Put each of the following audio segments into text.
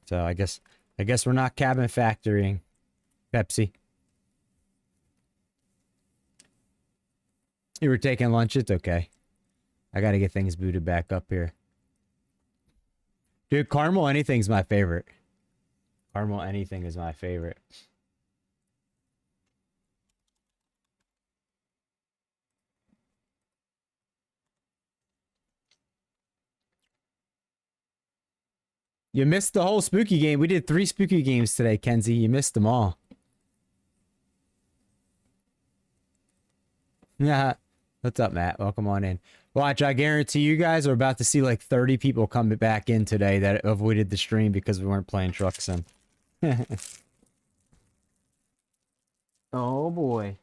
So I guess we're not cabin factorying Pepsi. You were taking lunch, it's okay. I gotta get things booted back up here. Dude, caramel anything's my favorite. Caramel anything is my favorite. You missed the whole spooky game. We did 3 spooky games today, Kenzie. You missed them all. Yeah. What's up, Matt? Welcome on in. Watch, I guarantee you guys are about to see like 30 people come back in today that avoided the stream because we weren't playing Truck Sim. Oh boy.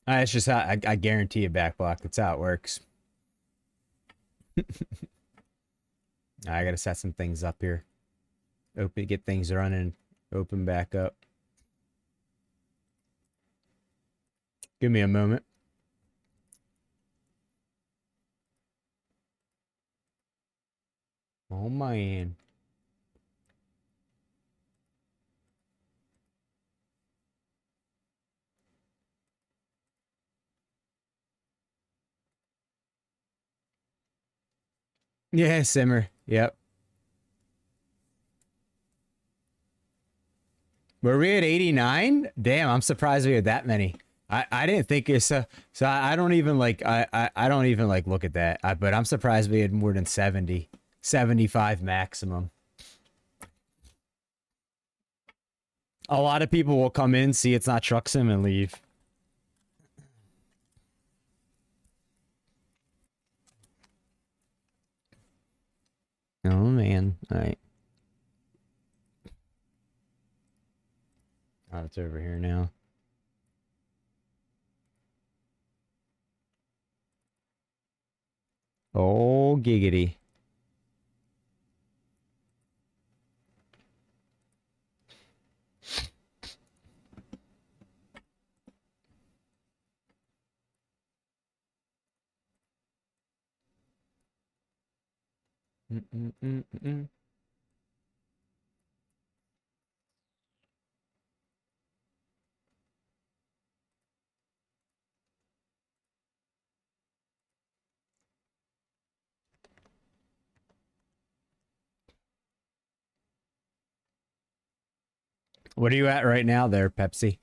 It's just how I guarantee a back block. That's how it works. I gotta set some things up here. Get things running. Open back up. Give me a moment. Oh man. Yeah, simmer. Yep. Were we at 89? Damn, I'm surprised we had that many. I didn't think it's so I don't even like I don't even like look at that. But I'm surprised we had more than 70. 75 maximum. A lot of people will come in, see it's not Truck Sim, and leave. Oh man. Alright. Oh, it's over here now. Oh, giggity. Mm-mm-mm-mm. What are you at right now there, Pepsi?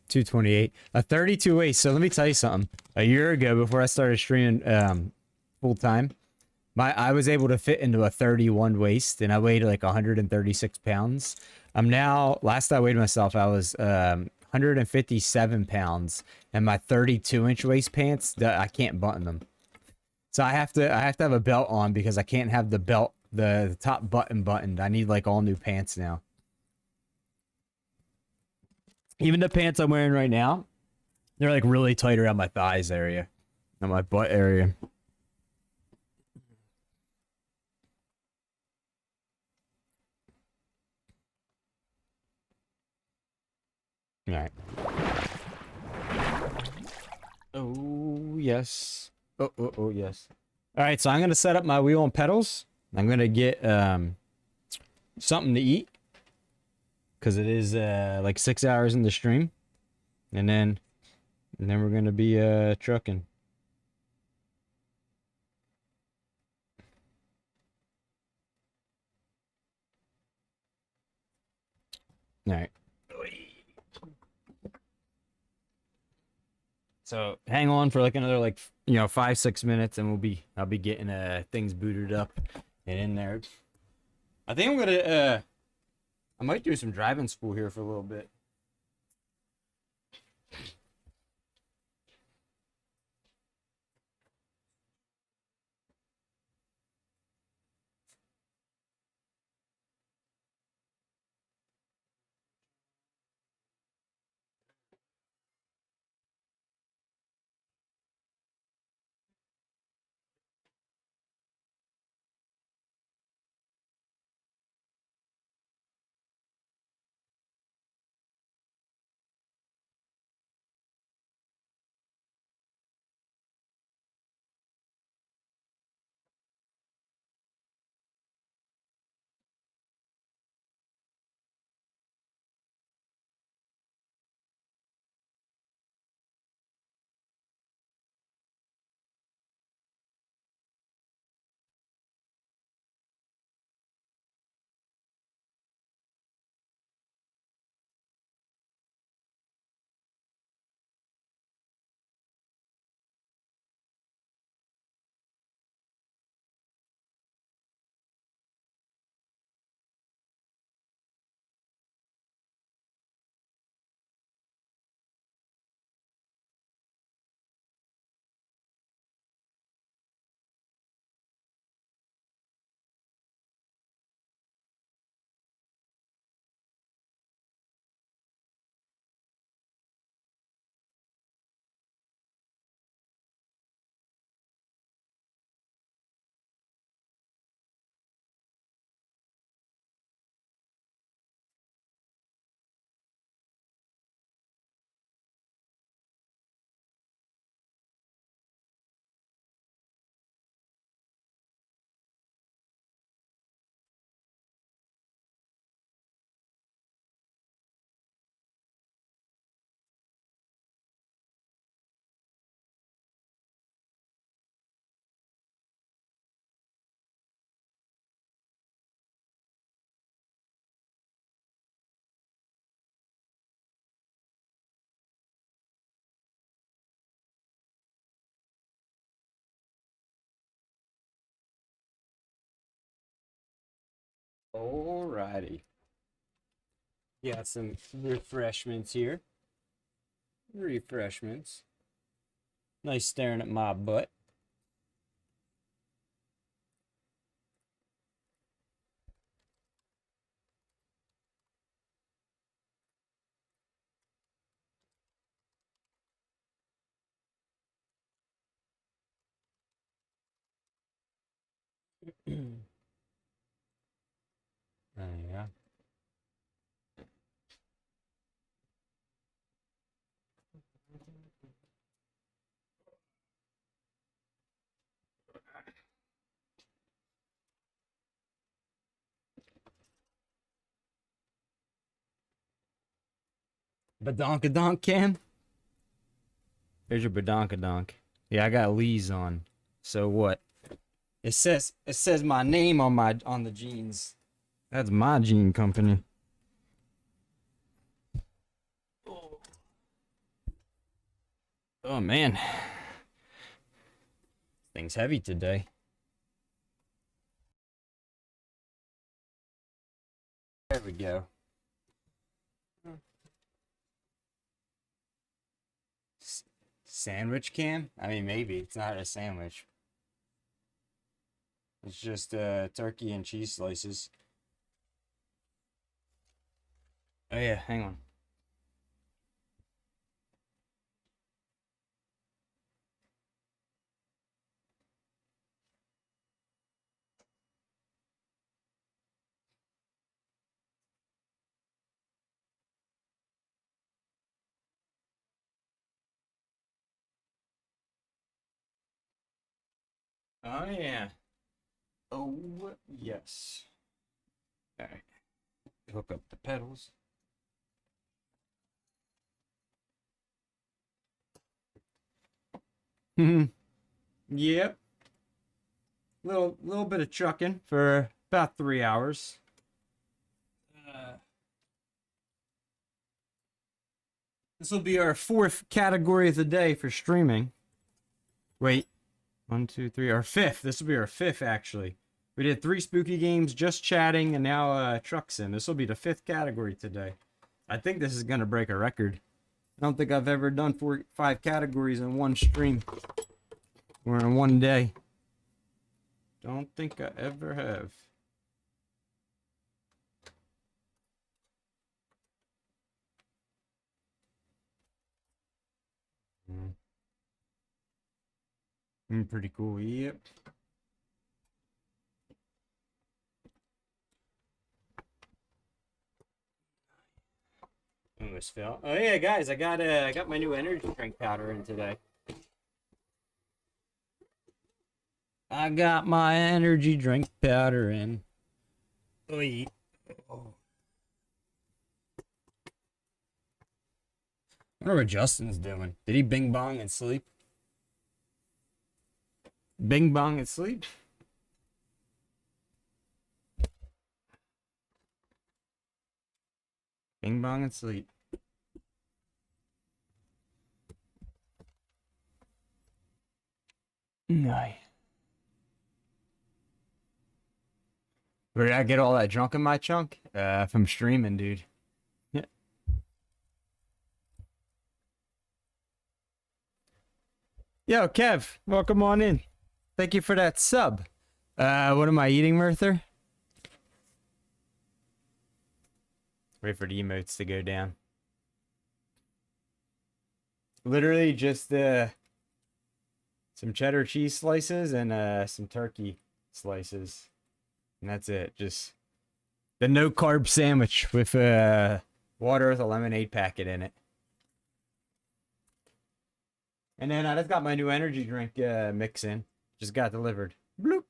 228. A 32 waist. So let me tell you something. A year ago, before I started streaming full time, I was able to fit into a 31 waist, and I weighed like 136 pounds. I'm now, last I weighed myself, I was 157 pounds, and my 32-inch waist pants, I can't button them. So I have to have a belt on because I can't have the belt, the top button buttoned. I need like all new pants now. Even the pants I'm wearing right now, they're like really tight around my thighs area, and my butt area. All right. Oh yes. Oh yes. All right, so I'm gonna set up my wheel and pedals. I'm gonna get something to eat because it is like 6 hours in the stream, and then we're gonna be trucking. All right. So hang on for like another 5-6 minutes, and I'll be getting things booted up and in there. I think I'm gonna I might do some driving school here for a little bit. Alrighty. Got some refreshments here. Refreshments. Nice staring at my butt. Yeah. Badonkadonk cam? There's your badonkadonk. Yeah, I got Lee's on. So what? It says my name on the jeans. That's my jean company. Oh man. Thing's heavy today. There we go. Sandwich cam? I mean, maybe. It's not a sandwich. It's just turkey and cheese slices. Oh yeah, hang on. Oh yeah. Oh yes. All right. Hook up the pedals. Yep. Little bit of trucking for about 3 hours. This will be our fourth category of the day for streaming. Wait, 1, 2, 3. Our fifth. This will be our fifth actually. We did 3 spooky games, just chatting, and now truck sim. This will be the fifth category today. I think this is gonna break a record. I don't think I've ever done 5 categories in one stream or in one day. Don't think I ever have. Pretty cool. Yep. Almost fell. Oh yeah, guys, I got my new energy drink powder in today. I got my energy drink powder in. Oy. Oh. I wonder what Justin's doing. Did he bing bong and sleep? Bing bong and sleep? Bing bong and sleep. No. Where did I get all that drunk in my chunk? From streaming, dude. Yeah. Yo, Kev, welcome on in. Thank you for that sub. What am I eating, Merther? Wait for the emotes to go down. Literally just some cheddar cheese slices and some turkey slices. And that's it. Just the no carb sandwich with water with a lemonade packet in it. And then I just got my new energy drink mix in. Just got delivered. Bloop.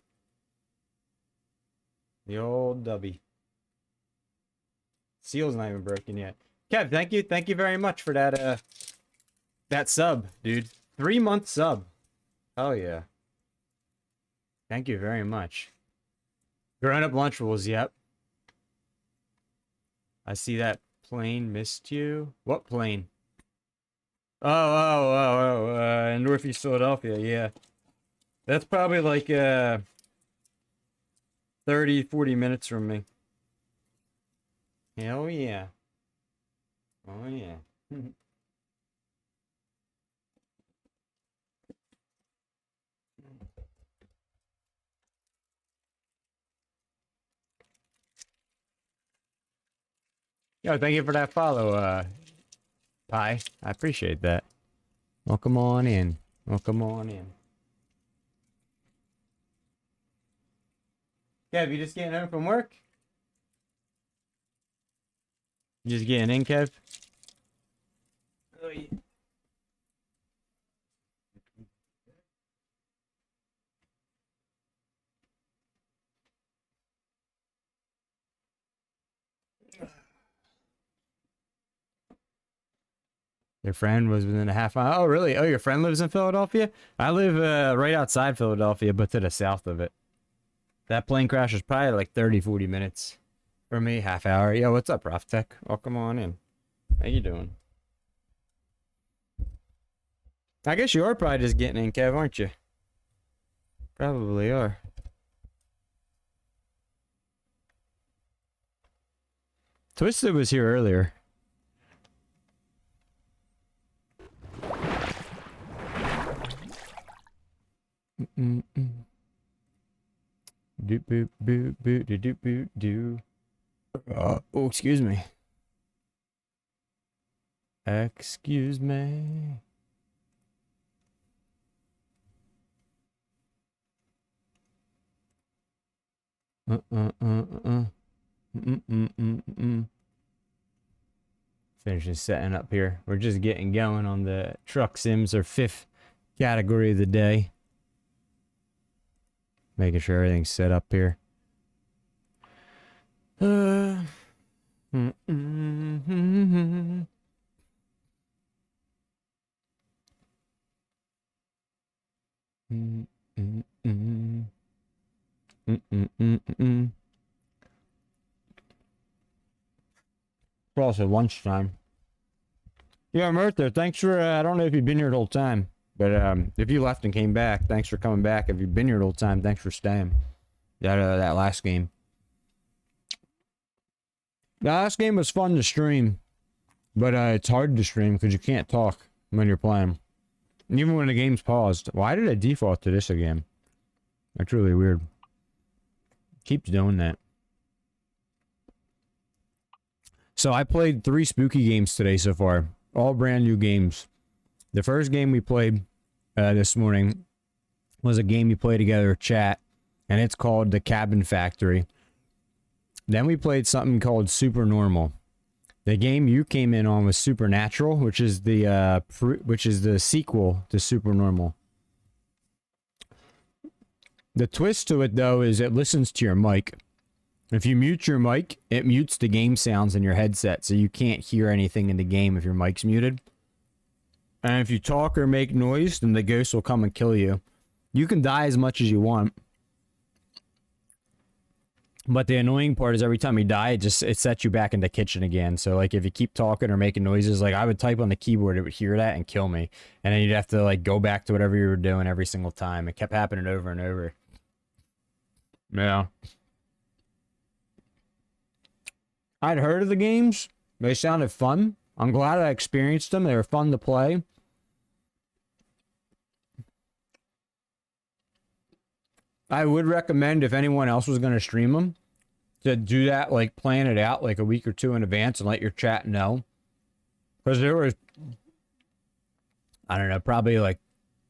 The old Dubby. Seal's not even broken yet. Kev, thank you. Thank you very much for that sub, dude. 3-month sub. Oh yeah. Thank you very much. Grown up lunch rules, yep. I see that plane missed you. What plane? In Northeast Philadelphia, yeah. That's probably like 30, 40 minutes from me. Hell yeah. Oh yeah. Yo, thank you for that follow, Pi. I appreciate that. Welcome on in. Welcome on in. Kev, you just getting home from work? You just getting in, Kev? Oh, yeah. Your friend was within a half mile. Oh, really? Oh, your friend lives in Philadelphia? I live right outside Philadelphia, but to the south of it. That plane crash was probably like 30, 40 minutes. For me, half hour. Yo, what's up, Prof Tech? Welcome on in. How you doing? I guess you are probably just getting in, Kev, aren't you? Probably are. Twisted was here earlier. Doop boop boop boop doo doop boop doo. Oh, excuse me. Excuse me. Uh uh uh uh. Finishing setting up here. We're just getting going on the truck sims, our fifth category of the day. Making sure everything's set up here. It's also lunchtime. Yeah, Murtha, thanks for, I don't know if you've been here the whole time, but if you left and came back, thanks for coming back. If you've been here the whole time, thanks for staying. That last game. The last game was fun to stream, but it's hard to stream because you can't talk when you're playing. Even when the game's paused. Why did it default to this again? That's really weird. Keeps doing that. So I played 3 spooky games today so far. All brand new games. The first game we played this morning was a game we played together, chat, and it's called The Cabin Factory. Then we played something called Super Normal. The game you came in on was Supernatural, which is the sequel to Super Normal. The twist to it though is it listens to your mic. If you mute your mic, it mutes the game sounds in your headset, so you can't hear anything in the game if your mic's muted. And if you talk or make noise, then the ghost will come and kill you. You can die as much as you want. But the annoying part is every time you die, it sets you back in the kitchen again. So like if you keep talking or making noises, like I would type on the keyboard, it would hear that and kill me. And then you'd have to like go back to whatever you were doing every single time. It kept happening over and over. Yeah. I'd heard of the games. They sounded fun. I'm glad I experienced them. They were fun to play. I would recommend if anyone else was going to stream them to do that, like plan it out like a week or two in advance and let your chat know. Because there was, I don't know, probably like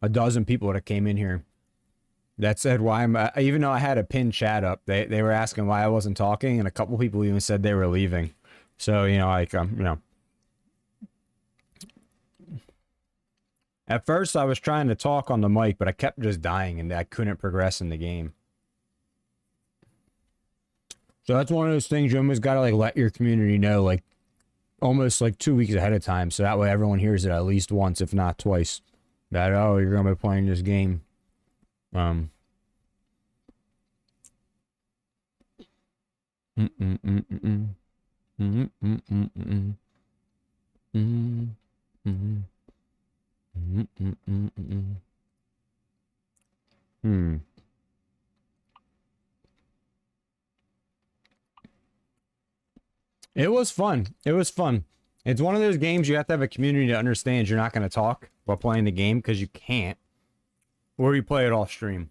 a dozen people that came in here that said why I'm, even though I had a pinned chat up, they were asking why I wasn't talking, and a couple people even said they were leaving. So, you know, like, you know. At first, I was trying to talk on the mic, but I kept just dying, and I couldn't progress in the game. So that's one of those things you almost gotta like let your community know, like almost like 2 weeks ahead of time, so that way everyone hears it at least once, if not twice. That oh, you're gonna be playing this game. Mm mm mm mm mm mm mm mm mm mm mm mm. Hmm. It was fun. It was fun. It's one of those games you have to have a community to understand you're not going to talk while playing the game because you can't. Or you play it off stream.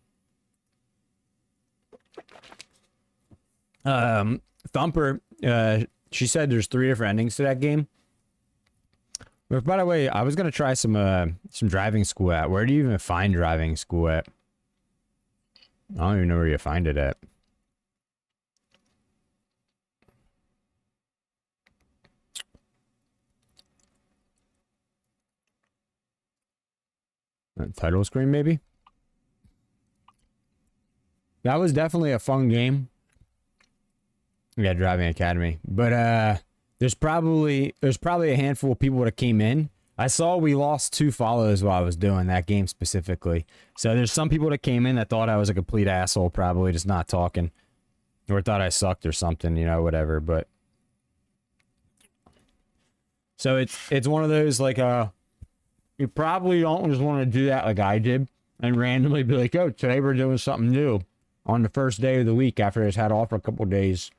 Thumper, she said there's 3 different endings to that game. But by the way, I was going to try some driving school at. Where do you even find driving school at? I don't even know where you find it at. Title screen, maybe? That was definitely a fun game. Yeah, Driving Academy. But there's probably a handful of people that came in. I saw we lost 2 follows while I was doing that game specifically. So there's some people that came in that thought I was a complete asshole, probably just not talking. Or thought I sucked or something, you know, whatever. But so it's one of those like you probably don't just want to do that like I did and randomly be like, oh, today we're doing something new on the first day of the week after it's had off for a couple days.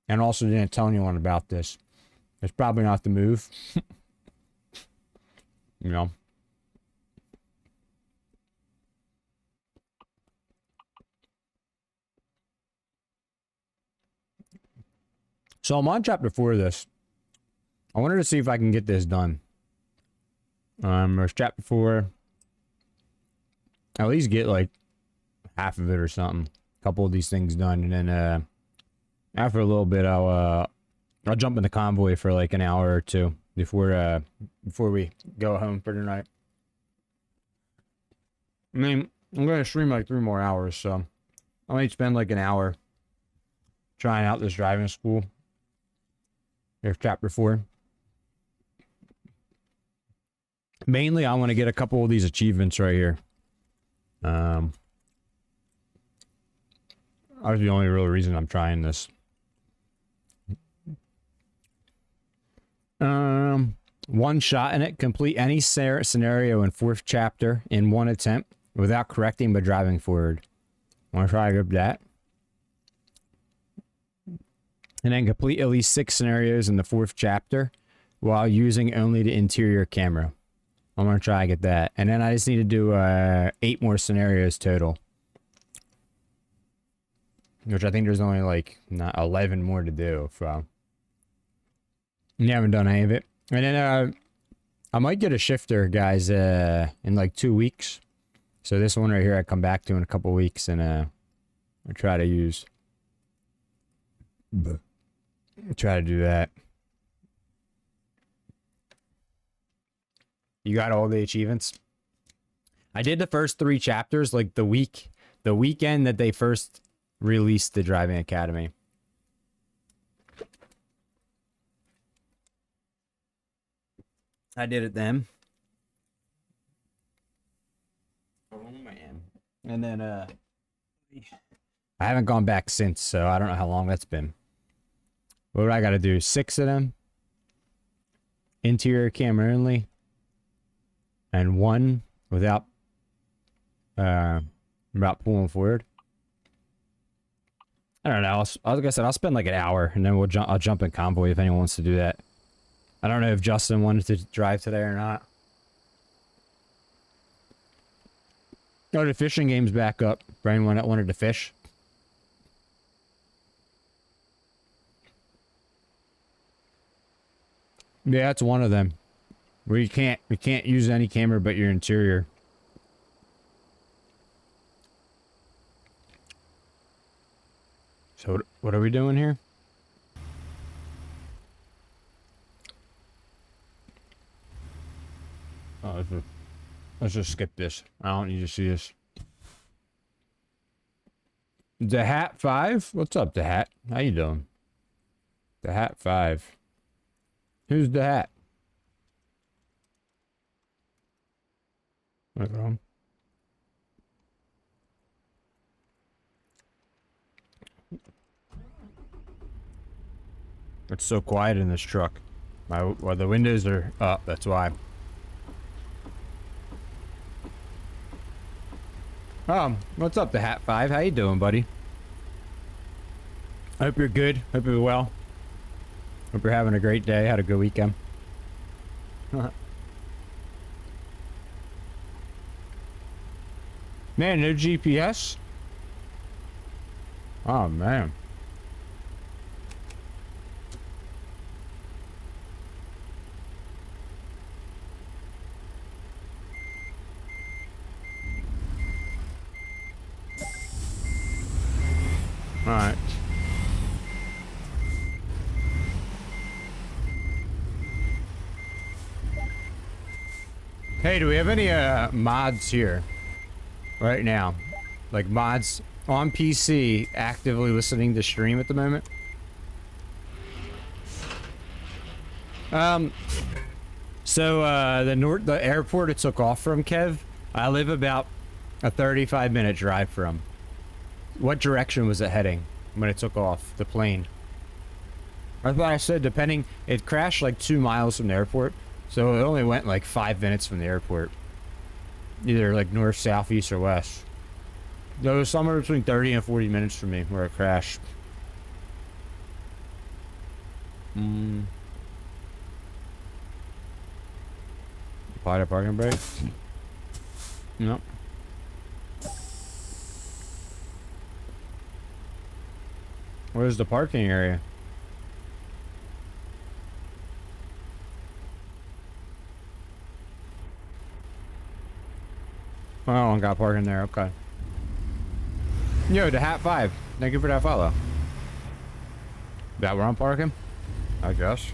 And also didn't tell anyone about this. It's probably not the move. You know. So I'm on chapter 4 of this. I wanted to see if I can get this done. There's chapter 4. At least get like half of it or something. A couple of these things done, and then after a little bit, I'll jump in the convoy for like an hour or 2 before we go home for tonight. I mean, I'm gonna stream like 3 more hours, so I might spend like an hour trying out this driving school. Here's chapter 4. Mainly, I want to get a couple of these achievements right here. That's the only real reason I'm trying this. One shot in it. Complete any scenario in 4th chapter in 1 attempt without correcting but driving forward. Want to try to grab that? And then complete at least 6 scenarios in the 4th chapter while using only the interior camera. I'm going to try to get that. And then I just need to do 8 more scenarios total. Which I think there's only like 11 more to do. So you haven't done any of it. And then I might get a shifter, guys, in like 2 weeks. So this one right here I come back to in a couple weeks and I try to use. Try to do that. You got all the achievements? I did the first 3 chapters like the weekend that they first released the Driving Academy. I did it then. Oh man. And then I haven't gone back since, so I don't know how long that's been. What do I gotta do? 6 of them? Interior camera only. And 1 without pulling forward. I don't know. Like I said, I'll spend like an hour and then I'll jump in convoy if anyone wants to do that. I don't know if Justin wanted to drive today or not. Oh, the fishing game's back up for anyone that wanted to fish. Yeah, it's one of them. Where you can't use any camera but your interior. So what are we doing here? Oh, let's just skip this. I don't need to see this. The Hat 5? What's up, The Hat? How you doing? The Hat 5. Who's The Hat? What's wrong? It's so quiet in this truck. Well, the windows are up, that's why. What's up, The Hat 5? How you doing, buddy? I hope you're good. Hope you're well. Hope you're having a great day. Had a good weekend. Man, no GPS? Oh, man. All right. Hey, do we have any mods here right now? Like mods on PC actively listening to stream at the moment? So the airport it took off from, Kev, I live about a 35-minute drive from. What direction was it heading when it took off, the plane? I thought I said depending, it crashed like 2 miles from the airport, so it only went like 5 minutes from the airport. Either like north, south, east, or west. There was somewhere between 30 and 40 minutes from me where it crashed. Apply the parking brake? Nope. Where's the parking area? Oh, I got parking there. Okay. Yo, the Hat 5. Thank you for that follow. That where I'm parking? I guess.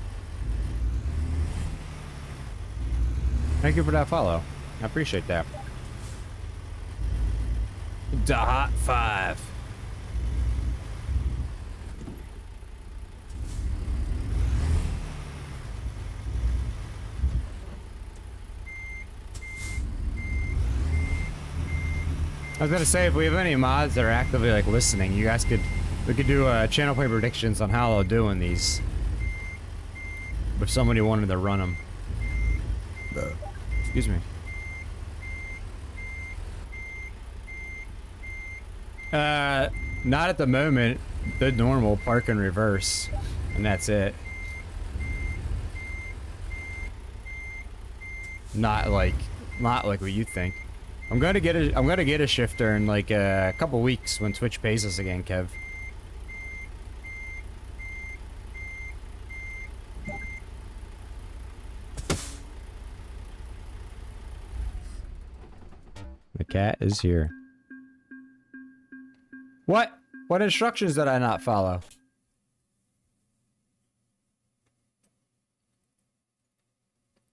Thank you for that follow. I appreciate that. The Hot 5. I was gonna say, if we have any mods that are actively like listening, you guys we could do channel play predictions on how they'll do in these. If somebody wanted to run them. Excuse me. Not at the moment. The normal park and reverse, and that's it. Not like what you think. I'm gonna get a shifter in like a couple weeks when Twitch pays us again, Kev. The cat is here. What? What instructions did I not follow?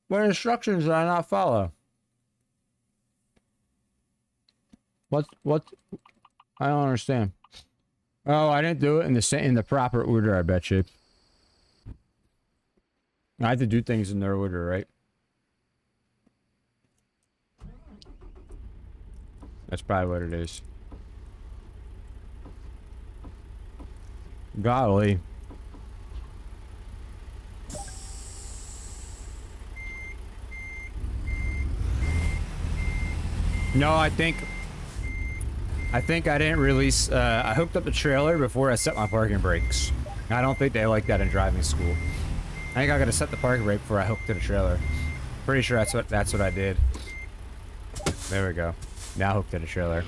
What instructions did I not follow? What? I don't understand. Oh, I didn't do it in the proper order, I bet you. I have to do things in their order, right? That's probably what it is. Golly. No, I think I didn't release, I hooked up the trailer before I set my parking brakes. I don't think they like that in driving school. I think I gotta set the parking brake before I hook to the trailer. Pretty sure that's what I did. There we go. Now hooked to the trailer.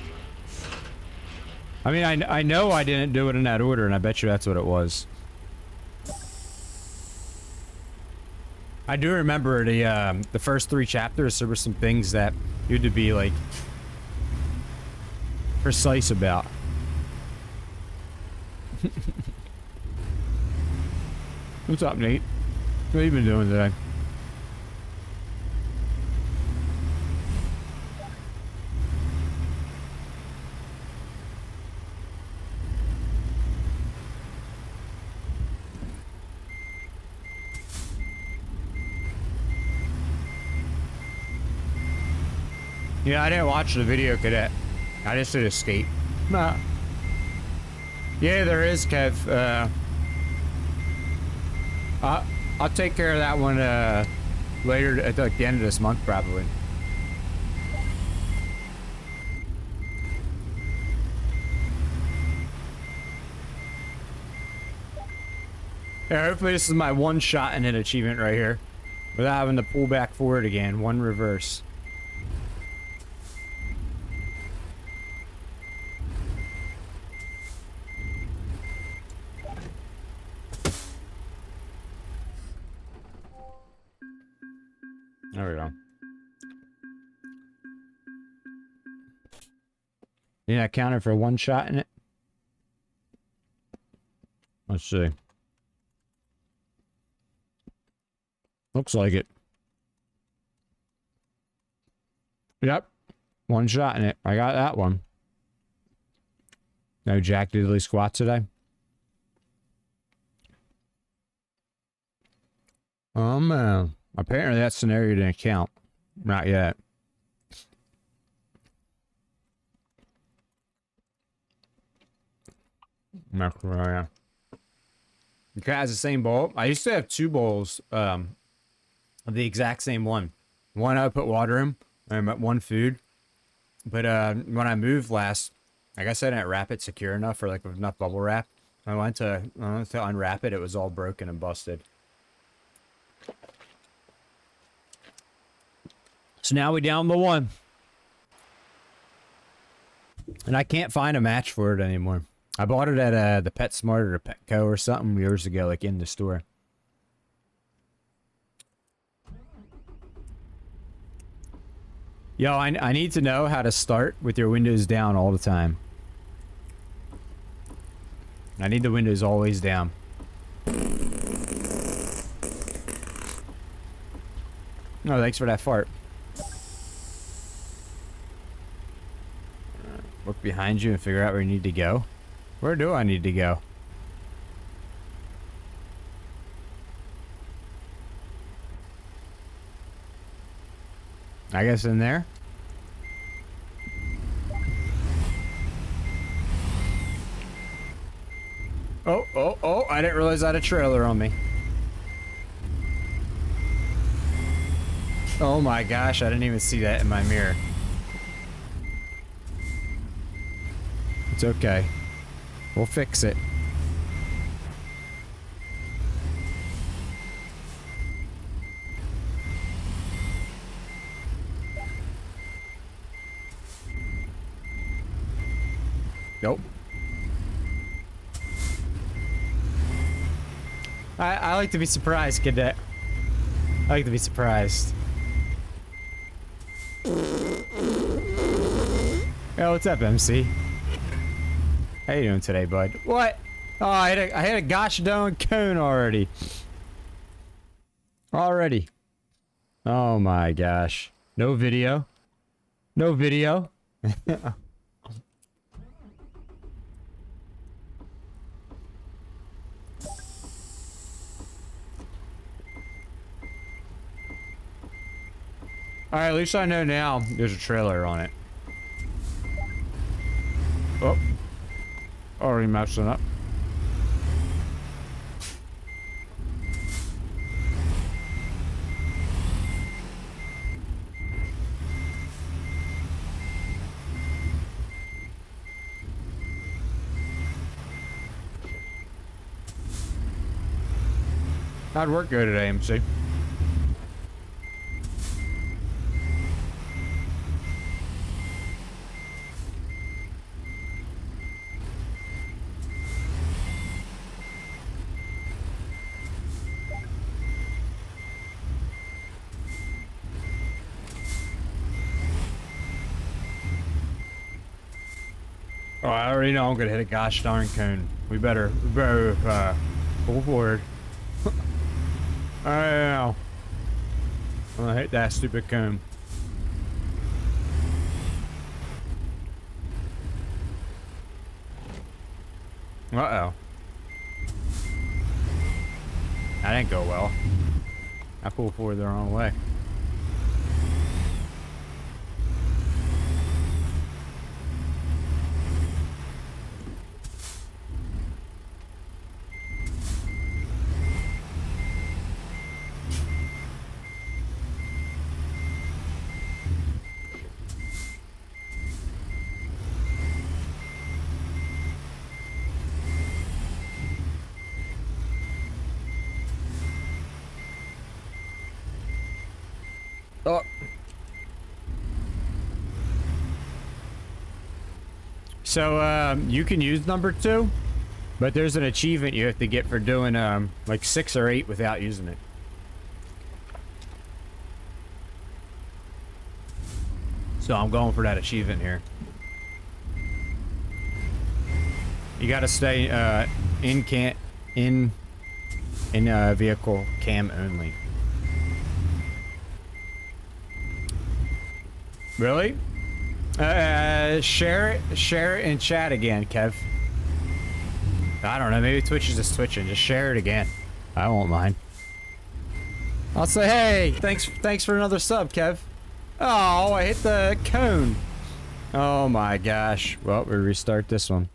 I mean, I know I didn't do it in that order, and I bet you that's what it was. I do remember the first 3 chapters, there were some things that you had to be, like, precise about. What's up, Nate? What have you been doing today? Yeah, I didn't watch the video cadet. I just did escape. Nah. Yeah, there is, Kev. I'll take care of that one later at like the end of this month, probably. Yeah, hopefully this is my one shot in an achievement right here. Without having to pull back forward again. One reverse. There we go. Yeah, I counted for one shot in it. Let's see. Looks like it. Yep. One shot in it. I got that one. No Jack Diddley squat today. Apparently that scenario didn't count. Not yet. Macaroni. The cat has the same bowl. I used to have two bowls of the exact same one. One I put water in, and one food. But when I moved last, I guess I didn't wrap it secure enough or like with enough bubble wrap. I went to unwrap it. It was all broken and busted. So now we down the one. And I can't find a match for it anymore. I bought it at the PetSmart or Petco or something years ago, like in the store. Yo, I need to know how to start with your windows down all the time. I need the windows always down. No, thanks for that fart. Look behind you and figure out where you need to go. Where do I need to go? I guess in there. Oh, I didn't realize I had a trailer on me. Oh my gosh, I didn't even see that in my mirror. It's okay. We'll fix it. Nope. I like to be surprised, cadet. I like to be surprised. Yo, what's up, MC? How you doing today, bud? What? Oh, I had a gosh darn cone already. Already. Oh my gosh. No video. No video. Alright, at least I know now there's a trailer on it. Oh. Already messing up. How'd work go today, MC? Oh, I already know I'm gonna hit a gosh darn cone. We better pull forward. Alright now. I'm gonna hit that stupid cone. Uh-oh. That didn't go well. I pulled forward the wrong way. Oh. So, you can use number 2, but there's an achievement you have to get for doing, like 6 or 8 without using it. So I'm going for that achievement here. You gotta stay, in vehicle cam only. Really? Share it in chat again, Kev. I don't know, maybe Twitch is just twitching. Just share it again. I won't mind. I'll say, hey, thanks for another sub, Kev. Oh, I hit the cone. Oh my gosh. Well, we restart this one.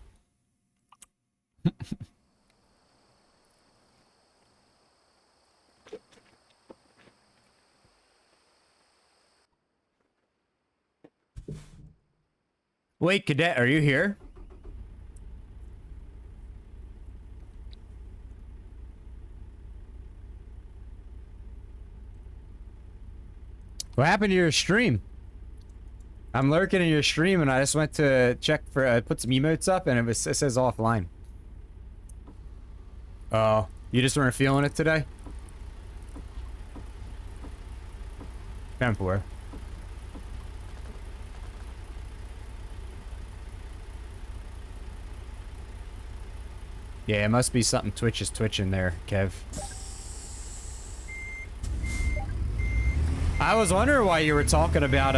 Wait, Cadet, are you here? What happened to your stream? I'm lurking in your stream and I just went to check for, put some emotes up and it says offline. Oh, you just weren't feeling it today? 10-4. Yeah, it must be something Twitch is twitching there, Kev. I was wondering why you were talking about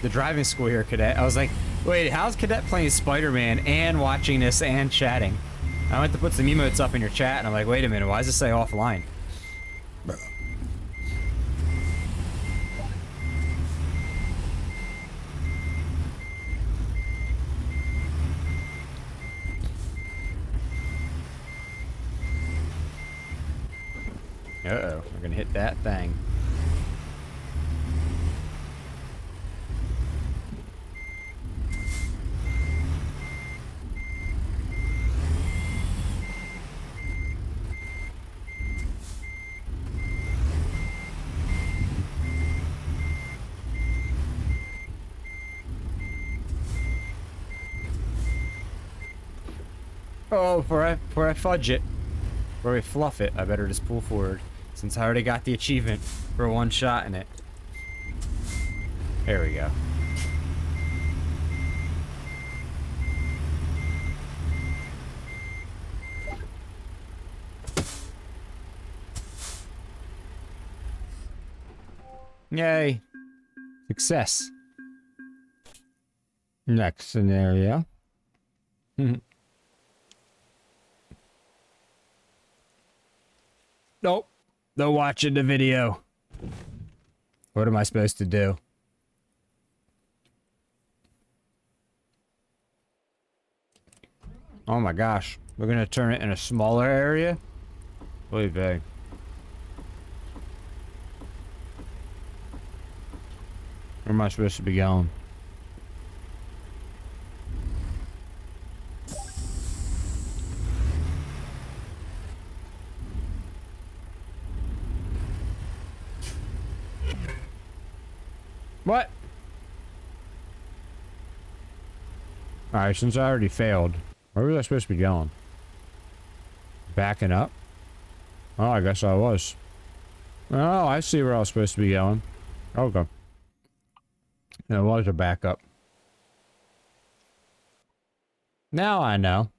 the driving school here, Cadet. I was like, wait, how's Cadet playing Spider-Man and watching this and chatting? I went to put some emotes up in your chat and I'm like, wait a minute, why does it say offline? Uh-oh, we're gonna hit that thing. Oh, before I fudge it, before I fluff it, I better just pull forward, since I already got the achievement for one shot in it. There we go. Yay. Success. Next scenario. Nope. No watching the video. What am I supposed to do? Oh my gosh. We're gonna turn it in a smaller area? Really big. Where am I supposed to be going? What? Alright, since I already failed, where was I supposed to be going? Backing up? Oh, I guess I was. Oh, I see where I was supposed to be going. Okay. It was a backup. Now I know.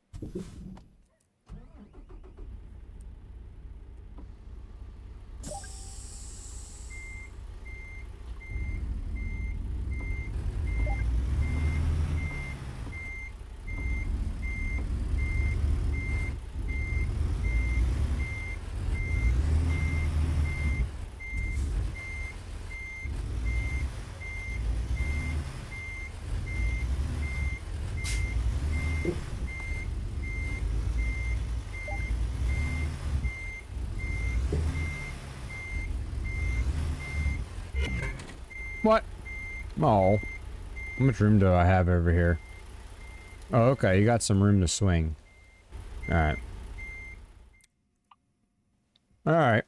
What? Oh. How much room do I have over here? Oh, okay. You got some room to swing. Alright. Alright.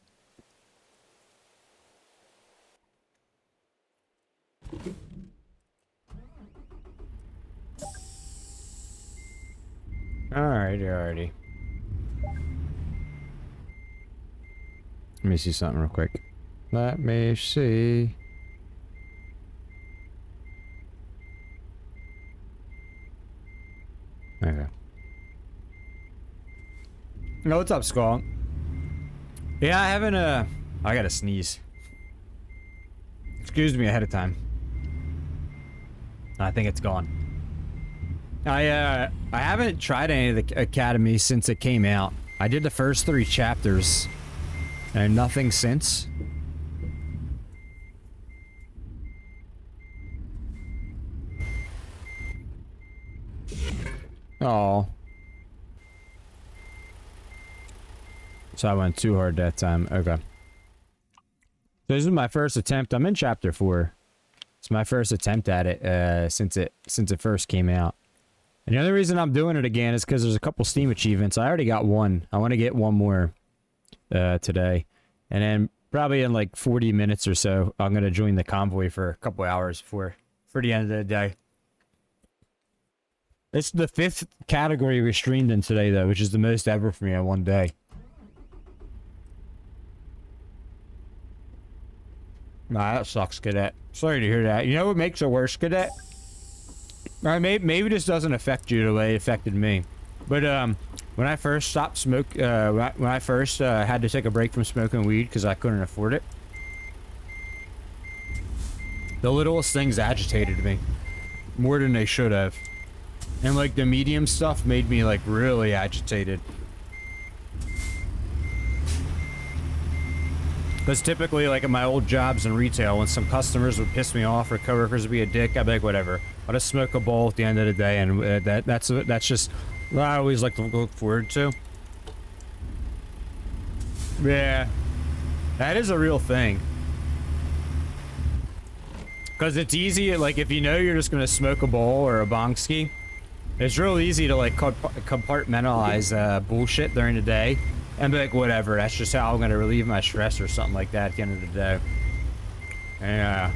right here already. Let me see something real quick. Let me see. Okay. No, what's up, Skull? Yeah, I haven't, I gotta sneeze. Excuse me ahead of time. I think it's gone. I haven't tried any of the Academy since it came out. I did the first 3 chapters. And nothing since. Oh. So I went too hard that time. Okay. This is my first attempt. I'm in chapter 4. It's my first attempt at it since it first came out. And the other reason I'm doing it again is because there's a couple Steam achievements. I already got one. I want to get one more today. And then probably in like 40 minutes or so, I'm going to join the convoy for a couple hours for the end of the day. It's the 5th category we streamed in today, though, which is the most ever for me in one day. Nah, that sucks, Cadet. Sorry to hear that. You know what makes it worse, Cadet? Maybe this doesn't affect you the way it affected me. But, when I first stopped when I first had to take a break from smoking weed because I couldn't afford it, the littlest things agitated me more than they should have. And, like, the medium stuff made me, like, really agitated. Because typically, like, at my old jobs in retail, when some customers would piss me off or coworkers would be a dick, I'd be like, whatever. I'll just smoke a bowl at the end of the day, and that's just what I always like to look forward to. Yeah. That is a real thing. Because it's easy, like, if you know you're just going to smoke a bowl or a bong ski, it's real easy to, like, compartmentalize bullshit during the day. And be like, whatever, that's just how I'm gonna relieve my stress or something like that at the end of the day. Yeah.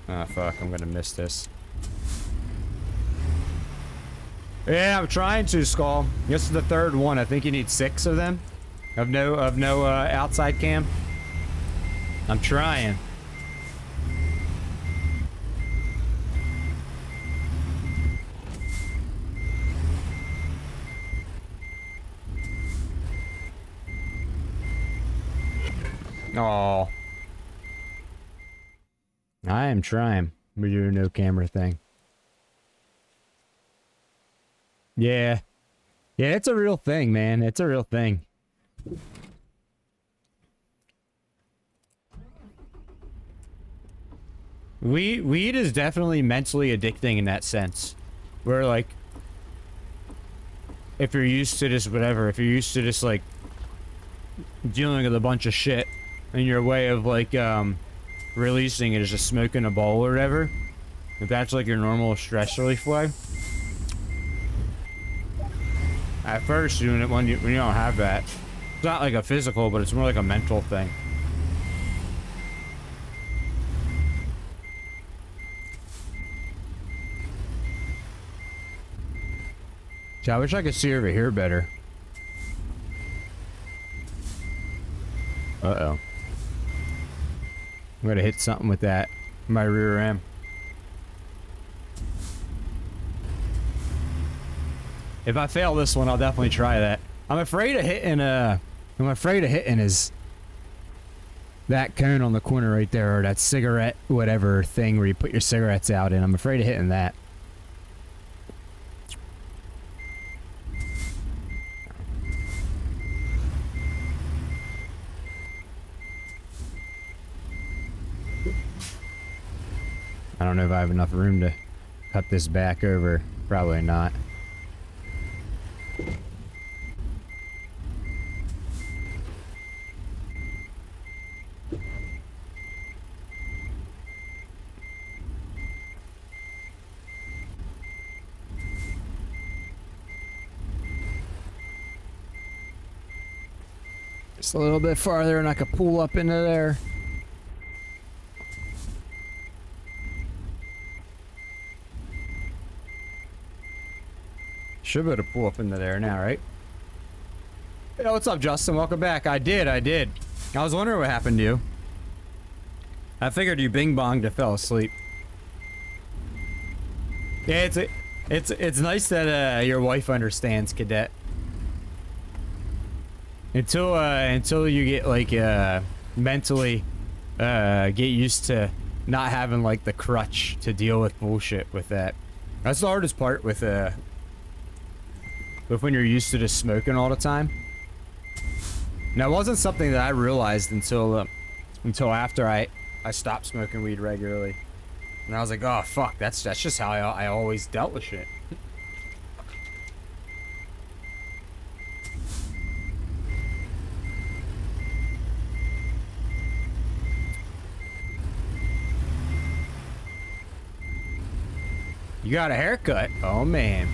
Oh, fuck, I'm gonna miss this. Yeah, I'm trying to, Skull. This is the 3rd one. I think you need 6 of them. Of no outside cam. I'm trying. Oh, I am trying. We're doing no camera thing. Yeah. Yeah, it's a real thing, man. It's a real thing. Weed is definitely mentally addicting in that sense. Where, like, if you're used to this, whatever, if you're used to this, like, dealing with a bunch of shit, and your way of, like, releasing it is just smoking a bowl or whatever. If that's, like, your normal stress relief way. At first, doing it when you don't have that. It's not like a physical, but it's more like a mental thing. See, I wish I could see over here better. Uh-oh. I'm gonna hit something with that. My rear end. If I fail this one, I'll definitely try that. I'm afraid of hitting is that cone on the corner right there, or that cigarette whatever thing where you put your cigarettes out in. I'm afraid of hitting that. I don't know if I have enough room to cut this back over. Probably not. Just a little bit farther and I could pull up into there. should be able to pull up into there now, right? Hey, what's up, Justin? Welcome back. I did. I was wondering what happened to you. I figured you bing-bonged and fell asleep. Yeah, it's nice that your wife understands, Cadet. Until you get like mentally get used to not having like the crutch to deal with bullshit with that. That's the hardest part with when you're used to just smoking all the time. Now, it wasn't something that I realized until after I stopped smoking weed regularly. And I was like, oh fuck, that's just how I always dealt with shit. You got a haircut? Oh man.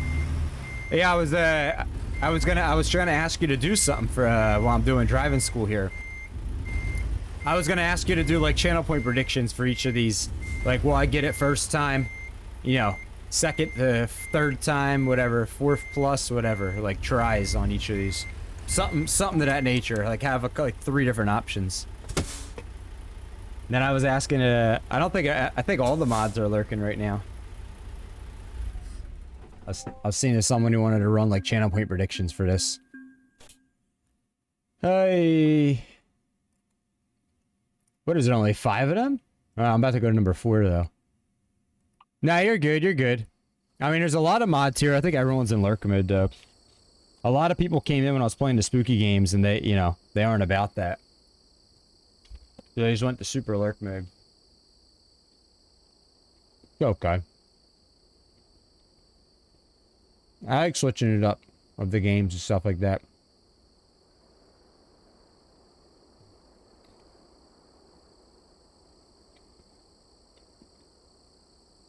Yeah, I was trying to ask you to do something for while I'm doing driving school here. I was gonna ask you to do like channel point predictions for each of these. Like, will I get it first time? You know, second to third time, whatever, fourth plus, whatever. Like tries on each of these. Something to that nature. Like have like 3 different options. Then I was asking. I think all the mods are lurking right now. I was seeing someone who wanted to run like channel point predictions for this. Hey. What is it, only 5 of them? I'm about to go to number 4 though. Nah, you're good, you're good. I mean, there's a lot of mods here. I think everyone's in lurk mode though. A lot of people came in when I was playing the spooky games and they, you know, they aren't about that. So they just went to super lurk mode. Okay. I like switching it up of the games and stuff like that.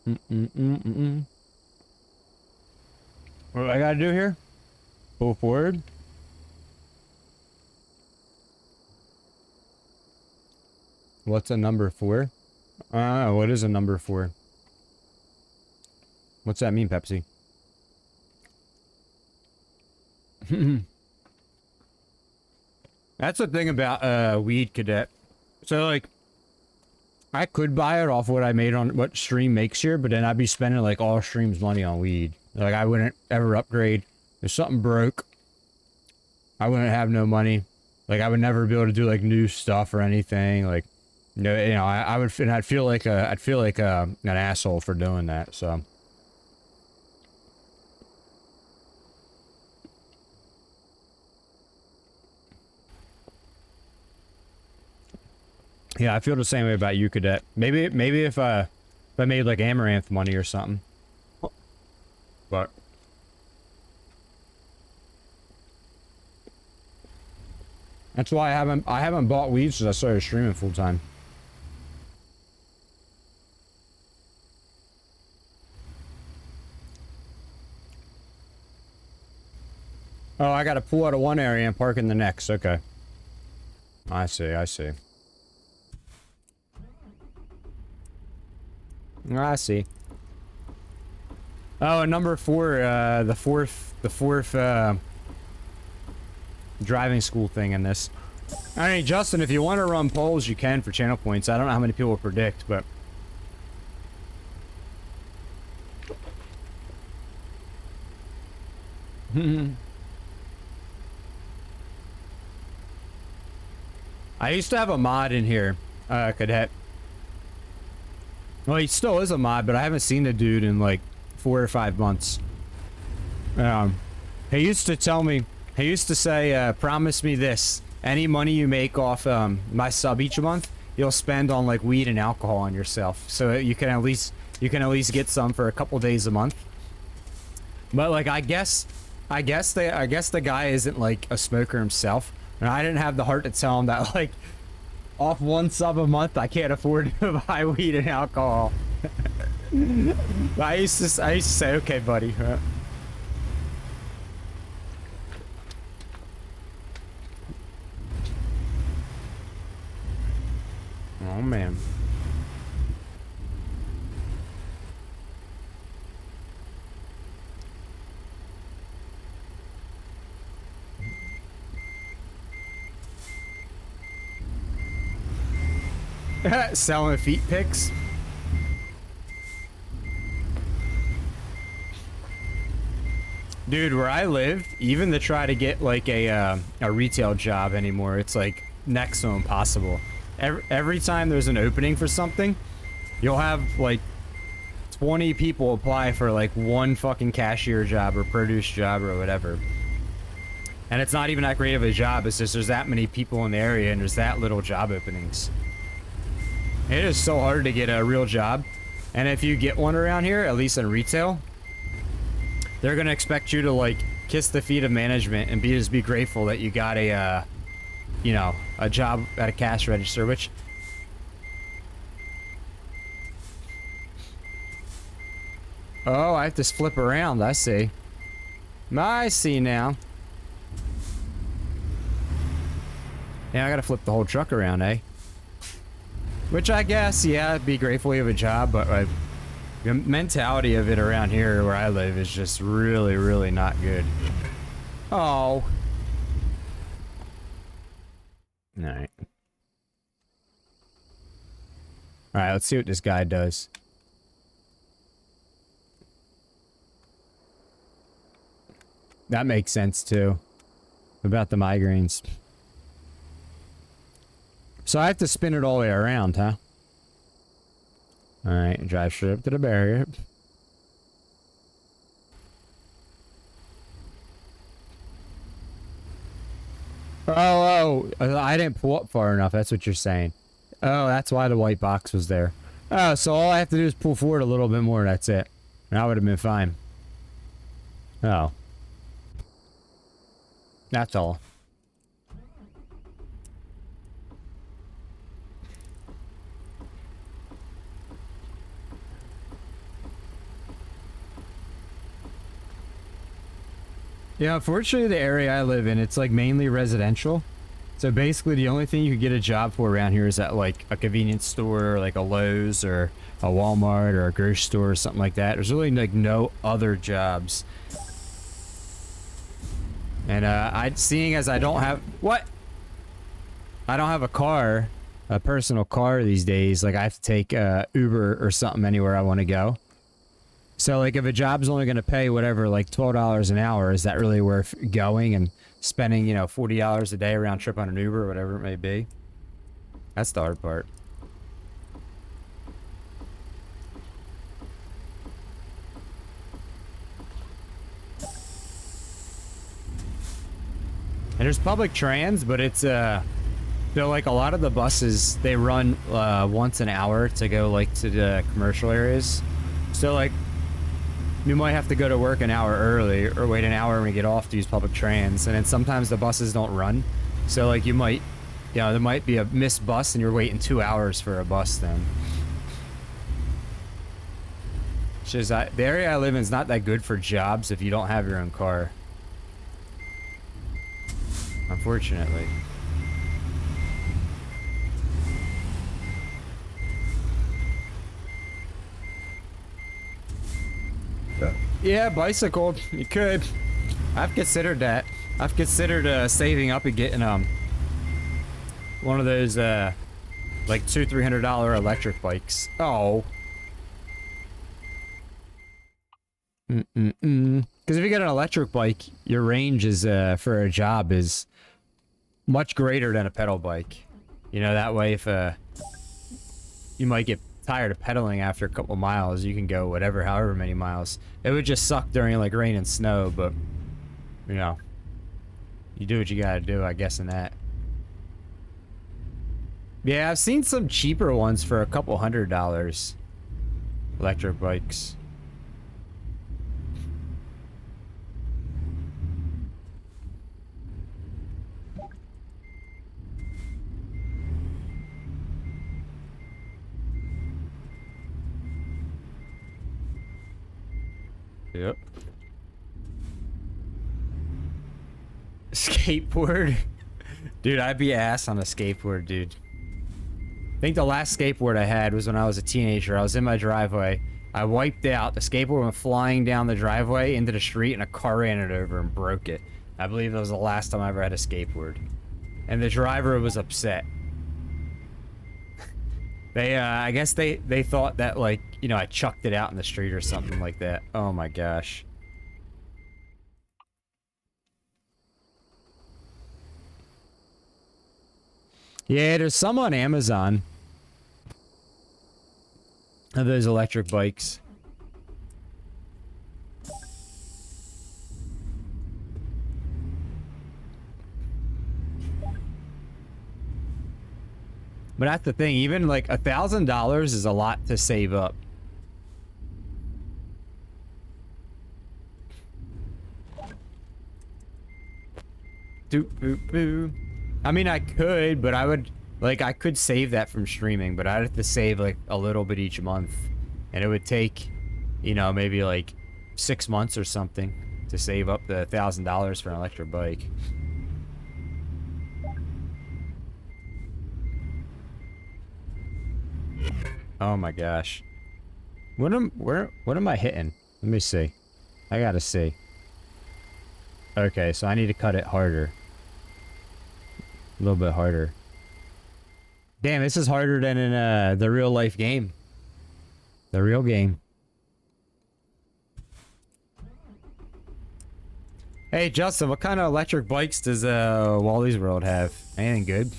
What do I gotta do here? Pull forward. What's a number 4? What is a number 4? What's that mean, Pepsi? That's the thing about weed, Cadet. So like I could buy it off what I made on what stream makes here, but then I'd be spending like all stream's money on weed. Like I wouldn't ever upgrade. If something broke, I wouldn't have no money. Like I would never be able to do like new stuff or anything. Like you know, I would, and I'd feel like an asshole for doing that. So. Yeah, I feel the same way about you, Cadet. Maybe if I made like Amaranth money or something. But that's why I haven't bought weed since I started streaming full time. Oh, I gotta pull out of one area and park in the next. Okay. I see, I see. I see. Oh, and number 4, the fourth driving school thing in this. I mean, Justin, if you want to run polls, you can for channel points. I don't know how many people will predict, but. I used to have a mod in here, Cadet. Well, he still is a mod, but I haven't seen the dude in like 4 or 5 months. He used to tell me, he used to say, promise me this. Any money you make off my sub each month, you'll spend on like weed and alcohol on yourself. So you can at least get some for a couple days a month. But like I guess the guy isn't like a smoker himself. And I didn't have the heart to tell him that like off 1 sub a month, I can't afford to buy weed and alcohol. I used to say, okay, buddy. Oh man. Selling feet pics. Dude, where I live, even to try to get like a retail job anymore, it's like next to impossible. Every time there's an opening for something, you'll have like 20 people apply for like one fucking cashier job or produce job or whatever. And it's not even that great of a job, it's just there's that many people in the area and there's that little job openings. It is so hard to get a real job. And if you get one around here, at least in retail, they're gonna expect you to like kiss the feet of management and just be grateful that you got a, you know, a job at a cash register, which... Oh, I have to flip around, I see. I see now. Yeah, I gotta flip the whole truck around, eh? Which I guess, yeah, be grateful you have a job, but like, the mentality of it around here where I live is just really, really not good. Oh. Alright. Alright, let's see what this guy does. That makes sense too. About the migraines. So I have to spin it all the way around, huh? Alright, drive straight up to the barrier. Oh, I didn't pull up far enough, that's what you're saying. Oh, that's why the white box was there. Oh, so all I have to do is pull forward a little bit more, that's it. And I would have been fine. Oh. That's all. Yeah, unfortunately the area I live in, it's like mainly residential. So basically the only thing you could get a job for around here is at like a convenience store, or like a Lowe's or a Walmart or a grocery store or something like that. There's really like no other jobs. And seeing as I don't have... What? I don't have a car, a personal car these days. Like I have to take Uber or something anywhere I want to go. So like if a job's only going to pay whatever, like $12 an hour, is that really worth going and spending, you know, $40 a day round trip on an Uber or whatever it may be? That's the hard part. And there's public trans, but it's so like a lot of the buses, they run once an hour to go like to the commercial areas. So like you might have to go to work an hour early or wait an hour when we get off to use public trans, and then sometimes the buses don't run. So like you might, you know, there might be a missed bus and you're waiting 2 hours for a bus then. It's just the area I live in is not that good for jobs if you don't have your own car. Unfortunately. Yeah, bicycle. You could. I've considered that. I've considered saving up and getting one of those like $200-300 electric bikes. Oh. Because if you get an electric bike, your range is for a job is much greater than a pedal bike. You know, that way if you might get tired of pedaling after a couple miles, you can go whatever, however many miles. It would just suck during like rain and snow, but you know, you do what you gotta do, I guess, in that. Yeah, I've seen some cheaper ones for a couple $100. Electric bikes. Yep. Skateboard? Dude, I'd be ass on a skateboard, dude. I think the last skateboard I had was when I was a teenager. I was in my driveway. I wiped out. The skateboard went flying down the driveway into the street and a car ran it over and broke it. I believe that was the last time I ever had a skateboard. And the driver was upset. I guess they thought that, like, you know, I chucked it out in the street or something like that. Oh my gosh. Yeah, there's some on Amazon of those electric bikes. But that's the thing, even like $1,000 is a lot to save up. Doop boop boo. I mean, I could, but I would, like, I could save that from streaming, but I'd have to save like a little bit each month. And it would take, you know, maybe like 6 months or something to save up the $1,000 for an electric bike. Oh my gosh. What am I hitting? Let me see. I gotta see. Okay, so I need to cut it harder. A little bit harder. Damn, this is harder than in the real life game. The real game. Hey Justin, what kind of electric bikes does Wally's World have? Anything good?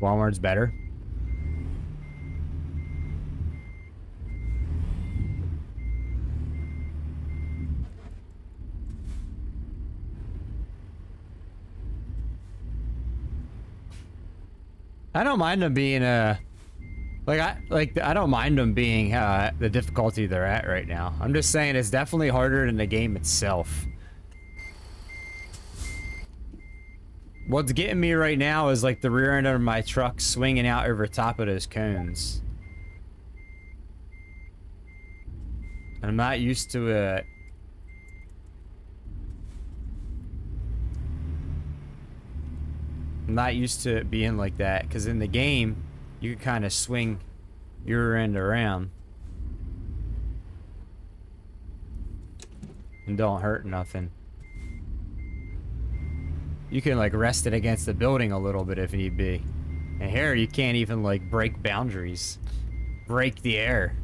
Walmart's better. I don't mind them being I don't mind them being the difficulty they're at right now. I'm just saying it's definitely harder than the game itself. What's getting me right now is like the rear end of my truck swinging out over top of those cones. I'm not used to it. I'm not used to it being like that, because in the game, you can kind of swing your end around. And don't hurt nothing. You can like rest it against the building a little bit if need be. And here, you can't even like break boundaries. Break the air.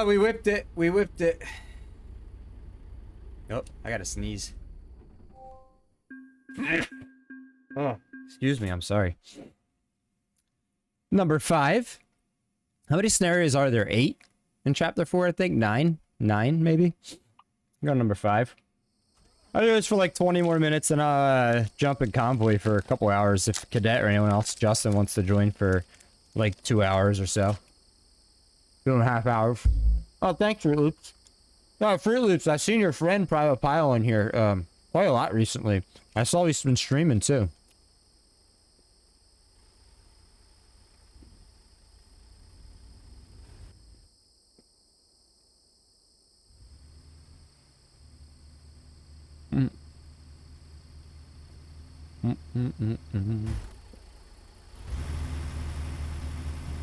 We whipped it. We whipped it. Oh, I gotta sneeze. Oh, excuse me. I'm sorry. Number 5. How many scenarios are there? 8 in chapter 4, I think. 9? 9, maybe? Go number 5. I'll do this for like 20 more minutes and I'll jump in Convoy for a couple hours if Cadet or anyone else, Justin, wants to join for like 2 hours or so. 2.5 hours. Oh, thanks, Fruit Loops. Oh, Fruit Loops, I've seen your friend Private Pile in here quite a lot recently. I saw he's been streaming too.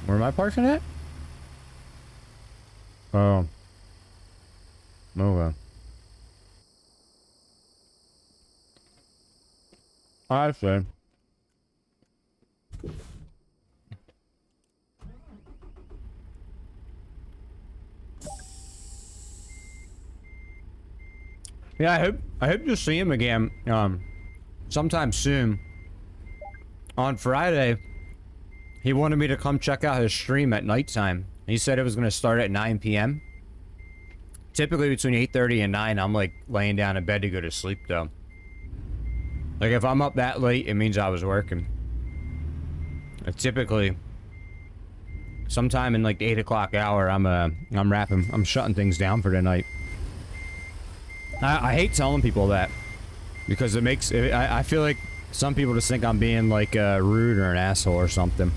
Where am I parking at? Oh. Okay. I see. Yeah, I hope to see him again sometime soon. On Friday, he wanted me to come check out his stream at nighttime. He said it was going to start at 9 p.m. Typically between 8:30 and 9, I'm like laying down in bed to go to sleep though. Like if I'm up that late, it means I was working. Typically, sometime in like the 8 o'clock hour, I'm shutting things down for the night. I hate telling people that because it makes I feel like some people just think I'm being like rude or an asshole or something.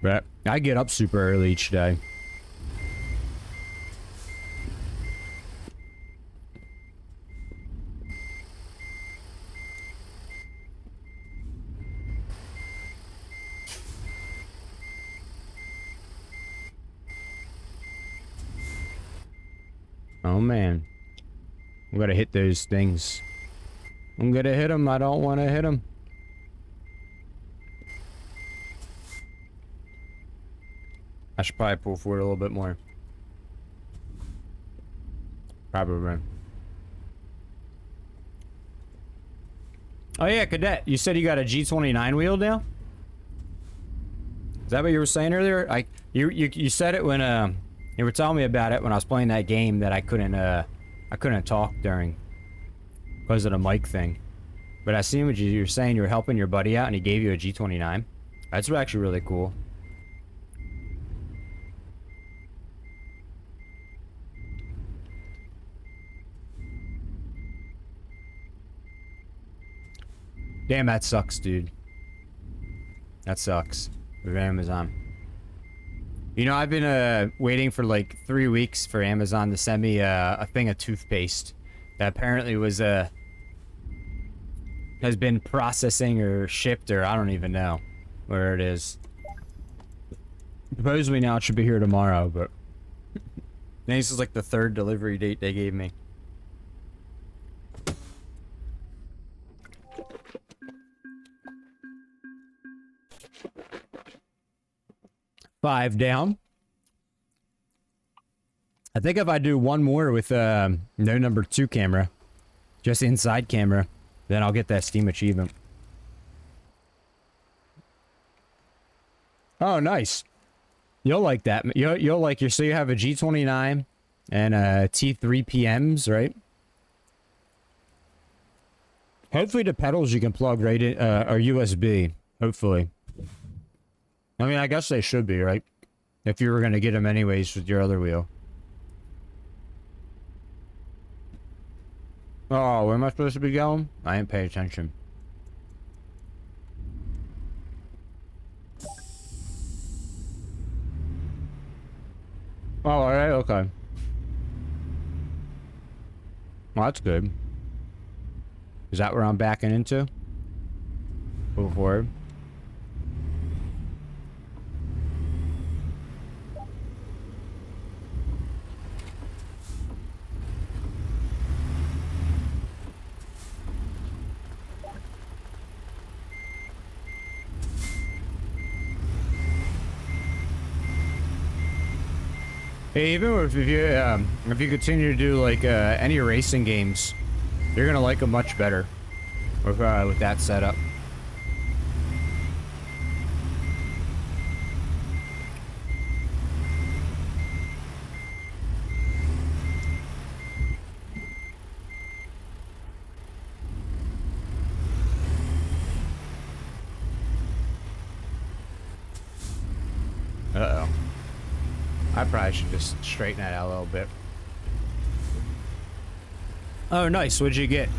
But I get up super early each day. Oh man, I'm gonna hit those things. I'm gonna hit them. I don't want to hit them. I should probably pull forward a little bit more. Probably. Oh yeah, Cadet, you said you got a G29 wheel now? Is that what you were saying earlier? You said it when you were telling me about it when I was playing that game that I couldn't talk during because of the mic thing. But I seen what you were saying. You were helping your buddy out and he gave you a G29. That's actually really cool. Damn, that sucks, dude. That sucks. With Amazon. You know, I've been waiting for like 3 weeks for Amazon to send me a thing of toothpaste that apparently was has been processing or shipped, or I don't even know where it is. Supposedly now it should be here tomorrow, but this is like the 3rd delivery date they gave me. Five down. I think if I do one more with no number 2 camera, just inside camera, then I'll get that Steam achievement. Oh, nice. You'll like that. You'll like your, so you have a G29 and a T3 PMs, right? Hopefully the pedals you can plug right in, are USB. Hopefully. I mean, I guess they should be, right? If you were going to get them anyways with your other wheel. Oh, where am I supposed to be going? I ain't paying attention. Oh, alright, okay. Well, that's good. Is that where I'm backing into? Move forward. Hey, even if you continue to do like any racing games, you're gonna like them much better with that setup. Uh-oh. I probably should just straighten that out a little bit. Oh, nice. What'd you get?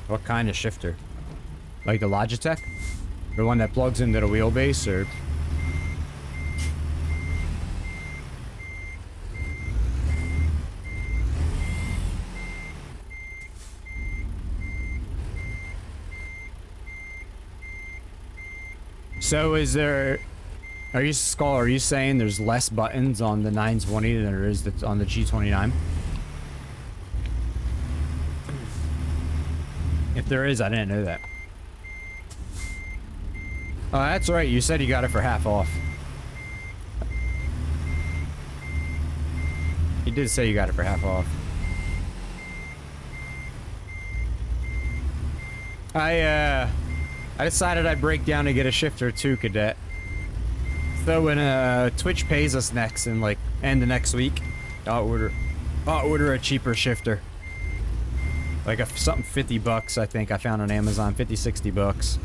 What kind of shifter? Like the Logitech? The one that plugs into the wheelbase, or? So is there... Are you saying there's less buttons on the 920 than there is on the G29? If there is, I didn't know that. Oh, that's right. You said you got it for half off. You did say you got it for half off. I decided I'd break down and get a shifter too, Cadet. So when Twitch pays us next in like end of next week, I'll order a cheaper shifter. Like something 50 bucks, I think I found on Amazon, 50, 60 bucks.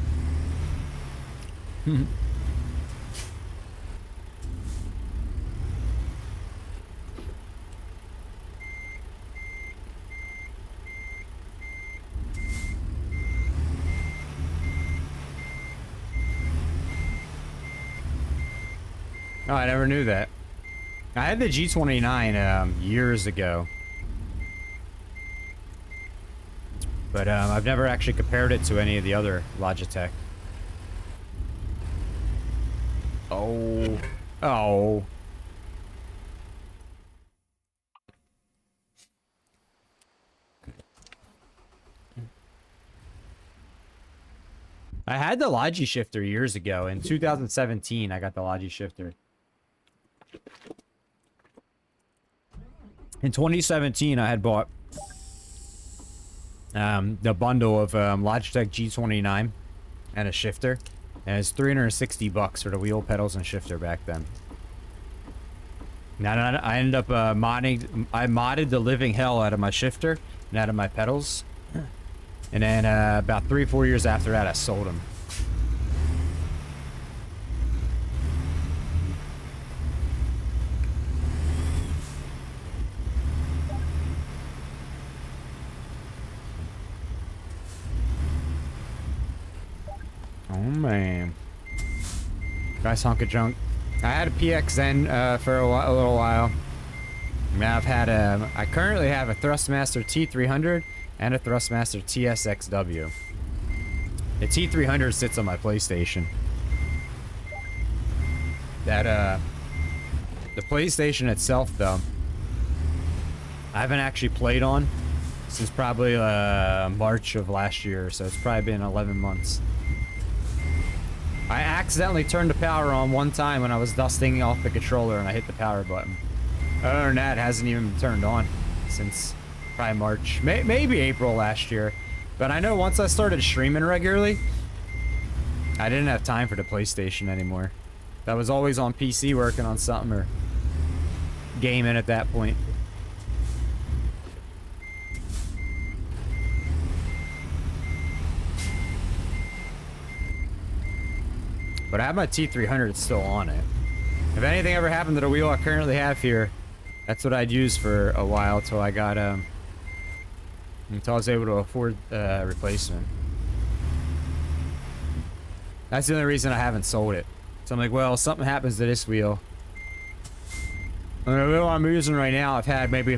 Oh, I never knew that. I had the G29 years ago. But I've never actually compared it to any of the other Logitech. Oh. Oh. I had the Logi shifter years ago. In 2017, I got the Logi shifter. In 2017, I had bought the bundle of Logitech G29 and a shifter. And it's 360 bucks for the wheel, pedals, and shifter back then. Now I ended up modded the living hell out of my shifter and out of my pedals. And then about 3-4 years after that, I sold them. Oh man, nice hunk of junk. I had a PXN for a little while. I mean, I currently have a Thrustmaster T300 and a Thrustmaster TSXW. The T300 sits on my PlayStation. The PlayStation itself, though, I haven't actually played on since probably March of last year, so it's probably been 11 months. I accidentally turned the power on one time when I was dusting off the controller and I hit the power button. Other than that, it hasn't even been turned on since probably March, maybe April last year. But I know once I started streaming regularly, I didn't have time for the PlayStation anymore. I was always on PC working on something or gaming at that point. But I have my T300 still on it. If anything ever happened to the wheel I currently have here, that's what I'd use for a while until I got until I was able to afford a replacement. That's the only reason I haven't sold it. So I'm like, well, if something happens to this wheel. And the wheel I'm using right now, I've had maybe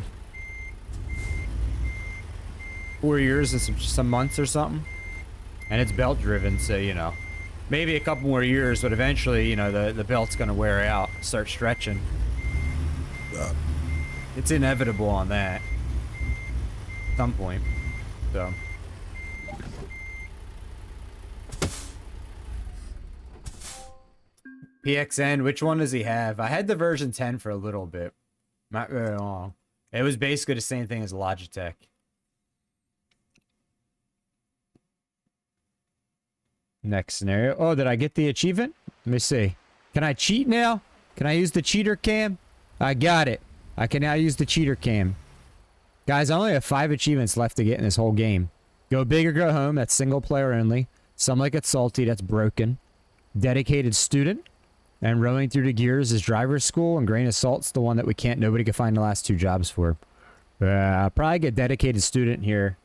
4 years and some months or something. And it's belt driven, so you know. Maybe a couple more years, but eventually, you know, the belt's gonna wear out, start stretching. It's inevitable on that. At some point. So. PXN, which one does he have? I had the version 10 for a little bit. Not very long. It was basically the same thing as Logitech. Next scenario. Oh, did I get the achievement? Let me see. Can I cheat now? Can I use the cheater cam? I got it. I can now use the cheater cam. Guys, I only have 5 achievements left to get in this whole game. Go big or go home. That's single player only. Some like it salty. That's broken. Dedicated student. And rowing through the gears is driver's school. And grain of salt's the one that nobody can find the last 2 jobs for. I'll probably get dedicated student here.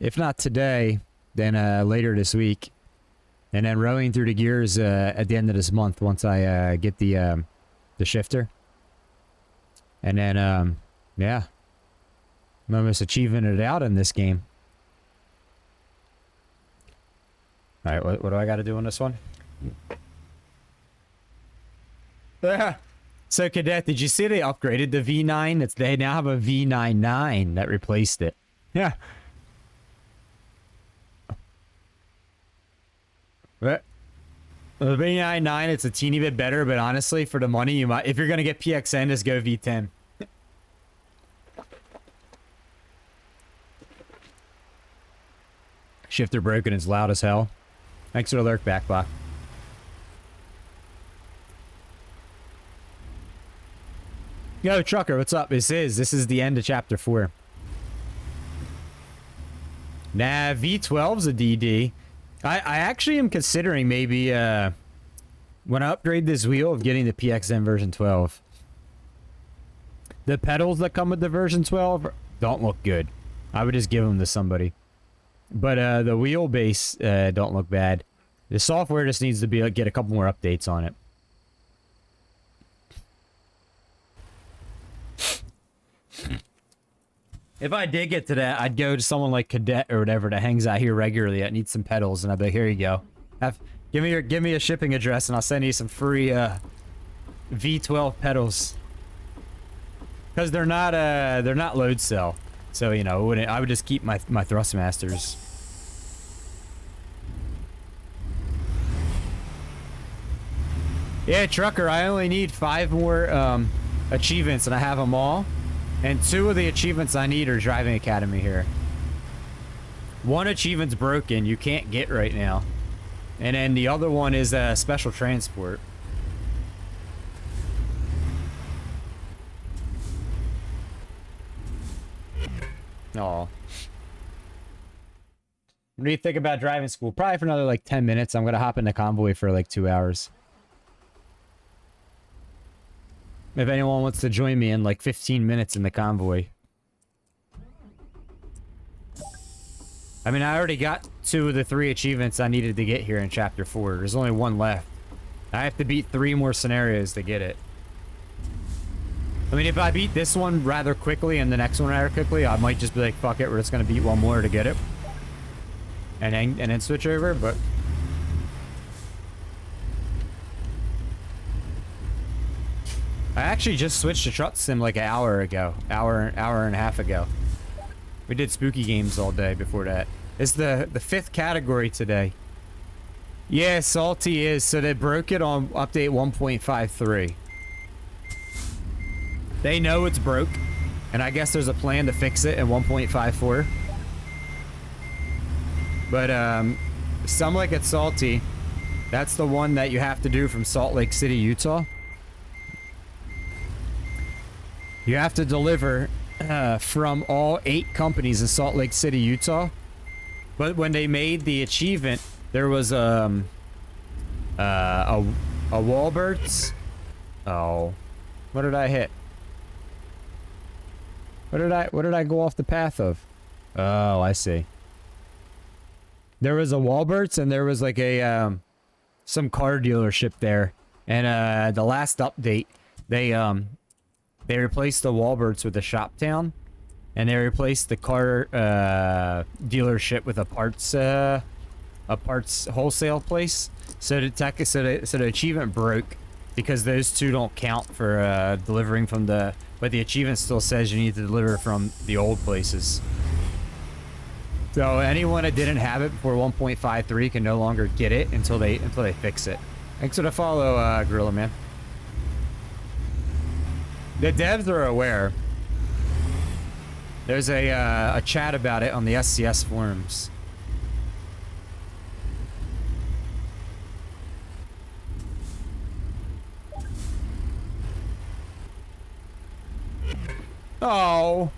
If not today, then later this week. And then rowing through the gears at the end of this month once I get the shifter. And then, yeah. I'm almost achieving it out in this game. Alright, what do I got to do on this one? So, Cadet, did you see they upgraded the V9? They now have a V99 that replaced it. Yeah. The V99, it's a teeny bit better, but honestly, for the money, you might, if you're gonna get PXN, just go V10. Shifter broken is loud as hell. Thanks for the lurk, Backblock. Yo, trucker, what's up? This is the end of chapter 4. Nah, V12's a DD. I actually am considering maybe when I upgrade this wheel of getting the PXM version 12. The pedals that come with the version 12 don't look good. I would just give them to somebody. But the wheelbase don't look bad. The software just needs to be get a couple more updates on it. If I did get to that, I'd go to someone like Cadet or whatever that hangs out here regularly that needs some pedals, and I'd be like, here you go. Give me a shipping address, and I'll send you some free V12 pedals. Because they're not load cell, so you know I would just keep my Thrustmasters. Yeah, trucker, I only need 5 more achievements, and I have them all. And 2 of the achievements I need are driving academy here. 1 achievement's broken, you can't get right now. And then the other one is special transport. Oh. What do you think about driving school? Probably for another like 10 minutes. I'm gonna hop into Convoy for like 2 hours. If anyone wants to join me in like 15 minutes in the Convoy. I mean, I already got 2 of the 3 achievements I needed to get here in chapter 4. There's only 1 left. I have to beat 3 more scenarios to get it. I mean, if I beat this one rather quickly and the next one rather quickly, I might just be like, fuck it, we're just gonna beat 1 more to get it. And then switch over, but... I actually just switched to Truck Sim like an hour ago. Hour and a half ago. We did spooky games all day before that. It's the 5th category today. Yeah, Salty is. So they broke it on update 1.53. They know it's broke. And I guess there's a plan to fix it in 1.54. But some like it's Salty. That's the one that you have to do from Salt Lake City, Utah. You have to deliver from all 8 companies in Salt Lake City, Utah. But when they made the achievement, there was a Walberts. Oh, what did I hit? What did I go off the path of? Oh, I see. There was a Walberts and there was like a some car dealership there, and the last update they replaced the Walberts with a Shoptown, and they replaced the car dealership with a parts wholesale place. So the achievement broke because those 2 don't count for delivering from the. But the achievement still says you need to deliver from the old places. So anyone that didn't have it before 1.53 can no longer get it until they fix it. Thanks for the follow, Gorilla Man. The devs are aware. There's a chat about it on the SCS forums. Oh.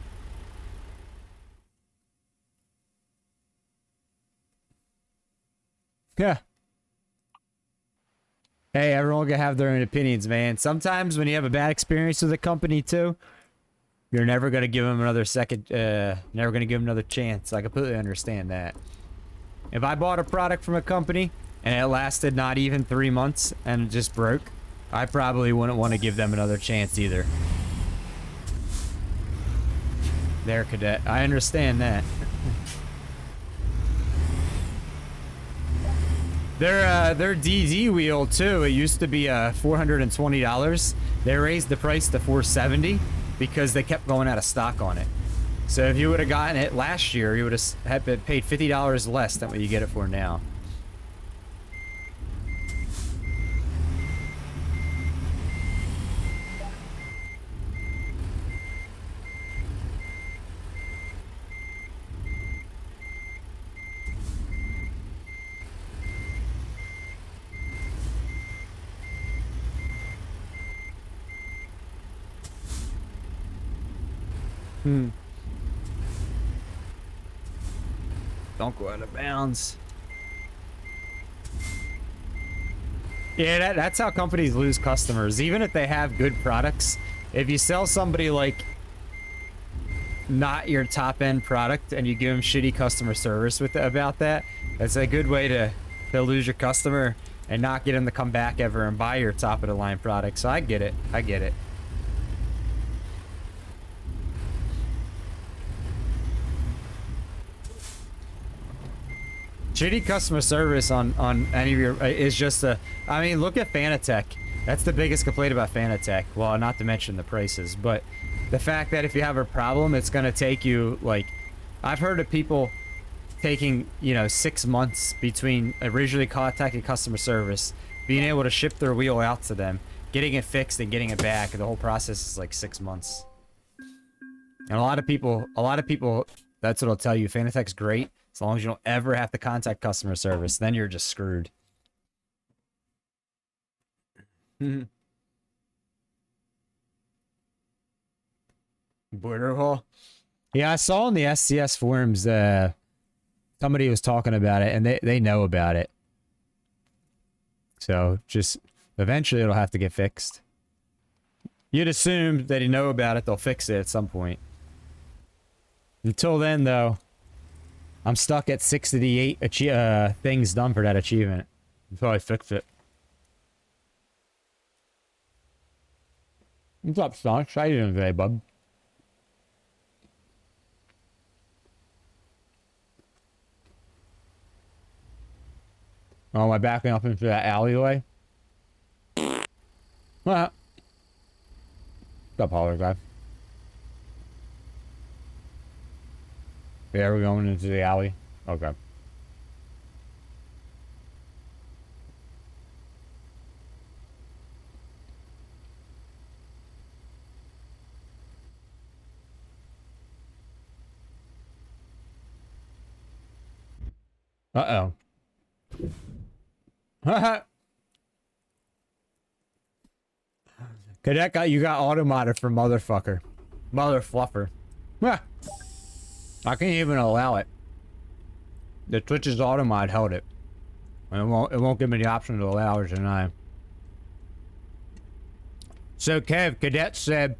Yeah. Hey, everyone can have their own opinions, man. Sometimes when you have a bad experience with a company too, you're never gonna give them another never gonna give them another chance. I completely understand that. If I bought a product from a company and it lasted not even 3 months and it just broke, I probably wouldn't want to give them another chance either. There, Cadet. I understand that. Their DD wheel too. It used to be $420. They raised the price to $470 because they kept going out of stock on it. So if you would have gotten it last year, you would have paid $50 less than what you get it for now. Hmm. Don't go out of bounds. Yeah, that's how companies lose customers. Even if they have good products, if you sell somebody like not your top end product and you give them shitty customer service about that, that's a good way to lose your customer and not get them to come back ever and buy your top of the line product. So I get it. I get it. Shitty customer service on any of your is just a. I mean, look at Fanatec. That's the biggest complaint about Fanatec. Well, not to mention the prices, but the fact that if you have a problem, it's gonna take you like. I've heard of people taking 6 months between originally contacting customer service, being able to ship their wheel out to them, getting it fixed, and getting it back. And the whole process is like 6 months. And a lot of people, that's what I'll tell you. Fanatec's great. As long as you don't ever have to contact customer service, then you're just screwed. Border hole? Yeah, I saw in the SCS forums, somebody was talking about it, and they know about it. So, just, eventually it'll have to get fixed. You'd assume that you know about it, they'll fix it at some point. Until then, though, I'm stuck at 68 things done for that achievement until I fix it. What's up, Stonks? How you doing today, bub? Oh, am I backing up into that alleyway? What's up, Holler guy? Yeah, we're going into the alley. Okay. Uh-oh. Cadet got you got automated for motherfucker. Mother fluffer. I can't even allow it. The Twitch's automod held it. And it won't give me the option to allow or deny. So Kev, Cadet said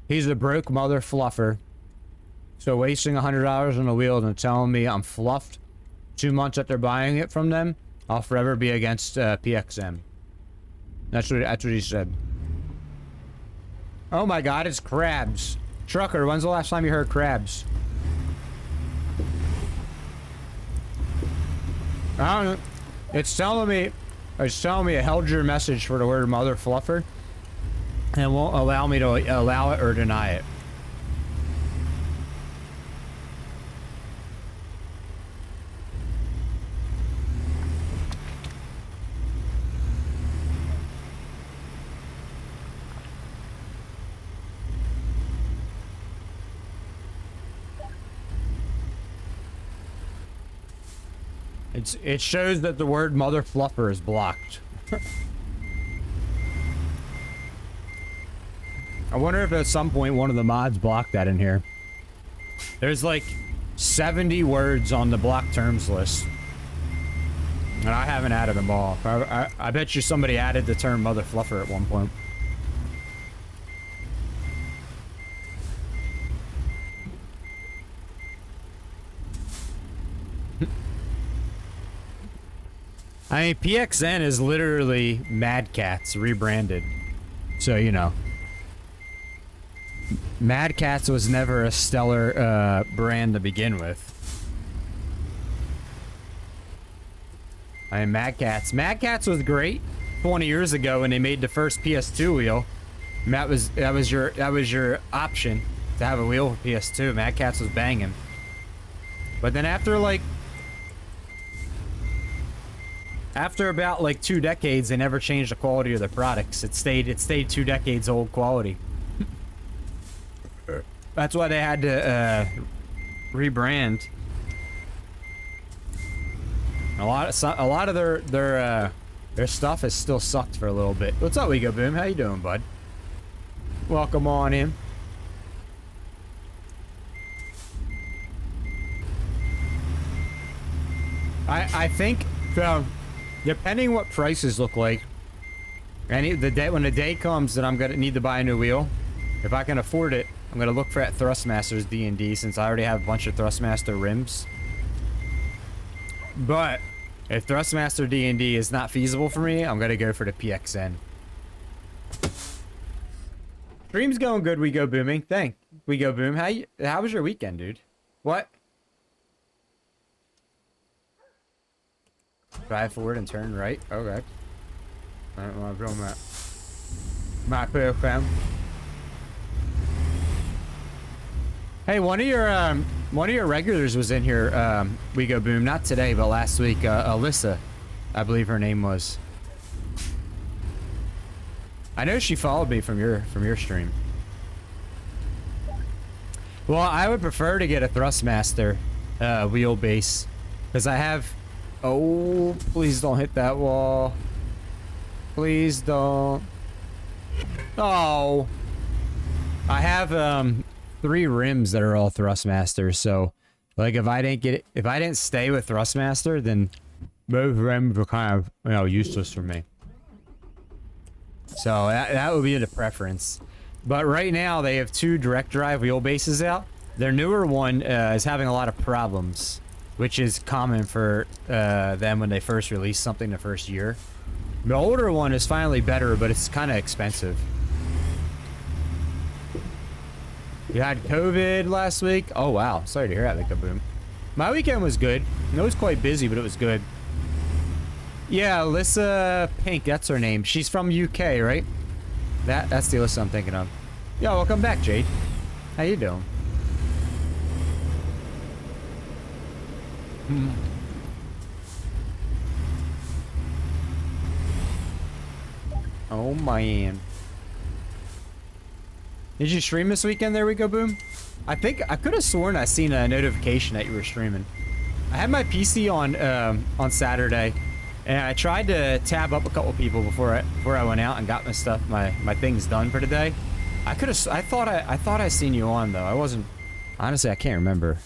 he's a broke mother fluffer. So wasting $100 on the wheel and telling me I'm fluffed 2 months after buying it from them, I'll forever be against PXM. That's what he said. Oh my god, it's crabs. Trucker, when's the last time you heard crabs? I don't know. It's telling me it held your message for the word mother fluffer and won't allow me to allow it or deny it. It shows that the word mother fluffer is blocked. I wonder if at some point one of the mods blocked that in here. There's like 70 words on the blocked terms list. And I haven't added them all. I bet you somebody added the term mother fluffer at one point. I mean, PXN is literally Mad Catz rebranded. So, you know. Mad Catz was never a stellar brand to begin with. I mean, Mad Catz was great 20 years ago when they made the first PS2 wheel. And that was your option to have a wheel for PS2. Mad Catz was banging. But then after about like 2 decades, they never changed the quality of the products. It stayed 2 decades old quality. That's why they had to rebrand. A lot of their stuff has still sucked for a little bit. What's up, Ego Boom? How you doing, bud? Welcome on in. I think so. Depending what prices look like, the day when the day comes that I'm gonna need to buy a new wheel, if I can afford it, I'm gonna look for at Thrustmasters D&D since I already have a bunch of Thrustmaster rims. But if Thrustmaster D&D is not feasible for me, I'm gonna go for the PXN. Stream's going good. We go booming. We go boom. How was your weekend, dude? What? Drive forward and turn right. Okay. I don't want to film that. My fam. Hey, one of your regulars was in here. We go boom. Not today, but last week. Alyssa, I believe her name was. I know she followed me from your stream. Well, I would prefer to get a Thrustmaster wheelbase because I have. Oh, please don't hit that wall. Please don't. Oh. I have 3 rims that are all Thrustmaster, so like if I didn't stay with Thrustmaster, then both rims were kind of, you know, useless for me. So that would be the preference. But right now they have 2 direct drive wheelbases out. Their newer one is having a lot of problems, which is common for them when they first release something the first year. The older one is finally better, but it's kind of expensive. You had COVID last week? Oh, wow. Sorry to hear that, Kaboom. My weekend was good. It was quite busy, but it was good. Yeah, Alyssa Pink, that's her name. She's from UK, right? That's the Alyssa I'm thinking of. Yo, welcome back, Jade. How you doing? Oh, man. Did you stream this weekend? There we go, boom. I think I could have sworn I seen a notification that you were streaming. I had my PC on Saturday, and I tried to tab up a couple people before I went out and got my stuff, my things done for today. I thought I seen you on though. I wasn't. Honestly, I can't remember.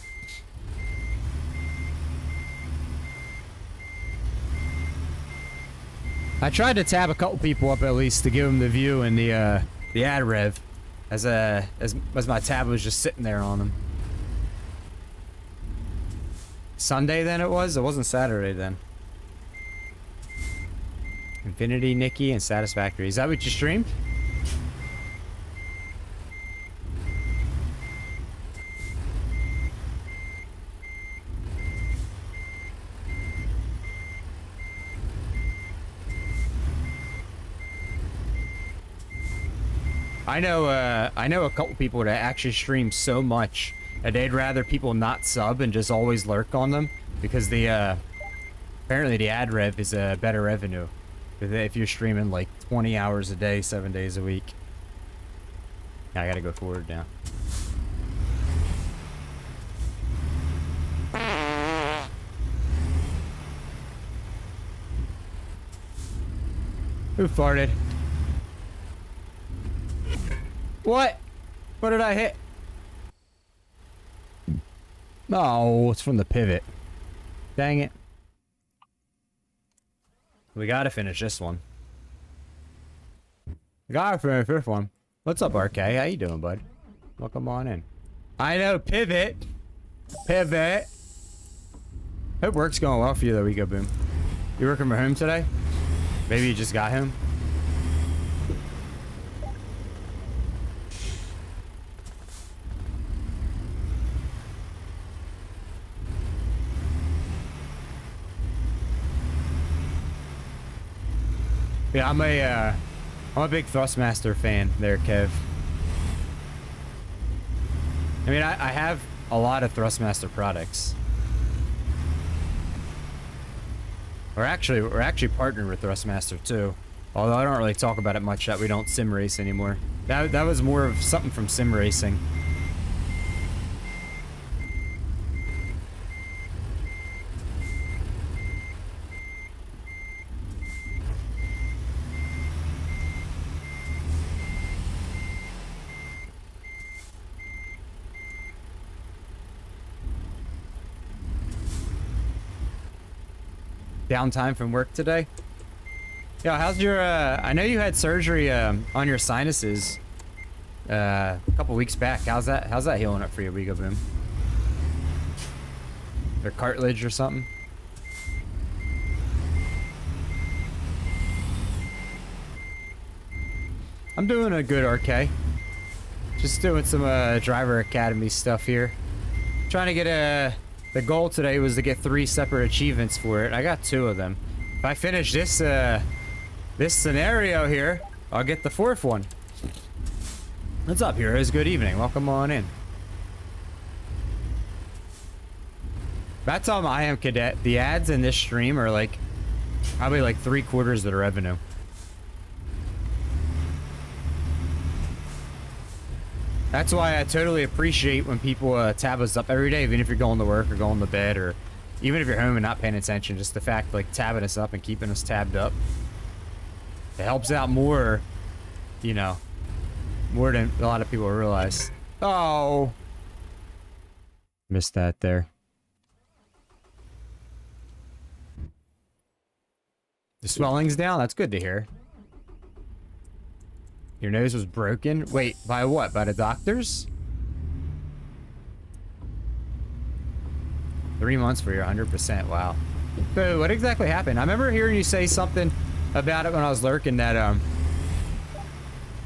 I tried to tab a couple people up at least to give them the view and the ad rev. As my tab was just sitting there on them. Sunday then it was? It wasn't Saturday then. Infinity, Nikki, and Satisfactory. Is that what you streamed? I know a couple people that actually stream so much that they'd rather people not sub and just always lurk on them because the apparently the ad rev is a better revenue if you're streaming like 20 hours a day, 7 days a week. I gotta go forward now. Who farted? What? What did I hit? Oh, it's from the pivot. Dang it. We gotta finish this one. We gotta finish this one. What's up, RK? How you doing, bud? Welcome on in. I know, pivot. Pivot. Hope work's going well for you, though, we go boom. You working from home today? Maybe you just got home? Yeah, I'm a big Thrustmaster fan there, Kev. I mean, I have a lot of Thrustmaster products. We're actually partnered with Thrustmaster too. Although I don't really talk about it much that we don't sim race anymore. That was more of something from sim racing. downtime from work today. Yo, how's your, I know you had surgery, on your sinuses, a couple weeks back. How's that healing up for you, Wego Boom? Or cartilage or something? I'm doing a good RK. Just doing some, driver academy stuff here. Trying to get the goal today was to get 3 separate achievements for it. I got 2 of them. If I finish this, this scenario here, I'll get the 4th one. What's up, heroes? Good evening. Welcome on in. That's all I am, Cadet. The ads in this stream are like, probably like 3/4 of the revenue. That's why I totally appreciate when people tab us up every day, even if you're going to work or going to bed, or even if you're home and not paying attention. Just the fact, like, tabbing us up and keeping us tabbed up. It helps out more, you know, more than a lot of people realize. Oh. Missed that there. The swelling's down? That's good to hear. Your nose was broken? Wait, by what? By the doctors? 3 months for your 100%. Wow. So what exactly happened? I remember hearing you say something about it when I was lurking that,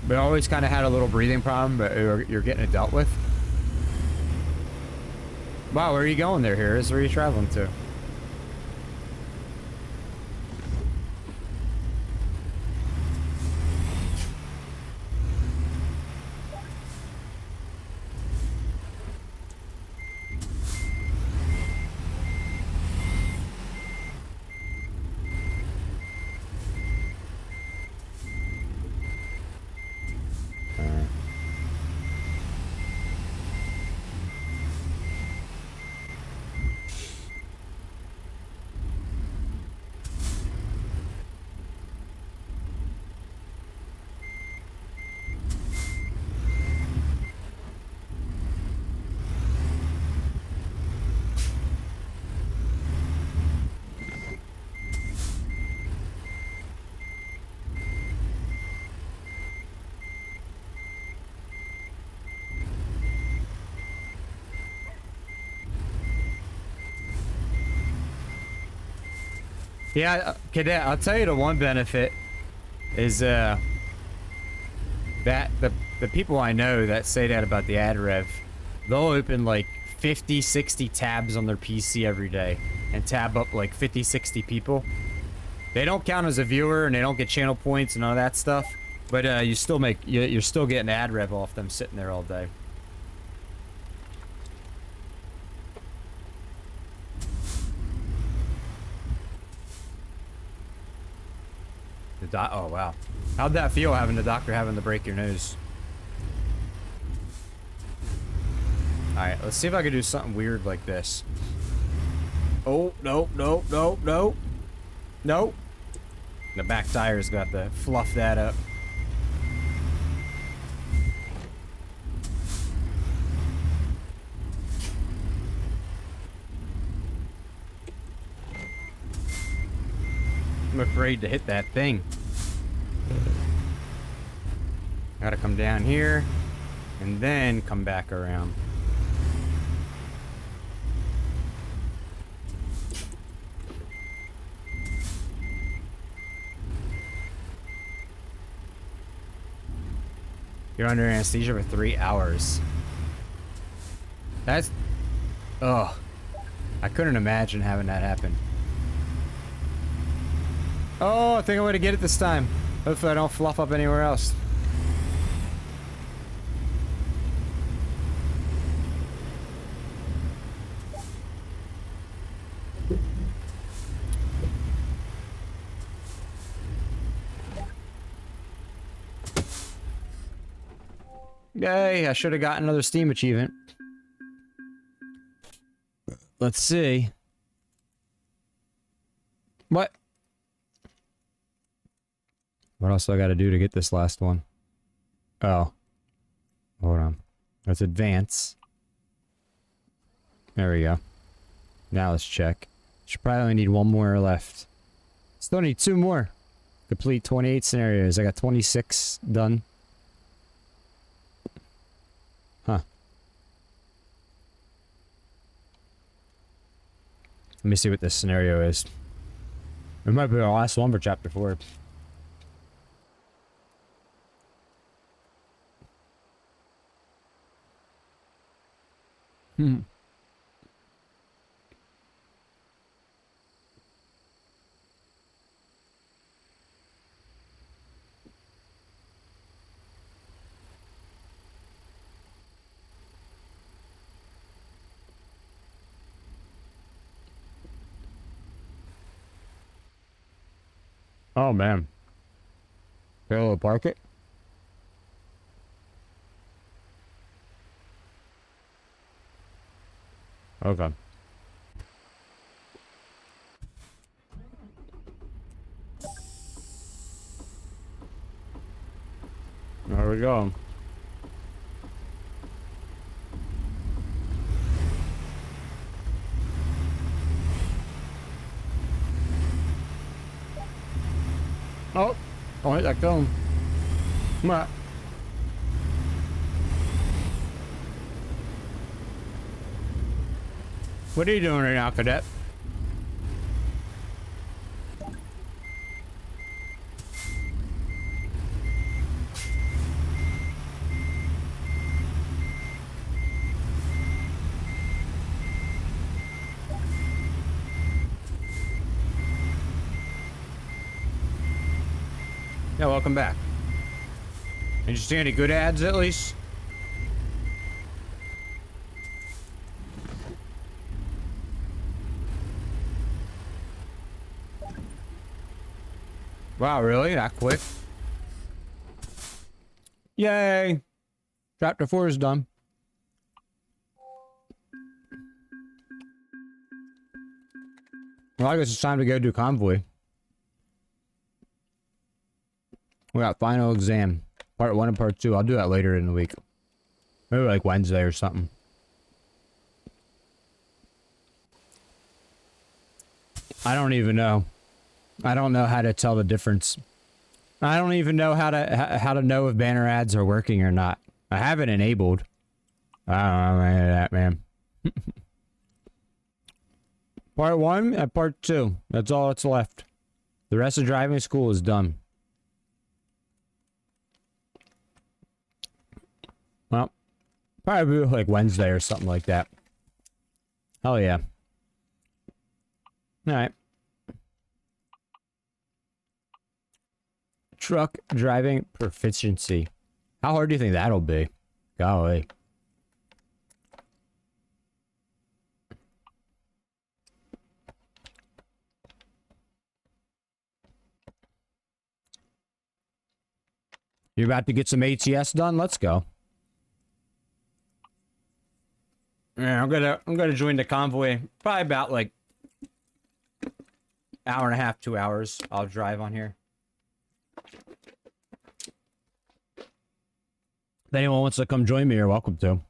we always kind of had a little breathing problem, but you're getting it dealt with. Wow, where are you going there, Heroes? Where are you traveling to? Yeah, Cadet, I'll tell you the one benefit is that the people I know that say that about the ad rev, they'll open like 50, 60 tabs on their PC every day and tab up like 50, 60 people. They don't count as a viewer and they don't get channel points and all that stuff, but you still make, you're still getting ad rev off them sitting there all day. Oh, wow. How'd that feel, having the doctor having to break your nose? Alright, let's see if I can do something weird like this. Oh, no, no, no, no. Nope. The back tire's got to fluff that up. I'm afraid to hit that thing. Gotta come down here and then come back around. You're under anesthesia for 3 hours. That's... Ugh. I couldn't imagine having that happen. Oh, I think I'm gonna get it this time. Hopefully I don't fluff up anywhere else. Yay, I should have gotten another Steam achievement. Let's see. What? What else do I gotta do to get this last one? Oh. Hold on. Let's advance. There we go. Now let's check. Should probably only need one more left. Still need 2 more. Complete 28 scenarios. I got 26 done. Huh. Let me see what this scenario is. It might be our last one for chapter 4. Hmm. Oh man. Parallel park it? Okay. There we go. Oh, don't hit that cone. Come on. What are you doing right now, cadet? Yeah, welcome back. Did you see any good ads at least? Wow, really? That quick? Yay! Chapter 4 is done. Well, I guess it's time to go do Convoy. We got final exam. Part 1 and part 2. I'll do that later in the week. Maybe like Wednesday or something. I don't even know. I don't know how to tell the difference. I don't even know how to know if banner ads are working or not. I have it enabled. I don't know any of that, man. Part 1 and part 2. That's all that's left. The rest of driving school is done. Well, probably like Wednesday or something like that. Hell yeah. Alright. Truck driving proficiency. How hard do you think that'll be? Golly. You're about to get some ATS done? Let's go. Yeah, I'm gonna join the convoy. Probably about like hour and a half, 2 hours. I'll drive on here. If anyone wants to come join me, you're welcome to.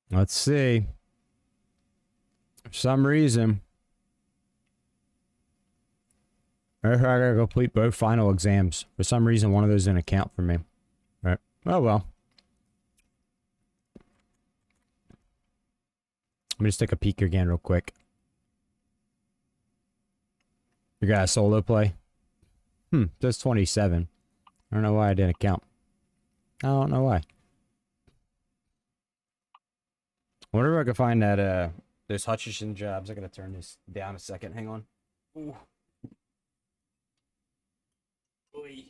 Let's see. For some reason, I gotta complete both final exams. For some reason, one of those didn't count for me. All right. Oh well. Let me just take a peek again real quick. You got a solo play? Just 27. I don't know why I didn't count. I don't know why. I wonder if I can find that, those Hutchinson jobs. I gotta turn this down a second. Hang on. Ooh. Oy.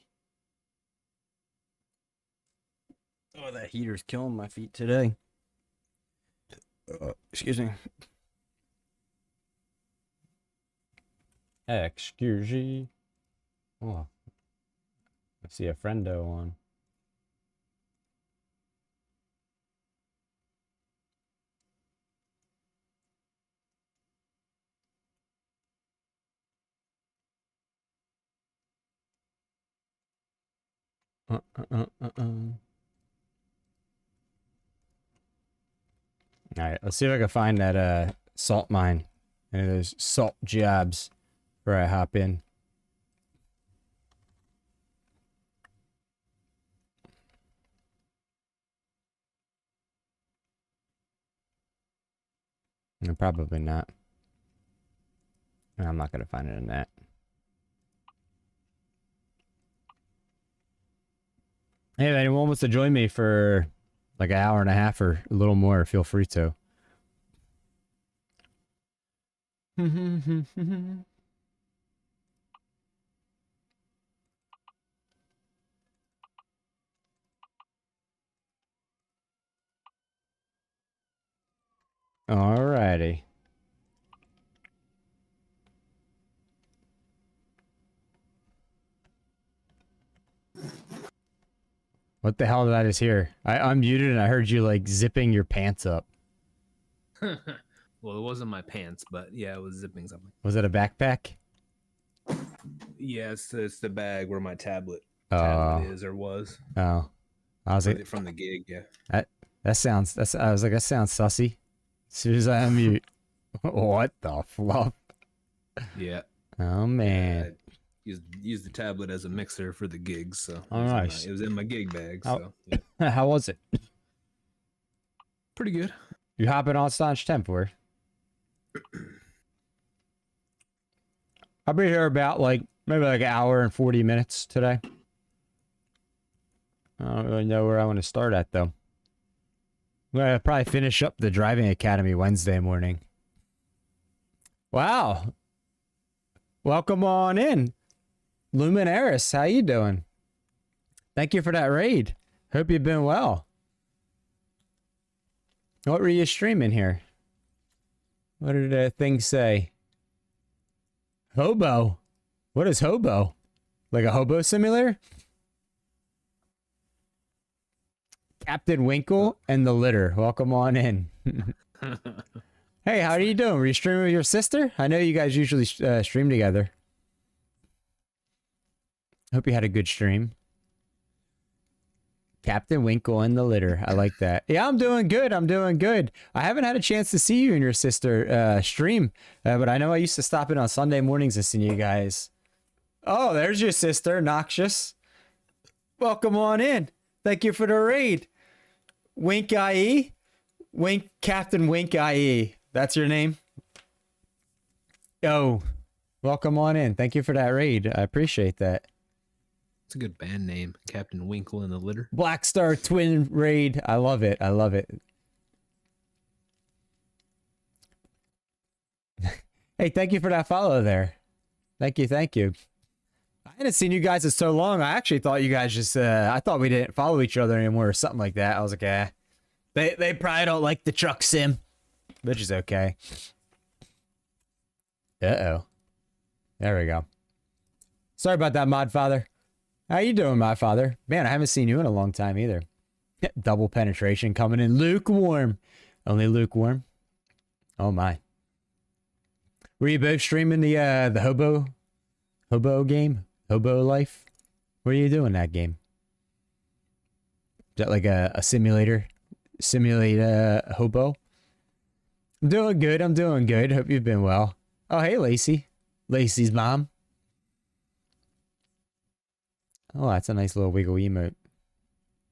Oh, that heater's killing my feet today. Excuse me. Excuse me. Oh. I see a friendo on. Alright, let's see if I can find that, salt mine. And those salt jabs where I hop in. No, probably not. I'm not going to find it in that. Hey, if anyone wants to join me for like an hour and a half or a little more, feel free to. Alrighty. What the hell did I just hear? I unmuted and I heard you like zipping your pants up. Well, it wasn't my pants, but yeah, it was zipping something. Was it a backpack? Yeah, it's the bag where my tablet is or was. Oh. I was like, from the gig, yeah. I was like, that sounds sussy. As soon as I unmute. What the fluff? Yeah. Oh man. Used the tablet as a mixer for the gigs, so nice. It was in my gig bag, so yeah. How was it? Pretty good. You hopping on Staunch Temp for? I'll be here about like maybe like an hour and 40 minutes today. I don't really know where I want to start at though. I'm gonna probably finish up the driving academy Wednesday morning. Wow. Welcome on in. Luminaris, how you doing? Thank you for that raid. Hope you've been well. What were you streaming here? What did the thing say? Hobo. What is hobo? Like a hobo simulator? Captain Winkle and the litter. Welcome on in. Hey, how are you doing? Were you streaming with your sister? I know you guys usually stream together. Hope you had a good stream. Captain Winkle and the litter. I like that. Yeah, I'm doing good. I'm doing good. I haven't had a chance to see you and your sister stream, but I know I used to stop in on Sunday mornings and see you guys. Oh, there's your sister, Noxious. Welcome on in. Thank you for the raid. Wink IE? Wink, Captain Wink IE. That's your name? Oh, welcome on in. Thank you for that raid. I appreciate that. It's a good band name, Captain Winkle and the Litter. Black Star Twin Raid. I love it. I love it. Hey, thank you for that follow there. Thank you. Thank you. I hadn't seen you guys in so long. I actually thought you guys just, I thought we didn't follow each other anymore or something like that. I was like, they probably don't like the truck sim, which is okay. Uh-oh. There we go. Sorry about that, Mod Father. How you doing, my father? Man, I haven't seen you in a long time either. Double penetration coming in lukewarm. Only lukewarm. Oh my. Were you both streaming the hobo game? Hobo life? What are you doing that game? Is that like a simulator? Simulate hobo? I'm doing good. I'm doing good. Hope you've been well. Oh, hey, Lacey. Lacey's mom. Oh, that's a nice little wiggle emote.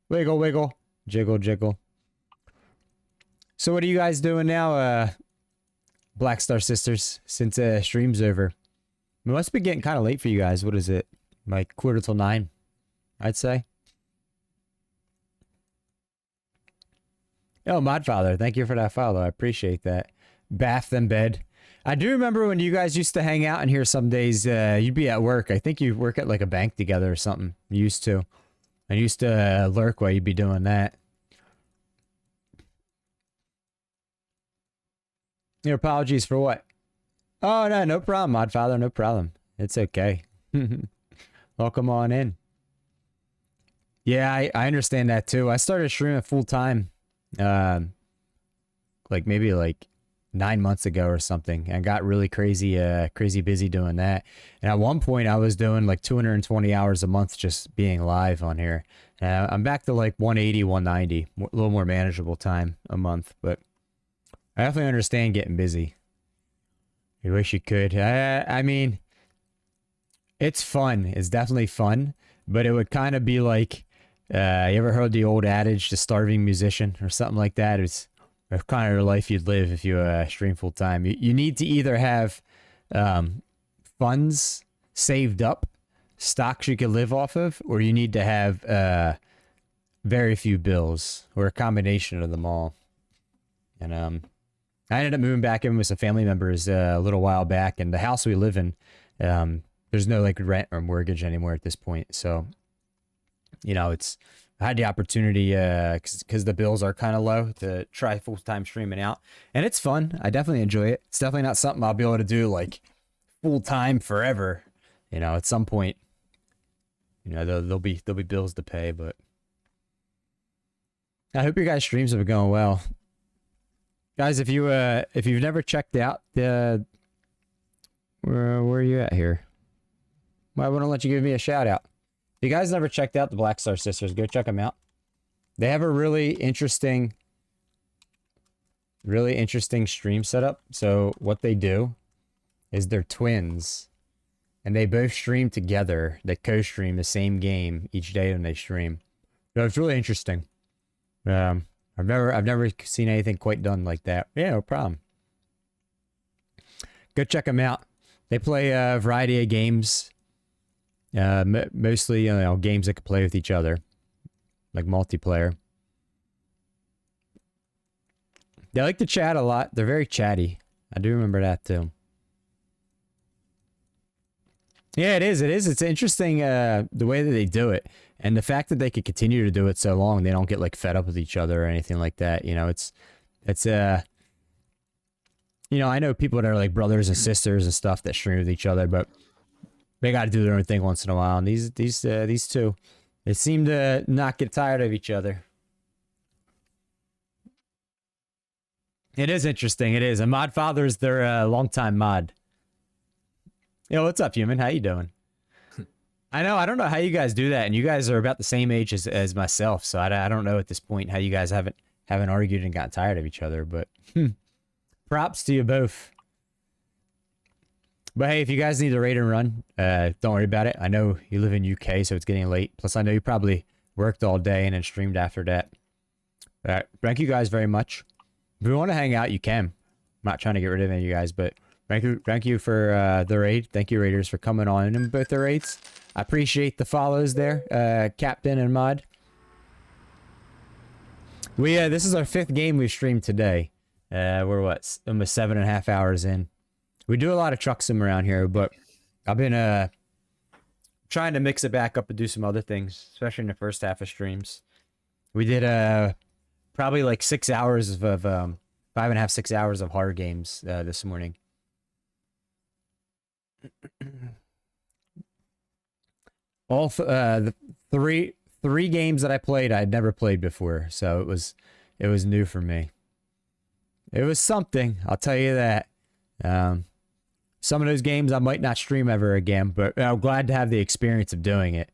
Wiggle, wiggle. Jiggle, jiggle. So what are you guys doing now, Black Star Sisters, since stream's over? It must be getting kind of late for you guys. What is it? Like 9:15, I'd say. Oh, Modfather, thank you for that follow. I appreciate that. Bath and bed. I do remember when you guys used to hang out in here some days, you'd be at work. I think you work at like a bank together or something. You used to. I used to lurk while you'd be doing that. Your apologies for what? Oh, no, no problem, Modfather. No problem. It's okay. Welcome on in. Yeah, I understand that too. I started streaming full time, like maybe like 9 months ago or something, and got really crazy busy doing that. And at one point I was doing like 220 hours a month just being live on here. I'm back to like 180, 190, a little more manageable time a month, but I definitely understand getting busy. You wish you could. I mean, it's fun. It's definitely fun, but it would kind of be like, you ever heard the old adage, "the starving musician" or something like that? It's kind of the life you'd live if you stream full time. You need to either have um, funds saved up, stocks you can live off of, or you need to have very few bills, or a combination of them all. And I ended up moving back in with some family members a little while back, and the house we live in, there's no like rent or mortgage anymore at this point. So, it's I had the opportunity because the bills are kind of low to try full time streaming out, and it's fun. I definitely enjoy it. It's definitely not something I'll be able to do like full time forever. At some point, there'll be bills to pay, but I hope your guys' streams have been going well. Guys, if you've never checked out the where are you at here? Why wouldn't I let you give me a shout out? If you guys never checked out the Black Star Sisters, go check them out. They have a really interesting stream setup. So what they do is they're twins, and they both stream together. They co-stream the same game each day when they stream. So it's really interesting. I've never seen anything quite done like that. Yeah, no problem. Go check them out. They play a variety of games. Mostly, games that can play with each other, like multiplayer. They like to chat a lot. They're very chatty. I do remember that too. Yeah, it is. It's interesting the way that they do it, and the fact that they could continue to do it so long. They don't get like fed up with each other or anything like that. It's I know people that are like brothers and sisters and stuff that stream with each other, but they got to do their own thing once in a while. And these two, they seem to not get tired of each other. It is interesting. It is. And Mod Father's their longtime mod. Yo, what's up, human? How you doing? I know. I don't know how you guys do that, and you guys are about the same age as myself. So I don't know at this point how you guys haven't argued and gotten tired of each other. But props to you both. But hey, if you guys need a raid and run, don't worry about it. I know you live in UK, so it's getting late. Plus, I know you probably worked all day and then streamed after that. Thank you guys very much. If you want to hang out, you can. I'm not trying to get rid of any of you guys, but thank you for the raid. Thank you, raiders, for coming on in both the raids. I appreciate the follows there, Captain and Mod. This is our 5th game we've streamed today. We're what, almost 7.5 hours in. We do a lot of truck sim around here, but I've been trying to mix it back up and do some other things, especially in the first half of streams. We did probably like 6 hours of 5.5, 6 hours of horror games this morning. All the three games that I played, I'd never played before, so it was new for me. It was something, I'll tell you that. Some of those games I might not stream ever again, but I'm glad to have the experience of doing it.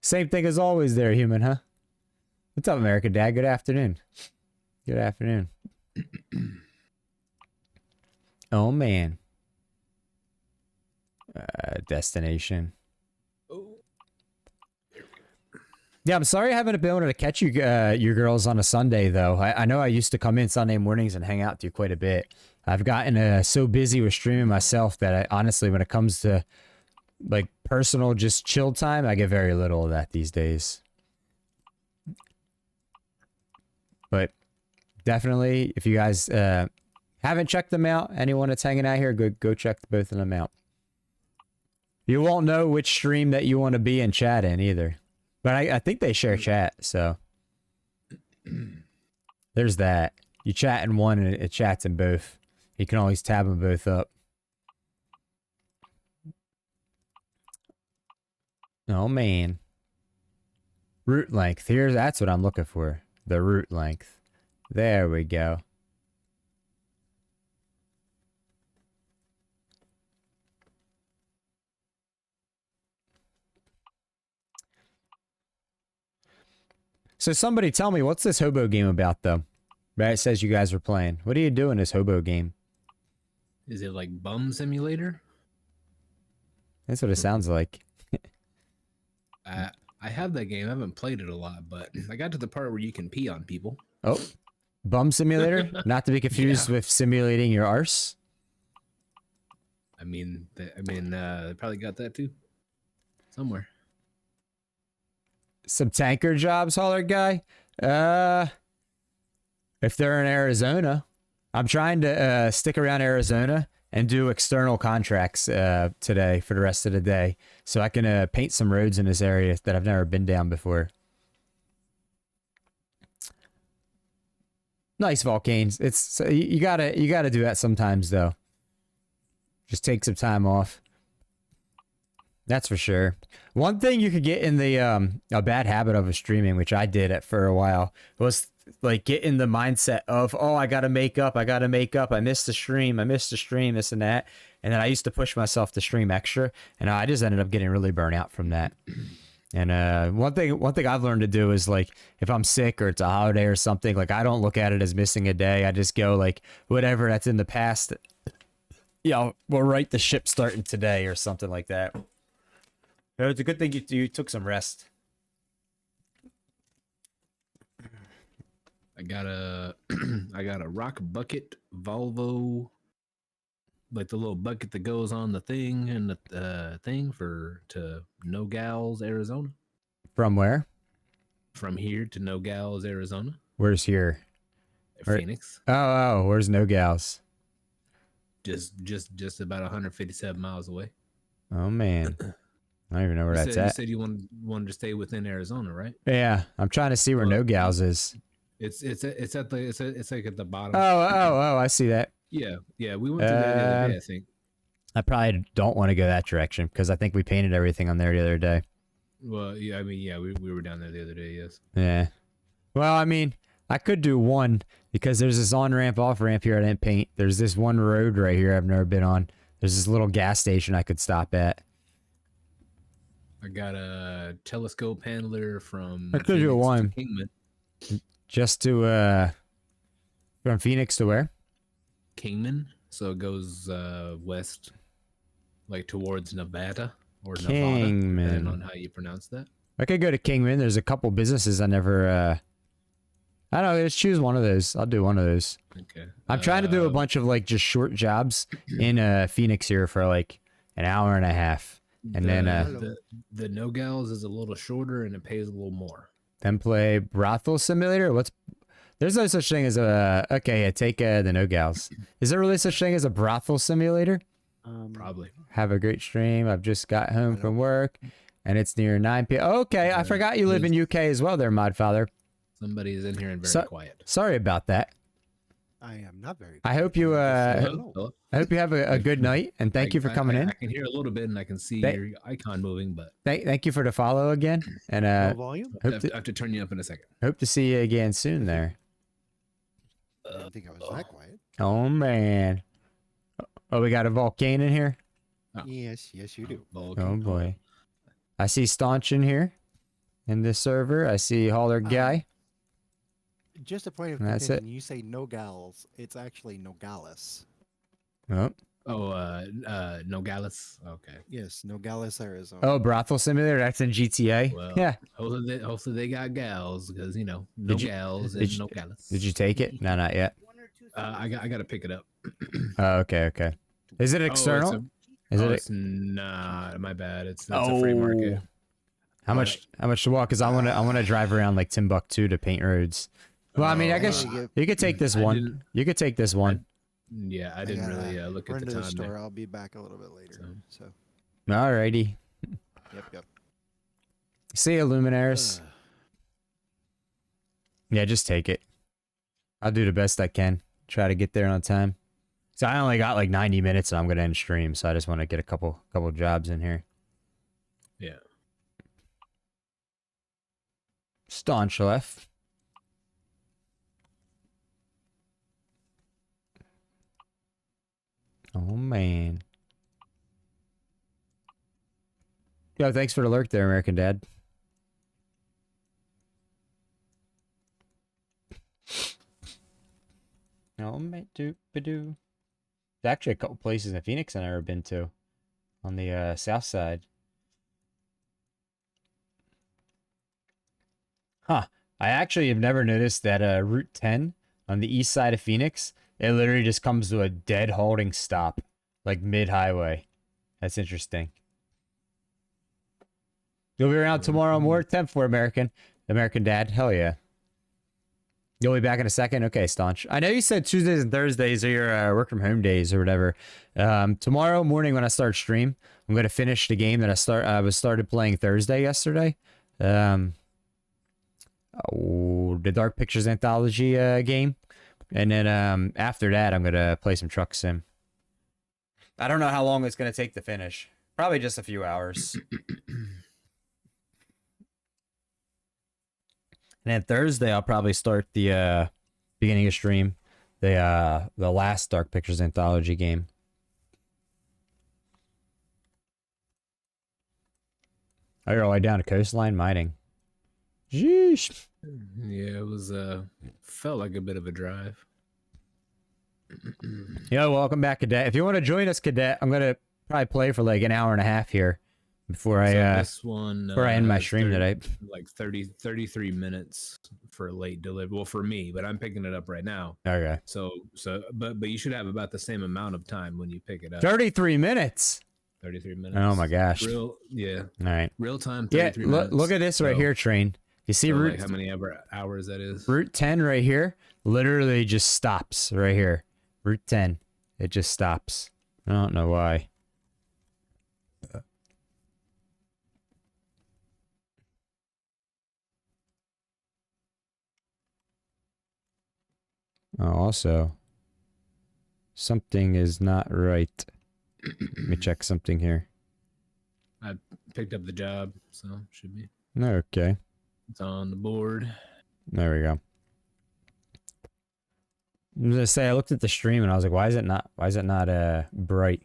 Same thing as always there, human, huh? What's up, America Dad? Good afternoon. Good afternoon. Oh, man. Destination. Yeah, I'm sorry I haven't been able to catch you girls on a Sunday, though. I know I used to come in Sunday mornings and hang out with you quite a bit. I've gotten so busy with streaming myself that I honestly, when it comes to like personal, just chill time, I get very little of that these days. But definitely, if you guys haven't checked them out, anyone that's hanging out here, go check both of them out. You won't know which stream that you want to be in chat in either. But I think they share chat, so there's that. You chat in one and it chats in both. You can always tab them both up. Oh, man. Route length. That's what I'm looking for. The route length. There we go. So somebody tell me, what's this hobo game about, though? Right, it says you guys were playing. What are you doing this hobo game? Is it like Bum Simulator? That's what it sounds like. I have that game. I haven't played it a lot, but I got to the part where you can pee on people. Oh, bum simulator? Not to be confused Yeah. with simulating your arse. They probably got that too, somewhere. Some tanker jobs, holler guy. If they're in Arizona, I'm trying to stick around Arizona and do external contracts today for the rest of the day, so I can paint some roads in this area that I've never been down before. Nice volcanoes. It's you gotta do that sometimes though. Just take some time off. That's for sure. One thing you could get in the a bad habit of streaming, which I did it for a while, was like get in the mindset of, oh, I gotta make up. I missed the stream, this and that. And then I used to push myself to stream extra, and I just ended up getting really burnt out from that. And one thing I've learned to do is, like, if I'm sick or it's a holiday or something, like, I don't look at it as missing a day. I just go like, whatever that's in the past, we'll write the ship starting today or something like that. It's a good thing you took some rest. I got a rock bucket Volvo, like the little bucket that goes on the thing and the thing to Nogales, Arizona. From where? From here to Nogales, Arizona. Where's here? Phoenix. Oh, where's Nogales? Just about 157 miles away. Oh man, I don't even know where that's at. You said you wanted to stay within Arizona, right? Yeah, I'm trying to see where Nogales is. It's like at the bottom. Oh, I see that. Yeah, we went to there the other day, I think. I probably don't want to go that direction because I think we painted everything on there the other day. Well, yeah, we were down there the other day, yes. Yeah. Well, I mean, I could do one because there's this on-ramp, off-ramp here I didn't paint. There's this one road right here I've never been on. There's this little gas station I could stop at. I got a telescope handler from I could do one. Kingman. Just to, from Phoenix to where? Kingman. So it goes west, like towards Nevada or Kingman. Nevada, depending on how you pronounce that. I could go to Kingman. There's a couple businesses I never, I don't know, just choose one of those. I'll do one of those. Okay. I'm trying to do a bunch of like just short jobs in Phoenix here for like an hour and a half. And then the Nogales is a little shorter and it pays a little more. Then play brothel simulator. There's no such thing as take the Nogales. Is there really such thing as a brothel simulator? Probably. Have a great stream. I've just got home from work and it's near 9 p.m. Okay, I forgot you live in UK as well there, Modfather. Somebody is in here and very quiet. Sorry about that. I am not very. I hope you Hello? I hope you have a good night and thank you for coming in. I can hear a little bit and I can see your icon moving, but thank you for the follow again. And No volume. I have to turn you up in a second. hope to see you again soon there. I didn't think I was that quiet. Oh man. Oh, we got a volcano in here. Oh. Yes, you do. Oh boy. I see Staunch in here. In this server, I see Hauler Guy. Just a point of That's contention. You say Nogales. It's actually Nogales. Oh. Nogales. Okay. Yes, Nogales, Arizona. Oh, brothel simulator. That's in GTA. Well, Yeah. Hopefully they got gals because no gals and Nogales. Did you take it? No, not yet. I got to pick it up. Oh, okay. Is it external? It's not. My bad. It's a free market. How much to walk? Because I wanna drive around like Timbuktu to paint roads. Well, I mean, I guess you could take this one. You could take this one. Yeah, I didn't really look at the time. The store. I'll be back a little bit later. So. Alrighty. Yep. See you, Luminaires. Yeah, just take it. I'll do the best I can. Try to get there on time. So I only got like 90 minutes and I'm gonna end stream, so I just want to get a couple jobs in here. Yeah. Staunch left. Oh man. Yo, thanks for the lurk there, American Dad. Oh, mate, do do. There's actually a couple places in Phoenix I've never been to, on the south side. Huh. I actually have never noticed that Route 10 on the east side of Phoenix, it literally just comes to a dead halting stop, like mid-highway. That's interesting. You'll be around tomorrow more 10 for American. American Dad. Hell yeah. You'll be back in a second? Okay, staunch. I know you said Tuesdays and Thursdays are your work from home days or whatever. Tomorrow morning when I start stream, I'm going to finish the game that I was started playing Thursday yesterday. The Dark Pictures Anthology game. And then after that, I'm going to play some Truck Sim. I don't know how long it's going to take to finish. Probably just a few hours. And then Thursday, I'll probably start the beginning of stream, the last Dark Pictures Anthology game. Oh, you're all the way down to coastline mining. Jeez. Yeah, it was felt like a bit of a drive. Yo, welcome back, Cadet. If you want to join us, Cadet, I'm gonna probably play for like an hour and a half here before This one before I end my stream today. Like 33 minutes for a late delivery. Well, for me, but I'm picking it up right now. Okay. But you should have about the same amount of time when you pick it up. 33 minutes. 33 minutes. Oh my gosh. Yeah. All right. Real time. Yeah. 33 minutes. Look at this right here, Train. You see like how many hours that is? Route 10 right here literally just stops right here. Route 10. It just stops. I don't know why. Oh, also, something is not right. Let me check something here. I picked up the job, so should be. Okay. It's on the board. There we go. I was gonna say I looked at the stream and I was like, why is it not bright?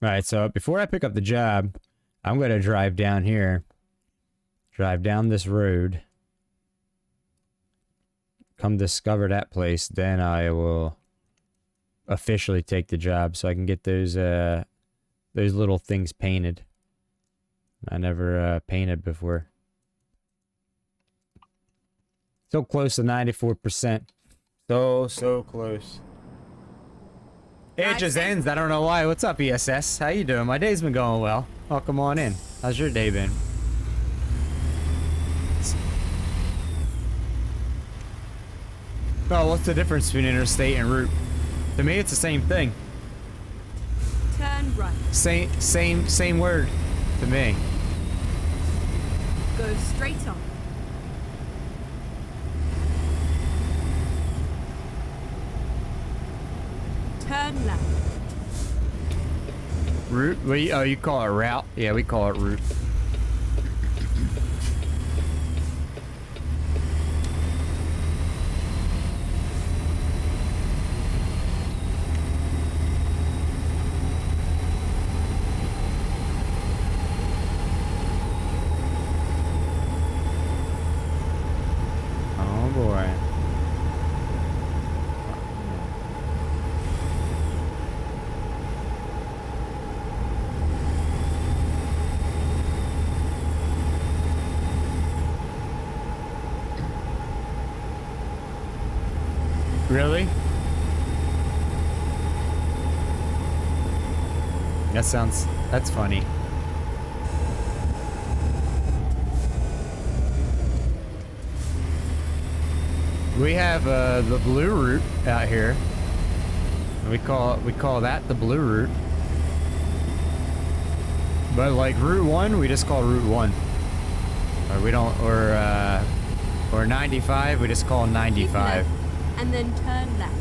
Alright, so before I pick up the job, I'm gonna drive down here. Drive down this road. Come discover that place, then I will officially take the job so I can get those little things painted. I never painted before. So close to 94%. So close. It just ends. I don't know why. What's up, ESS? How you doing? My day's been going well. Welcome on in. How's your day been? Oh, what's the difference between interstate and route? To me, it's the same thing. Turn right. Same word to me. Go straight on. Turn left. Route? Oh, you call it route? Yeah, we call it route. Oh boy. Really? That's funny. We have the blue route out here. We call that the blue route. But like Route 1, we just call Route 1. Or we don't or 95, we just call 95. And then turn left.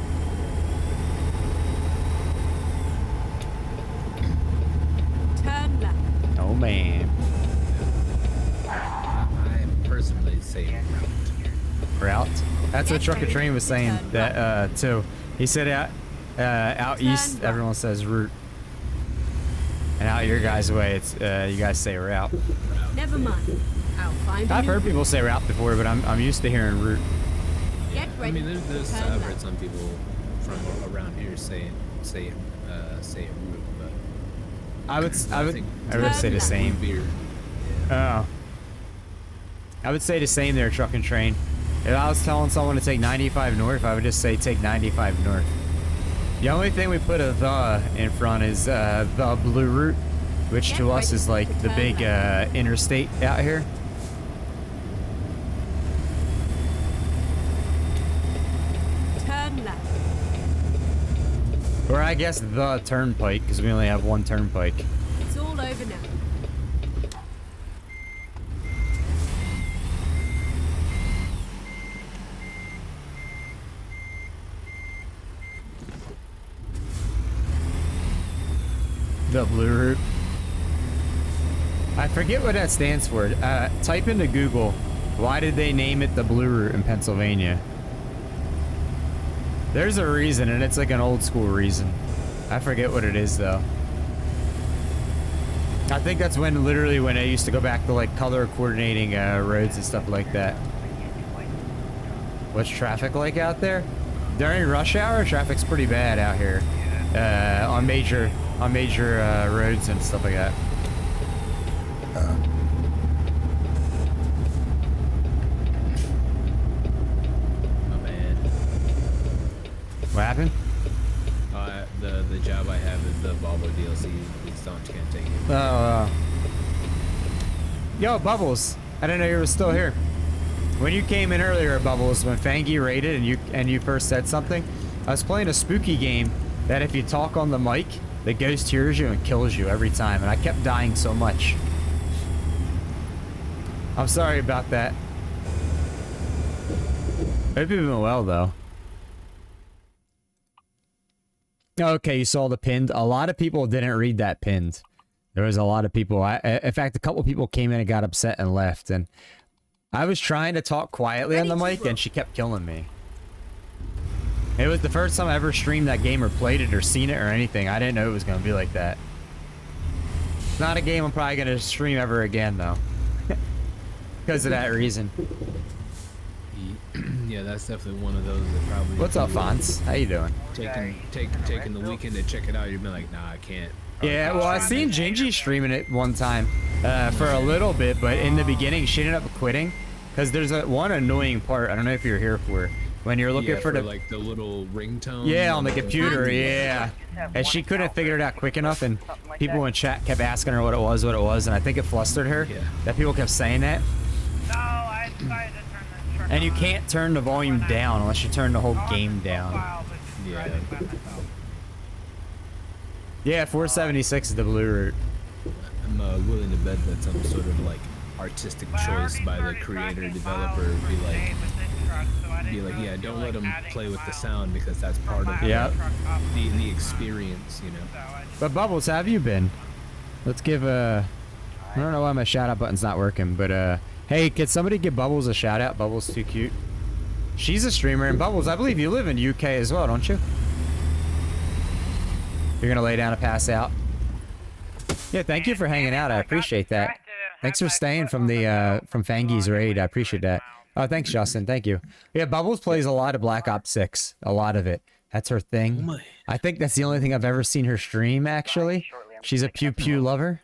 Turn left. Oh man. I personally say route. Route. That's what Trucker Train was saying that too. He said out east everyone says route. And out your guys' way it's you guys say route. Never mind. I'll find I've you. heard people say route before, but I'm used to hearing route. Yeah. Get I ready mean, there's to turn I've heard left. some people from around here say it root, but I would think say the Turn same. root beer. Oh. I would say the same there, truck and train. If I was telling someone to take 95 north, I would just say take 95 north. The only thing we put a the in front is the blue route, which to us is like the big interstate out here. Turn left. Or I guess the turnpike, because we only have one turnpike. It's all over now. The blue route. I forget what that stands for. Type into Google, why did they name it the blue route in Pennsylvania? There's a reason, and it's like an old school reason. I forget what it is, though. I think that's when, literally, when I used to go back to, like, color coordinating roads and stuff like that. What's traffic like out there? During rush hour, traffic's pretty bad out here. On major roads and stuff like that. My bad. What happened? The job I have is the Volvo DLC. We can't take it. Oh, Yo, Bubbles. I didn't know you were still here. When you came in earlier, Bubbles, when Fangy raided and you first said something, I was playing a spooky game that if you talk on the mic, the ghost hears you and kills you every time, and I kept dying so much. I'm sorry about that. Hope you've been well, though. Okay, you saw the pinned. A lot of people didn't read that pinned. There was a lot of people. In fact, a couple people came in and got upset and left, and I was trying to talk quietly on the mic, and she kept killing me. It was the first time I ever streamed that game or played it or seen it or anything. I didn't know it was going to be like that. It's not a game I'm probably going to stream ever again, though. Because of that reason. Yeah, that's definitely one of those that probably. What's up, Fonz? How you doing? Taking the weekend to check it out, you'd be like, nah, I can't. Yeah, well, I seen Gingy streaming it one time for a little bit, but in the beginning, she ended up quitting because there's one annoying part. I don't know if you're here for it. When you're looking for the like the little ringtone. Yeah, on the computer, yeah. And she couldn't figure it out quick enough, and people in chat kept asking her what it was, and I think it flustered her that people kept saying that. No, I decided to turn this truck And you on. can't turn the volume down unless you turn the whole game down. Yeah. Yeah, 476 is the blue route. I'm willing to bet that some sort of like artistic choice by the creator developer be like, yeah, don't let them play with the sound because that's part of the experience, you know. But Bubbles, how have you been? Let's give I don't know why my shout out button's not working, but hey, could somebody give Bubbles a shout out? Bubbles too cute. She's a streamer, and Bubbles, I believe you live in UK as well, don't you? You're gonna lay down and pass out. Yeah, thank you for hanging out. I appreciate that. Thanks for staying from the from Fangy's raid. I appreciate that. Oh, thanks, Justin. Thank you. Yeah, Bubbles plays a lot of Black Ops 6. A lot of it. That's her thing. Oh my. I think that's the only thing I've ever seen her stream, actually. She's a Pew Pew lover.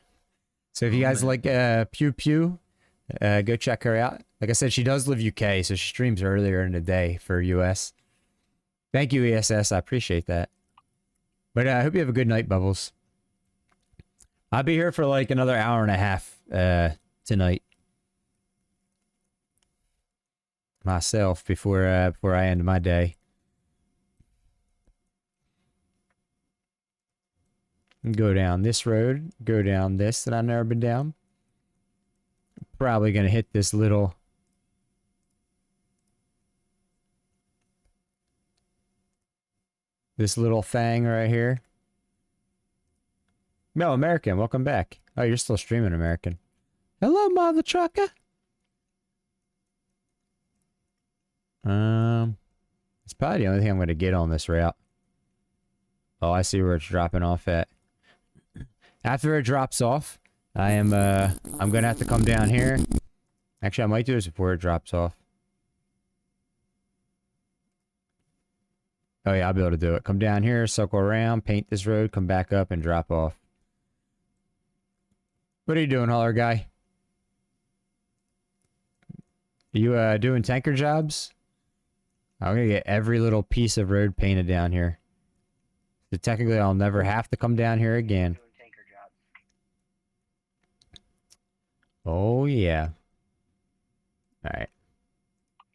So if you guys like Pew Pew, go check her out. Like I said, she does live UK, so she streams earlier in the day for US. Thank you, ESS. I appreciate that. But I hope you have a good night, Bubbles. I'll be here for like another hour and a half tonight. Myself before I end my day. Go down this road, go down this that I've never been down. Probably gonna hit this little thing right here. No, American, welcome back. Oh, you're still streaming, American. Hello, mother trucker. It's probably the only thing I'm gonna get on this route. Oh, I see where it's dropping off at. After it drops off, I'm gonna have to come down here. Actually, I might do this before it drops off. Oh yeah, I'll be able to do it. Come down here, circle around, paint this road, come back up, and drop off. What are you doing, hauler guy? You doing tanker jobs? I'm gonna get every little piece of road painted down here. So technically, I'll never have to come down here again. Oh yeah. All right.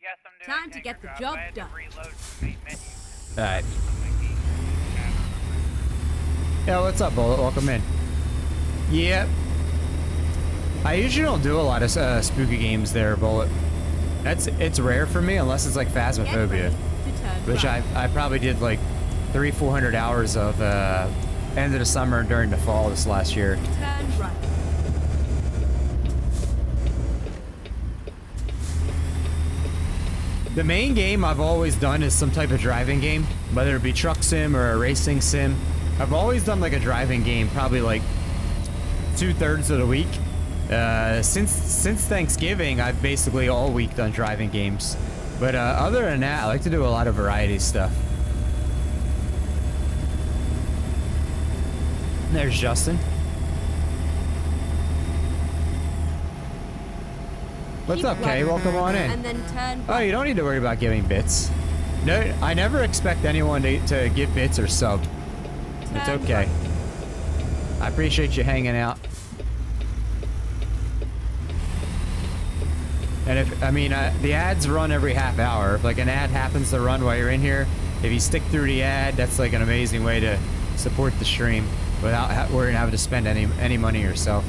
Yes, I'm doing Time to get the tanker job jobs. I had to done. reload the main menu. All right. Yeah, what's up, Bullet? Welcome in. Yep. I usually don't do a lot of spooky games there, Bullet. It's rare for me unless it's like Get ready Phasmophobia, to turn which right. I probably did like 300-400 hours of end of the summer during the fall this last year. Turn right. The main game I've always done is some type of driving game, whether it be truck sim or a racing sim. I've always done like a driving game, probably like 2/3 of the week. Since Thanksgiving, I've basically all week done driving games. But other than that, I like to do a lot of variety stuff. There's Justin. What's Keep up, Kay? right, Welcome on in. And then turn Oh, right. you don't need to worry about giving bits. No, I never expect anyone to give bits or sub. It's Turn okay. right. I appreciate you hanging out. And the ads run every half hour. If like an ad happens to run while you're in here, if you stick through the ad, that's like an amazing way to support the stream without worrying having to spend any money yourself.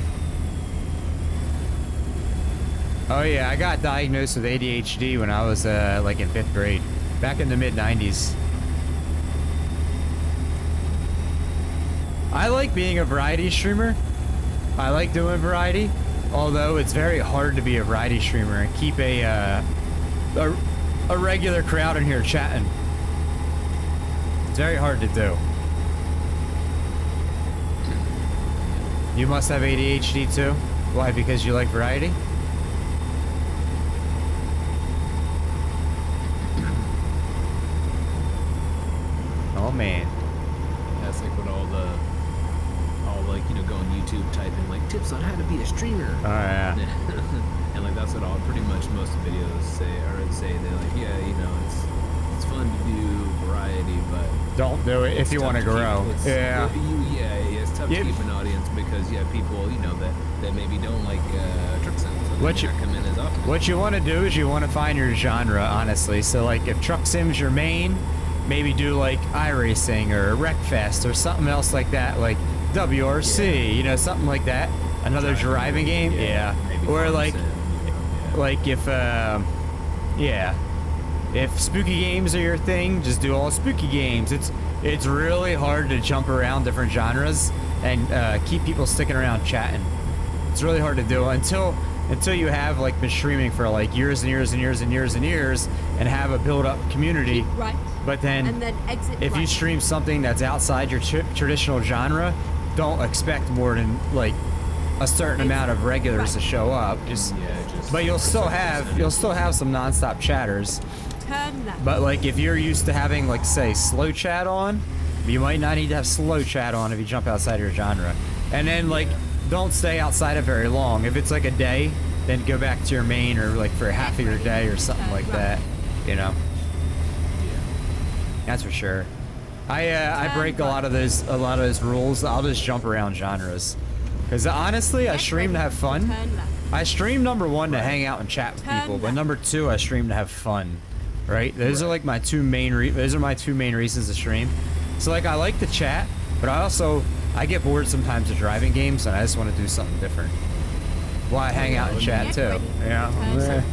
Oh yeah, I got diagnosed with ADHD when I was like in 5th grade, back in the mid-90s. I like being a variety streamer. I like doing variety, although it's very hard to be a variety streamer and keep a regular crowd in here chatting. It's very hard to do. You must have ADHD too? Why, because you like variety? Oh man. That's like what all like, you know, go on YouTube, type in like tips on how to be a streamer. Oh yeah. And like that's what all pretty much most videos say, or say they're like, yeah, you know, it's fun to do variety, but Don't do it if you want to grow. Yeah. It's tough to keep an audience because people, you know, that maybe don't like truck sims. So they What may not come in as often. What you want to do is you want to find your genre, honestly. So like if truck sim's your main, maybe do like iRacing or Wreckfest or something else like that, like WRC, you know, something like that. Another driving game, yeah. Maybe Or farm like, sim, you know, yeah. like if spooky games are your thing, just do all spooky games. It's really hard to jump around different genres and keep people sticking around chatting. It's really hard to do until you have like been streaming for like years and years and years and years and years and have a build-up community. Keep right. But then And then exit if right. you stream something that's outside your traditional genre, don't expect more than like a certain amount of regulars to show up. But you'll still have some nonstop chatters. Turn left. But like if you're used to having like say slow chat on, you might not need to have slow chat on if you jump outside your genre. And then like don't stay outside it very long. If it's like a day, then go back to your main or like for half of your day or something like that. You know. That's for sure. I break a lot of those rules. I'll just jump around genres. Because honestly, I stream to have fun. Turn left. I stream number one to hang out and chat with people, but number two, I stream to have fun. Right? Those are like my two main reasons to stream. So like I like to chat, but I get bored sometimes of driving games and I just want to do something different. Well, I hang out and chat too. Yeah.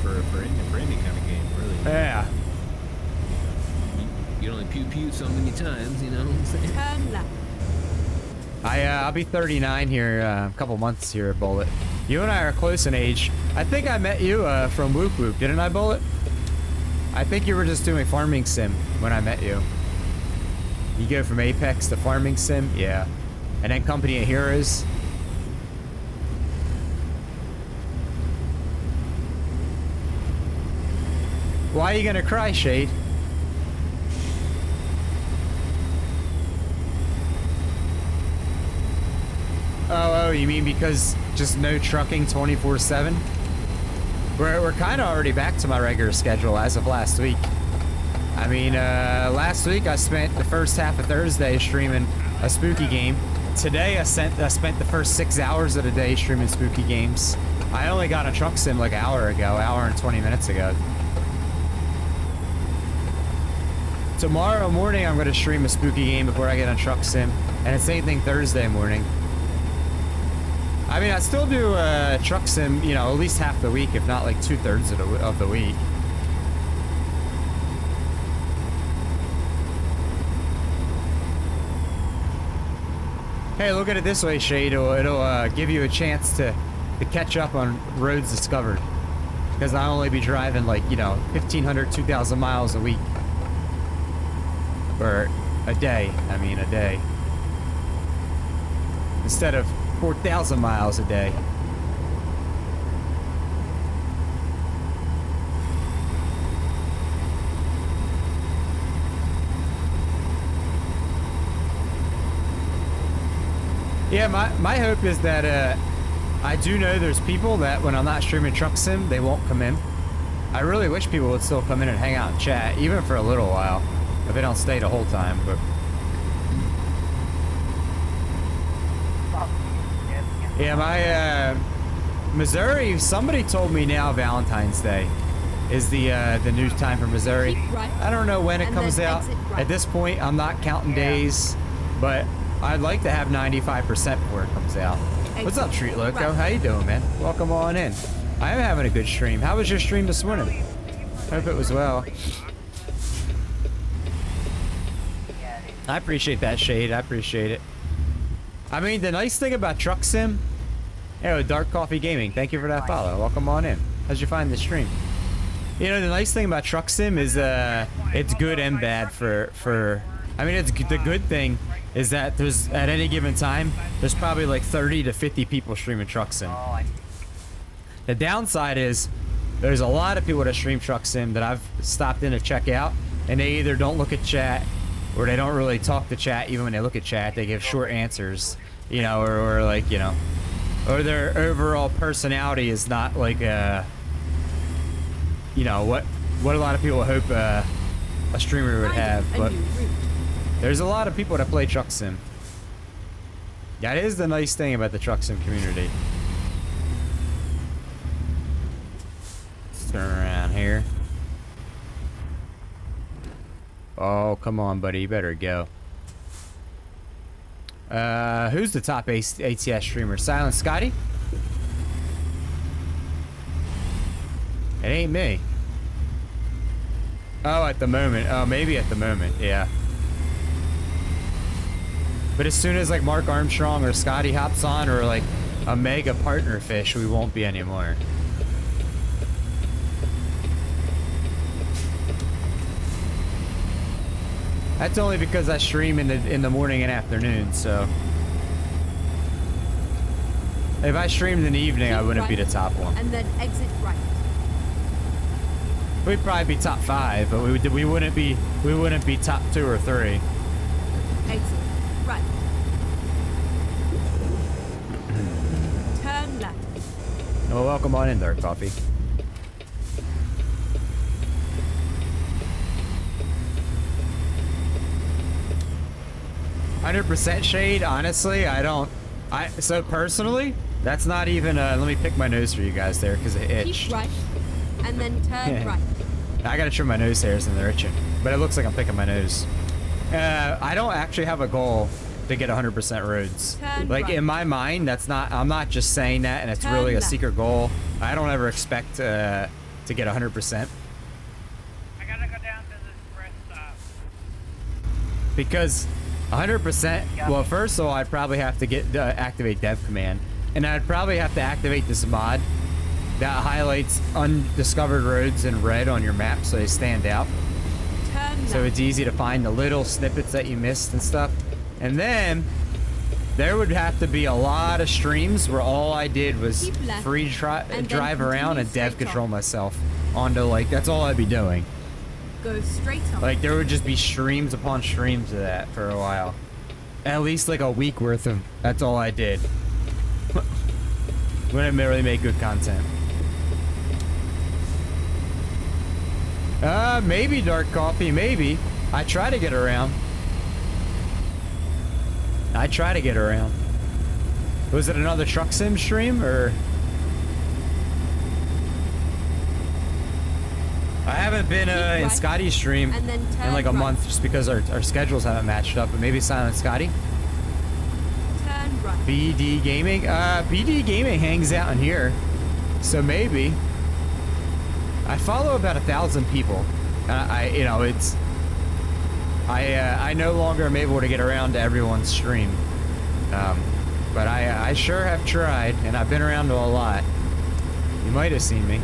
For any kind of game, really. Yeah. You only pew so many times, you know what I'm saying? Turn left. I'll be 39 here, a couple months here at Bullet. You and I are close in age. I think I met you from Whoop Whoop, didn't I, Bullet? I think you were just doing farming sim when I met you. You go from Apex to farming sim, yeah. And then Company of Heroes. Why are you gonna cry, Shade? Oh, you mean because just no trucking 24/7? We're kind of already back to my regular schedule as of last week. I mean, last week I spent the first half of Thursday streaming a spooky game. Today I spent the first 6 hours of the day streaming spooky games. I only got a truck sim like an hour and 20 minutes ago. Tomorrow morning I'm gonna stream a spooky game before I get on truck sim, and it's same thing Thursday morning. I mean, I still do truck sim, you know, at least half the week, if not like 2/3 of the week. Hey, look at it this way, Shade. It'll give you a chance to catch up on roads discovered, because I'll only be driving like, you know, 1,500, 2,000 miles a week. Or a day, I mean a day. Instead of 4,000 miles a day. Yeah, my hope is that I do know there's people that when I'm not streaming truck sim, they won't come in. I really wish people would still come in and hang out and chat, even for a little while. If they don't stay the whole time, but... Yeah, my, Missouri, somebody told me now Valentine's Day is the new time for Missouri. Right. I don't know when it And comes then out. exit right. At this point, I'm not counting days, but I'd like to have 95% before it comes out. What's up, Street Loco? Right. How you doing, man? Welcome on in. I am having a good stream. How was your stream this morning? Hope it was well. I appreciate that, Shade. I appreciate it. I mean, the nice thing about Truck Sim... Hey, Dark Coffee Gaming, thank you for that follow. Welcome on in. How'd you find the stream? You know, the nice thing about Truck Sim is it's good and bad for... I mean, the good thing is that there's, at any given time, there's probably like 30 to 50 people streaming Truck Sim. The downside is there's a lot of people that stream Truck Sim that I've stopped in to check out, and they either don't look at chat, or they don't really talk to chat. Even when they look at chat, they give short answers, you know, or like, you know, or their overall personality is not like, you know, what a lot of people hope a streamer would have. But there's a lot of people that play Truck Sim. That is the nice thing about the Truck Sim community. Let's turn around here. Oh, come on, buddy. You better go. Who's the top ATS streamer? Silent Scotty? It ain't me. Oh, at the moment. Oh, maybe at the moment. Yeah. But as soon as like Mark Armstrong or Scotty hops on, or like a mega partner fish, we won't be anymore. That's only because I stream in the morning and afternoon, so... If I streamed in the evening, I wouldn't be the top one. And then exit right. We'd probably be top 5, but we wouldn't be top 2 or 3. Exit right. Turn left. Well, welcome on in, Dark Coffee. %, Shade, honestly, so personally, that's not even, let me pick my nose for you guys there, because it itched. Keep right. And then turn right. I gotta trim my nose hairs and they're itching, but it looks like I'm picking my nose. I don't actually have a goal to get 100% roads. Turn Like, right. in my mind, I'm not just saying that, and it's Turn really a left. secret goal. I don't ever expect to get 100%. I gotta go down to this rest stop. Because 100%, well, first of all, I'd probably have to get activate dev command, and I'd probably have to activate this mod that highlights undiscovered roads in red on your map so they stand out, Turn so left. it's easy to find the little snippets that you missed and stuff. And then there would have to be a lot of streams where all I did was Keep left, free and then drive around continue and dev straight control on. myself onto, like, that's all I'd be doing. Go straight on. Like, there would just be streams upon streams of that for a while. At least like a week worth of, that's all I did. Wouldn't really make good content. Maybe dark coffee, maybe. I try to get around. Was it another truck sim stream, or? I haven't been in Scotty's stream and then in like a turn month just because our schedules haven't matched up, but maybe Silent Scotty. Turn right. BD Gaming? BD Gaming hangs out in here, so maybe. I follow about 1,000 people. You know, it's... I no longer am able to get around to everyone's stream. But I sure have tried, and I've been around to a lot. You might have seen me.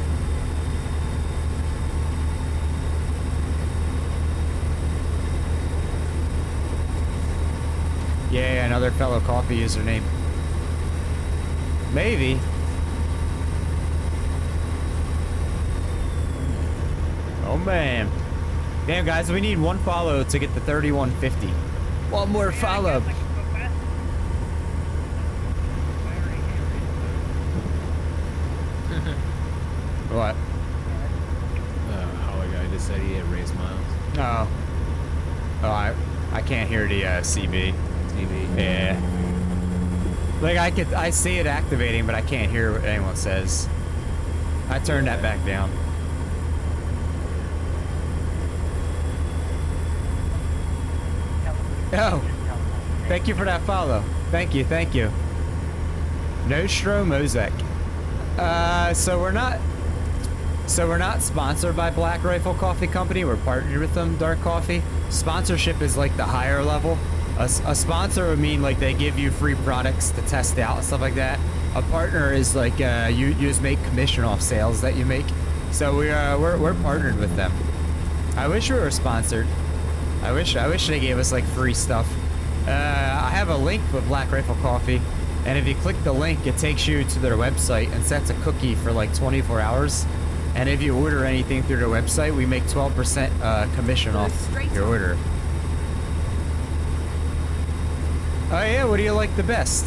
Yeah, another fellow coffee username. Maybe. Oh man. Damn guys, we need one follow to get the 3150. One more follow. What? How a guy just said he had race miles. Oh. Oh, I can't hear the CB. TV. Yeah. Like I see it activating, but I can't hear what anyone says. I turned that back down. Oh, thank you for that follow. Thank you, thank you. Nostro Mosek. So we're not sponsored by Black Rifle Coffee Company. We're partnered with them, Dark Coffee. Sponsorship is like the higher level. A sponsor would mean like they give you free products to test out and stuff like that. A partner is like you just make commission off sales that you make. So we're partnered with them. I wish we were sponsored. I wish they gave us like free stuff. I have a link with Black Rifle Coffee, and if you click the link, it takes you to their website and sets a cookie for like 24 hours. And if you order anything through their website, we make 12% commission off your order. Oh yeah, what do you like the best?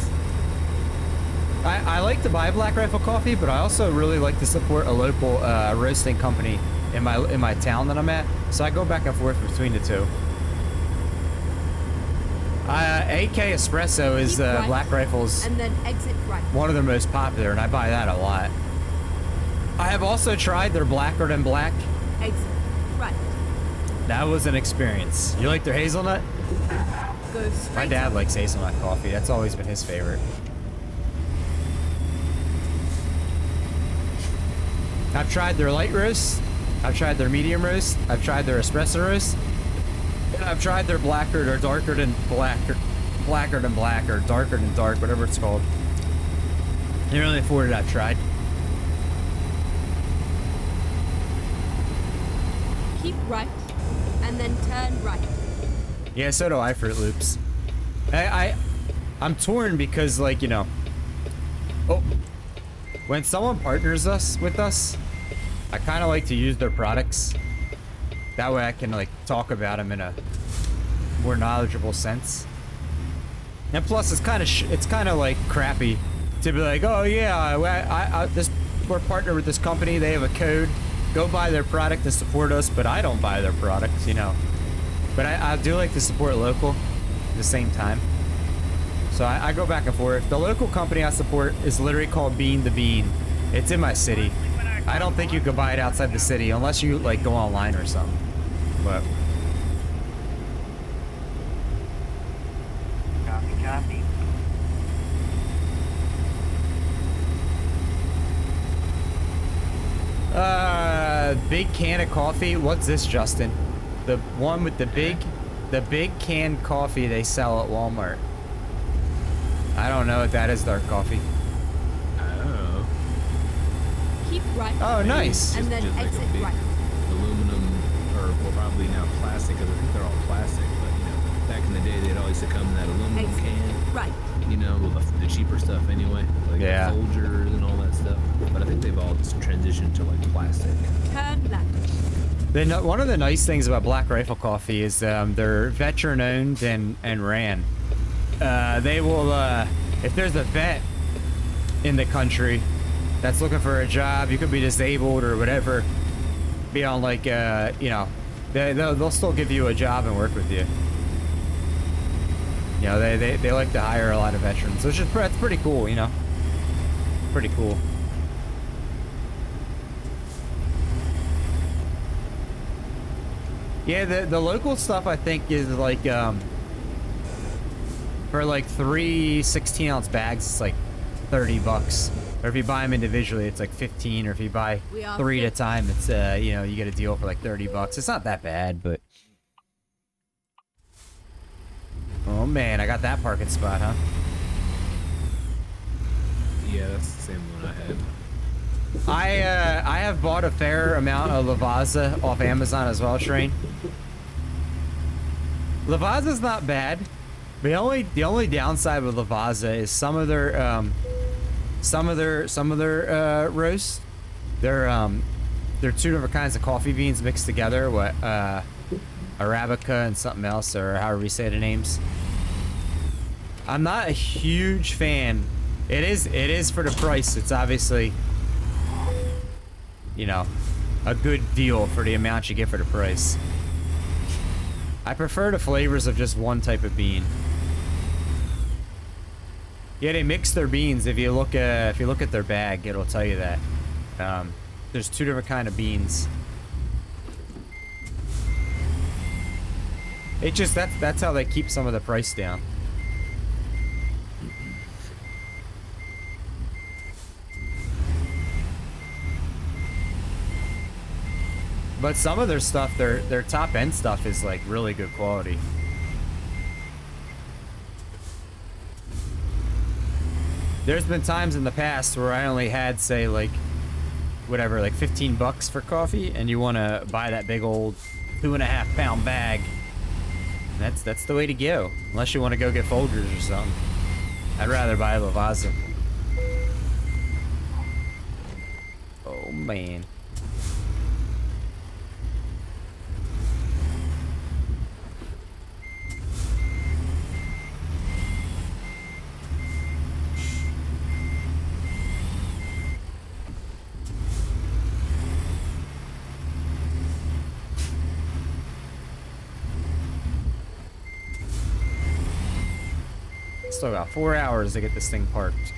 I like to buy Black Rifle Coffee, but I also really like to support a local roasting company in my town that I'm at. So I go back and forth between the two. AK Espresso is Keep right, Black Rifle's and then exit right. one of the most popular, and I buy that a lot. I have also tried their Blacker Than Black. Exit right. That was an experience. You like their hazelnut? Go straight. My dad likes hazelnut coffee. That's always been his favorite. I've tried their light roast. I've tried their medium roast. I've tried their espresso roast. And I've tried their blacker or darker than black, or blacker than black, or darker than dark, whatever it's called. They're only four that I've tried. Keep right, and then turn right. Yeah, so do I, Fruit Loops. I'm torn because, like, you know, when someone partners with us, I kind of like to use their products. That way I can, like, talk about them in a more knowledgeable sense. And plus, it's kind of like crappy to be like, oh yeah, we're partnered with this company. They have a code. Go buy their product to support us, but I don't buy their products, you know. But I do like to support local at the same time. So I go back and forth. The local company I support is literally called Bean to Bean. It's in my city. I don't think you could buy it outside the city unless you like go online or something. But Copy. big can of coffee. What's this, Justin? The one with the big canned coffee they sell at Walmart. I don't know what that is, dark coffee. Oh. Keep right. Oh, nice. And then Just like exit a big right. aluminum, or well, probably now plastic, because I think they're all plastic. But you know, back in the day, they'd always come in that aluminum Exit can. right. You know, with the cheaper stuff anyway, like Yeah. the Folgers and all that stuff. But I think they've all just transitioned to like plastic. Turn left. Then one of the nice things about Black Rifle Coffee is they're veteran owned and ran. They will if there's a vet in the country that's looking for a job. You could be disabled or whatever. Be on like, you know, they'll still give you a job and work with you. You know, they like to hire a lot of veterans, which is that's pretty cool. You know, pretty cool. Yeah, the local stuff I think is like for like 3 16-ounce bags, it's like $30. Or if you buy them individually, it's like 15. Or if you buy We are 3 at a fit. time, it's you know, you get a deal for like $30. It's not that bad, but oh man, I got that parking spot, huh? Yeah, that's the same one I had. I have bought a fair amount of Lavazza off Amazon as well, Train. Lavazza's not bad. The only downside with Lavazza is some of their roasts. They're 2 different kinds of coffee beans mixed together. What Arabica and something else, or however you say the names. I'm not a huge fan. It is for the price. It's obviously, you know, a good deal for the amount you get for the price. I prefer the flavors of just one type of bean. Yeah, they mix their beans. If you look at their bag, it'll tell you that. There's 2 different kind of beans. It just that's how they keep some of the price down. But some of their stuff, their top end stuff is like really good quality. There's been times in the past where I only had, say, like, whatever, like $15 for coffee, and you want to buy that big old 2.5 pound bag. That's the way to go, unless you want to go get Folgers or something. I'd rather buy Lavazza. Oh man. Still got 4 hours to get this thing parked.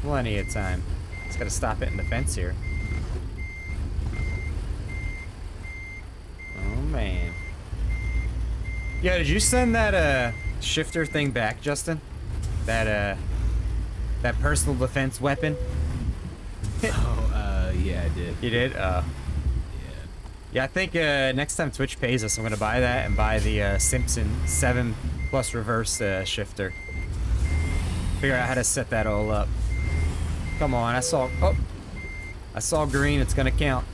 Plenty of time. Just gotta stop it in the fence here. Oh man. Yeah, did you send that shifter thing back, Justin? That personal defense weapon? Oh, yeah, I did. You did? Yeah. Yeah, I think next time Twitch pays us, I'm gonna buy that and buy the Simpson 7 plus reverse shifter. Figure out how to set that all up. Come on, I saw green. It's gonna count.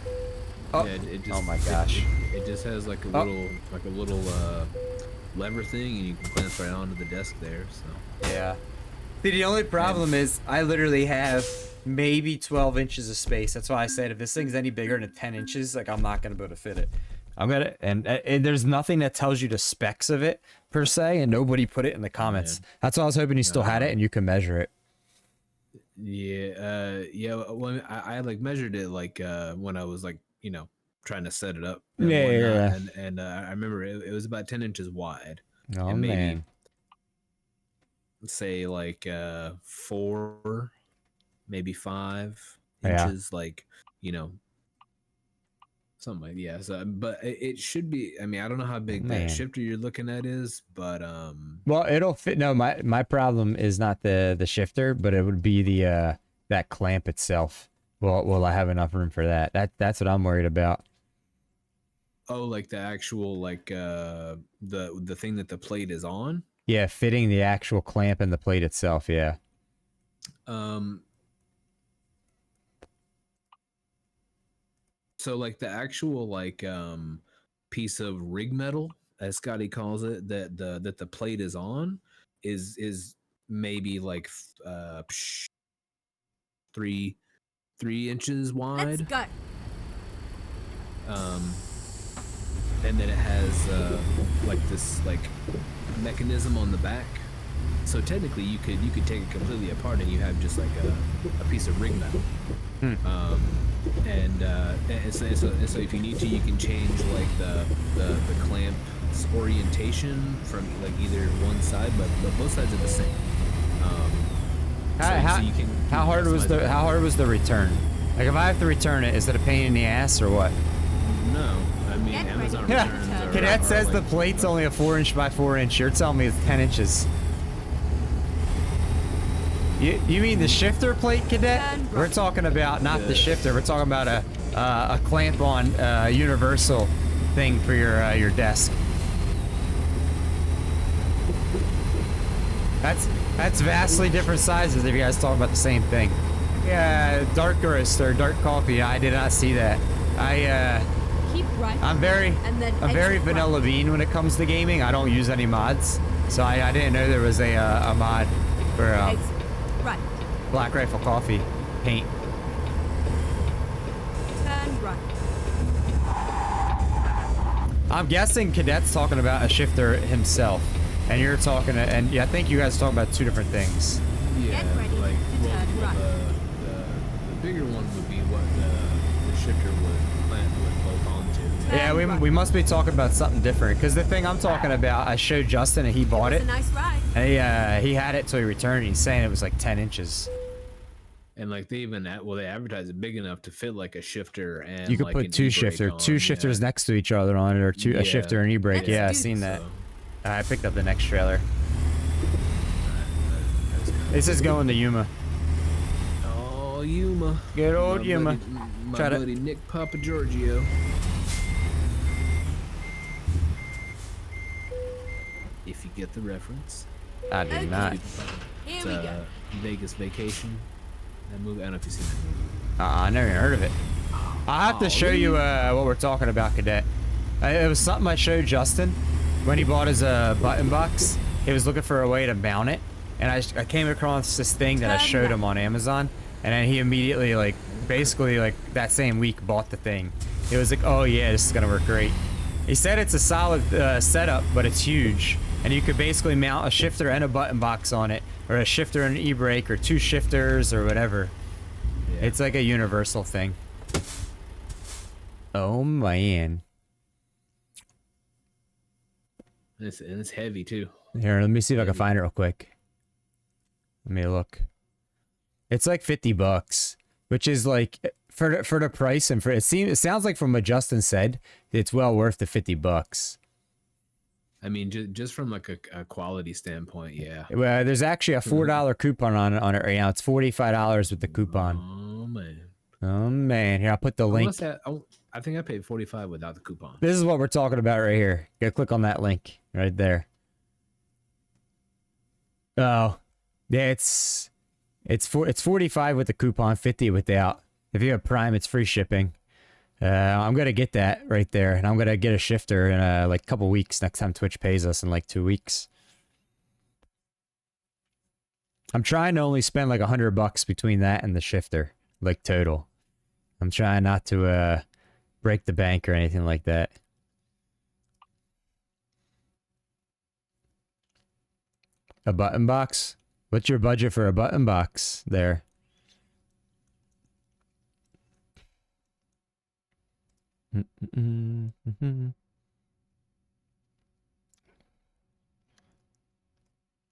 Oh, Yeah, it just, oh my gosh. It just has like a little lever thing, and you can clamp right onto the desk there. So. Yeah. See, the only problem is I literally have maybe 12 inches of space. That's why I said if this thing's any bigger than 10 inches, like I'm not gonna be able to fit it. I'm gonna and there's nothing that tells you the specs of it per se, and nobody put it in the comments. Yeah. That's why I was hoping you still had it and you can measure it. Yeah, yeah. When I like measured it like when I was like trying to set it up. And Yeah, whatnot, yeah. And I remember it was about 10 inches wide. Oh and maybe, man. say like 4, maybe 5 Yeah. inches, like something like So, but it should be. I mean, I don't know how big Man. that shifter you're looking at is, but Well, it'll fit. No, my problem is not the shifter, but it would be the that clamp itself. Will I have enough room for that? That's what I'm worried about. oh, like the actual like the thing that the plate is on. Yeah, fitting the actual clamp and the plate itself. Yeah. So like the actual like piece of rig metal, as Scotty calls it, that the plate is on, is maybe like 3 inches Let's wide. go. And then it has like this like mechanism on the back So technically, you could take it completely apart, and you have just like a piece of rig metal. So if you need to, you can change like the clamp's orientation from like either one side, but both sides are the same. How hard was the return? Like if I have to return it, is it a pain in the ass or what? No, I mean Get Amazon ready. returns are. Cadet says like, the plate's only a 4" by 4". You're telling me it's 10 inches. You mean the shifter plate, Cadet? We're talking about not the shifter. We're talking about a clamp on universal thing for your desk. That's vastly different sizes if you guys talk about the same thing. Yeah, dark roast or dark coffee. I did not see that. Keep right. I'm very exit vanilla bean when it comes to gaming. I don't use any mods, so I didn't know there was a mod for Exit right. Black Rifle Coffee paint. Turn right. I'm guessing Cadet's talking about a shifter himself, and you're talking, and I think you guys are talking about two different things. Yeah, Get ready like to turn right. the bigger one would be what the shifter would bolt onto. Turn Yeah, right. we must be talking about something different, because the thing I'm talking about, I showed Justin and he bought It's it. a nice ride. And he had it till he returned. He's saying it was like 10 inches. And like they they advertise it big enough to fit like a shifter and You could like put an two e-brake shifters on, next to each other on it, or a shifter and e-brake. Let's Yeah, I've do seen this. that. I picked up the next trailer. This is going to Yuma. Oh, Yuma. Good old Yuma. My Try to- buddy Nick Papa Giorgio. If you get the reference. I did not. Here It's we go. Vegas Vacation. That movie. I don't know if you've seen that movie. I never even heard of it. I'll have to show you what we're talking about, Cadet. It was something I showed Justin when he bought his button box. He was looking for a way to mount it, and I came across this thing that I showed him on Amazon, and then he immediately, like, basically, like, that same week bought the thing. He was like, oh yeah, this is gonna work great. He said it's a solid setup, but it's huge, and you could basically mount a shifter and a button box on it, or a shifter and an e-brake, or two shifters, or whatever. Yeah. It's like a universal thing. Oh man. And it's heavy too. Here, let me see if I can find it real quick. Let me look. It's like $50, which is like for the price, and it sounds like from what Justin said, it's well worth the $50. I mean, just from like a quality standpoint, yeah. Well, there's actually a $4 coupon on it right now. It's $45 with the coupon. Oh man. Oh man, here I'll put the link. I think I paid $45 without the coupon. This is what we're talking about right here. Go click on that link right there. Oh, yeah, it's 45 with the coupon, 50 without. If you have Prime, it's free shipping. I'm gonna get that right there, and I'm gonna get a shifter in like a couple weeks. Next time Twitch pays us in like 2 weeks. I'm trying to only spend like $100 between that and the shifter, like total. I'm trying not to break the bank or anything like that. A button box? What's your budget for a button box there?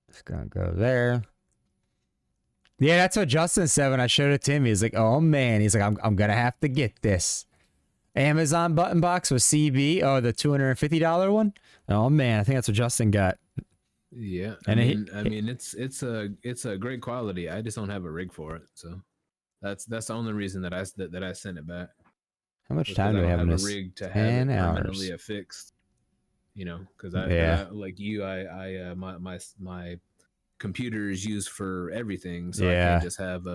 It's gonna go there. Yeah, that's what Justin said when I showed it to him. He's like, oh man, he's like, I'm gonna have to get this. Amazon button box with CB. Oh, the $250 one? Oh man, I think that's what Justin got. Yeah, And I mean, it's a great quality. I just don't have a rig for it, so that's the only reason that I sent it back. How much Because time do I we don't have in a this? rig to have 10 it hours. permanently affixed. You know, because Yeah. like you, my computer is used for everything, so I Yeah. can't just have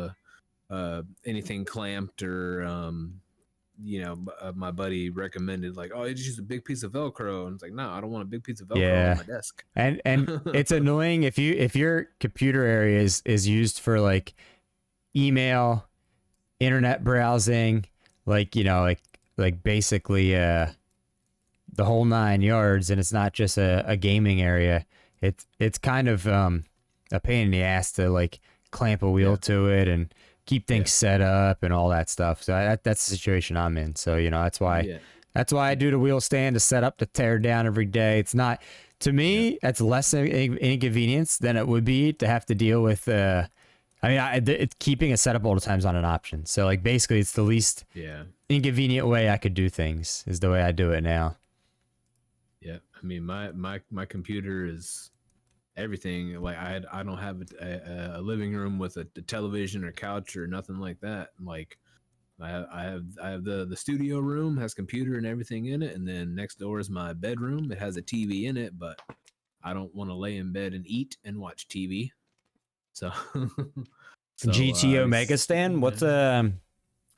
anything clamped or you know, my buddy recommended like, oh, you just use a big piece of Velcro, and it's like, no, I don't want a big piece of Velcro Yeah. on my desk. And it's annoying if your computer area is used for like email, internet browsing, like, you know, like basically the whole 9 yards, and it's not just a gaming area. It's kind of a pain in the ass to like clamp a wheel to it and keep things set up and all that stuff. So that's the situation I'm in. So you know that's why I do the wheel stand to set up to tear down every day. It's not to me. That's less inconvenience than it would be to have to deal with. I mean, it's keeping a setup all the time is not an option. So like basically, it's the least inconvenient way I could do things is the way I do it now. Yeah, I mean, my computer is everything. Like I don't have a living room with a television or couch or nothing like that. Like I have the studio room, has computer and everything in it, and then next door is my bedroom. It has a TV in it, but I don't want to lay in bed and eat and watch TV. So, GTO Mega Stand? What's I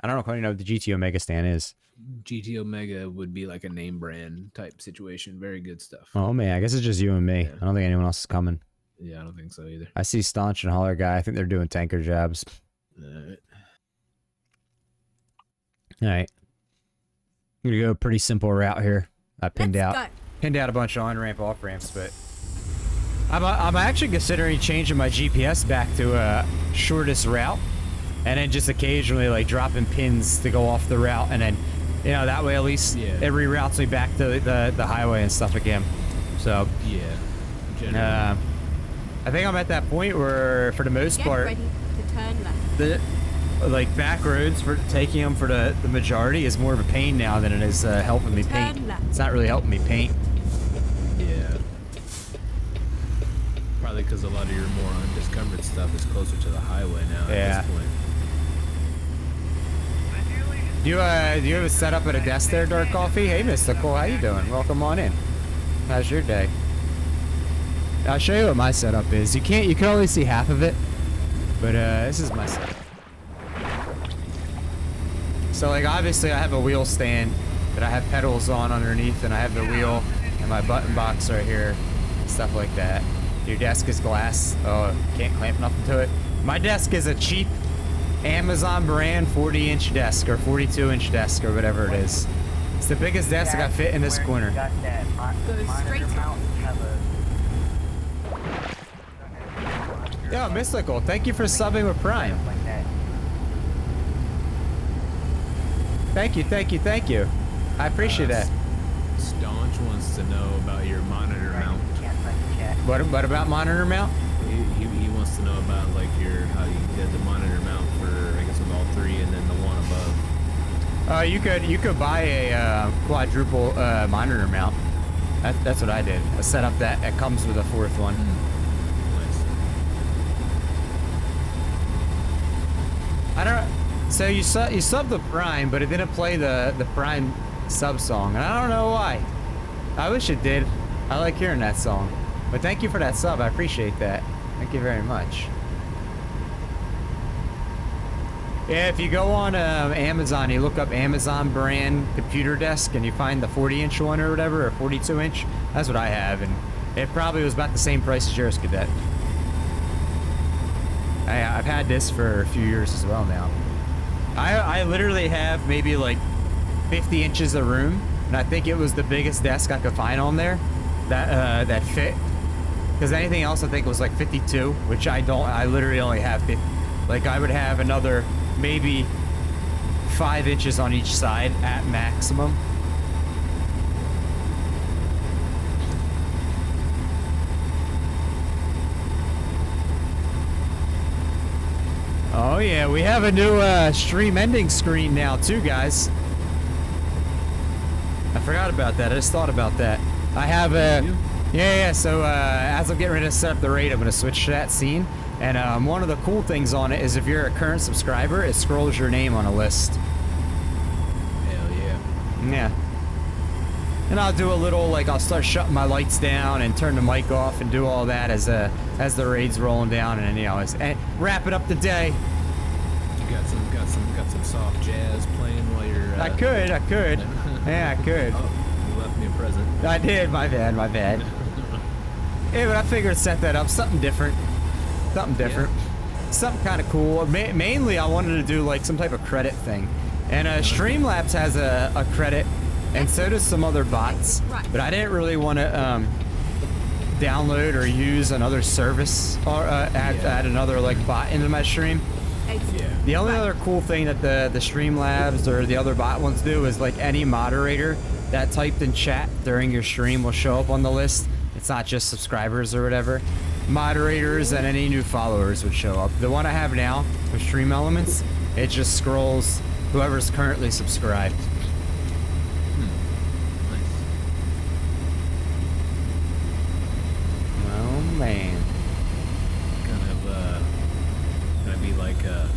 don't know if you know what the GTO Mega Stand is. GTO Mega would be like a name brand type situation. Very good stuff. Oh man, I guess it's just you and me. I don't think anyone else is coming. Yeah, I don't think so either. I see Staunch and Holler Guy. I think they're doing tanker jobs. Alright. Alright. I'm gonna go a pretty simple route here. I pinned out a bunch of on-ramp, off-ramps, but I'm actually considering changing my GPS back to a shortest route, and then just occasionally like dropping pins to go off the route, and then you know that way at least it reroutes me back to the highway and stuff again. So I think I'm at that point where, for the most part, ready to turn left. the like back roads for taking them for the majority is more of a pain now than it is helping me paint. It's not really helping me paint. Yeah. Probably because a lot of your more undiscovered stuff is closer to the highway now at this point. Do you have a setup at a desk there, Dark Coffee? Hey, Mr. Cole, how you doing? Welcome on in. How's your day? I'll show you what my setup is. You can only see half of it, but this is my setup. So like obviously I have a wheel stand that I have pedals on underneath, and I have the wheel and my button box right here, stuff like that. Your desk is glass. Oh, can't clamp nothing to it. My desk is a cheap Amazon brand 40-inch desk or 42-inch desk or whatever it is. It's the biggest desk I got fit in this corner. Go straight up. Yo, Mystical, thank you for subbing with Prime. Thank you. I appreciate that. Staunch wants to know about your monitor mount. What about monitor mount? He wants to know about like how you did the monitor mount for, I guess, with all three and then the one above. You could buy a quadruple monitor mount. That's what I did. I set up that. It comes with a fourth one. Nice. I don't. So you subbed the Prime, but it didn't play the Prime sub song, and I don't know why. I wish it did. I like hearing that song. But thank you for that sub. I appreciate that. Thank you very much. Yeah, if you go on Amazon, you look up Amazon brand computer desk, and you find the 40-inch one or whatever, or 42-inch. That's what I have, and it probably was about the same price as yours, Cadet. I've had this for a few years as well now. I literally have maybe like 50 inches of room, and I think it was the biggest desk I could find on there that fit. Because anything else I think was like 52, which I don't. I literally only have 50. Like I would have another maybe 5 inches on each side at maximum. Oh yeah, we have a new stream ending screen now too, guys. I forgot about that. I just thought about that. I have a so as I'm getting ready to set up the raid, I'm going to switch to that scene. And one of the cool things on it is if you're a current subscriber, it scrolls your name on a list. Hell yeah. Yeah. And I'll do a little, like, I'll start shutting my lights down and turn the mic off and do all that as the raid's rolling down, and you know, and wrapping up the day. You got some soft jazz playing while you're. I could. Yeah, I could. Oh, you left me a present. I did. My bad. Yeah, but I figured set that up, something different. Something kind of cool. Mainly, I wanted to do like some type of credit thing, and Streamlabs has a credit. And so does some other bots, but I didn't really want to download or use another service or add another like bot into my stream. Exit. Yeah. The only other cool thing that the Streamlabs or the other bot ones do is like any moderator that typed in chat during your stream will show up on the list. It's not just subscribers or whatever. Moderators and any new followers would show up. The one I have now with Stream Elements, it just scrolls whoever's currently subscribed. Nice. Oh man. Gonna be like a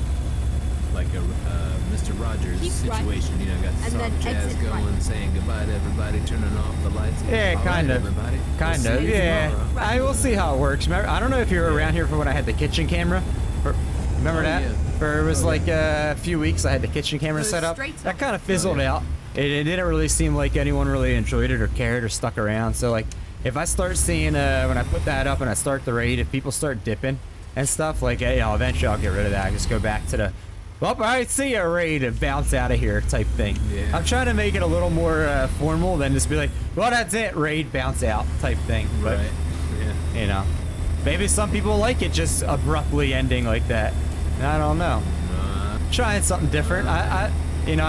Mr. Rogers Keep right. situation. You know, got the And then soft jazz exit going, right. saying goodbye to everybody, turning off the lights. Yeah, All kind right, of. everybody. Kind We'll of, see you yeah. tomorrow. I will see how it works. Remember, I don't know if you were around here for when I had the kitchen camera. Remember Oh, that? yeah. For it was Oh, like a few weeks I had the kitchen camera Go set up. straight That up. kind of fizzled Oh, yeah. out. It didn't really seem like anyone really enjoyed it or cared or stuck around. So like, if I start seeing when I put that up and I start the raid, if people start dipping and stuff, like, you know, eventually I'll get rid of that. I just go back to the, well, I see a raid and bounce out of here type thing. Yeah. I'm trying to make it a little more formal than just be like, well, that's it, raid, bounce out type thing. But, Right. Yeah. you know, maybe some people like it just abruptly ending like that. I don't know. Trying something different. I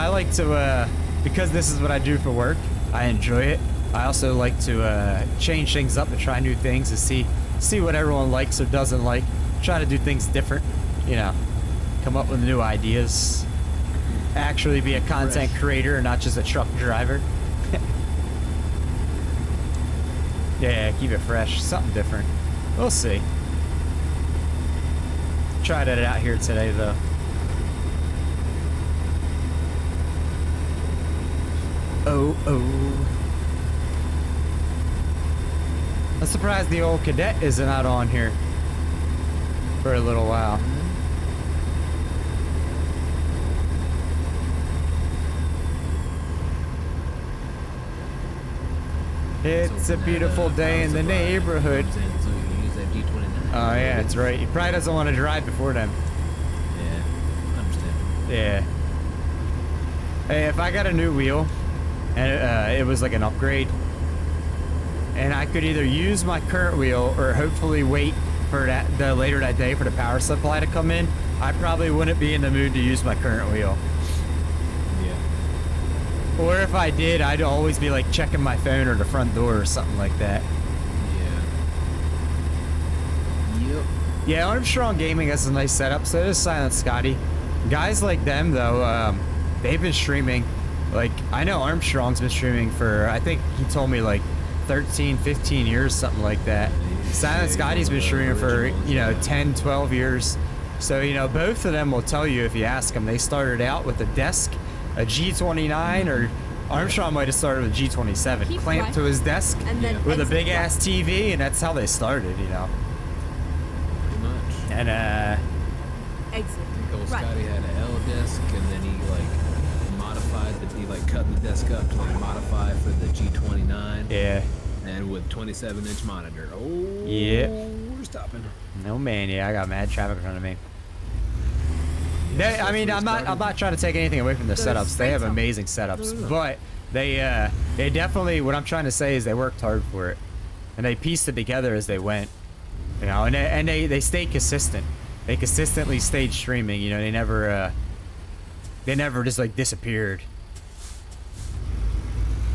like to, because this is what I do for work, I enjoy it. I also like to change things up and try new things to see what everyone likes or doesn't like. Try to do things different, you know, come up with new ideas. Actually be a content creator and not just a truck driver. Yeah, keep it fresh, something different. We'll see. Tried it out here today though. Oh. I'm surprised the old cadet isn't out on here for a little while. It's a beautiful day in the neighborhood. So you can use that D29. Oh yeah, that's right. He probably doesn't want to drive before then. Yeah. Understand. Yeah. Hey, if I got a new wheel and it was like an upgrade, and I could either use my current wheel or hopefully wait for later that day for the power supply to come in, I probably wouldn't be in the mood to use my current wheel. Yeah. Or if I did, I'd always be like checking my phone or the front door or something like that. Yeah. Yep. Yeah, Armstrong Gaming has a nice setup, so does Silent Scotty. Guys like them, though, they've been streaming. Like, I know Armstrong's been streaming for, I think he told me like 13, 15 years, something like that. Silent Yeah, Scotty's been one of the streaming for, originals, you know, yeah. 10, 12 years. So, you know, both of them will tell you if you ask them. They started out with a desk, a G29, or Armstrong might have started with a G27, Keep clamped right. to his desk And then with a exit big right. ass TV, and that's how they started, you know. Pretty much. And, Exit. Old Right. Scotty had an L desk, and then he like modified he like cut the desk up to like modify for the G29. yeah. And with 27-inch monitor. Oh. Yep. We're stopping. No man, yeah, I got mad traffic in front of me. Yeah, I mean, I'm not trying to take anything away from the Go setups. They have straight up. amazing setups, No. but they definitely. What I'm trying to say is they worked hard for it, and they pieced it together as they went. You know, and they stayed consistent. They consistently stayed streaming. You know, they never just like disappeared.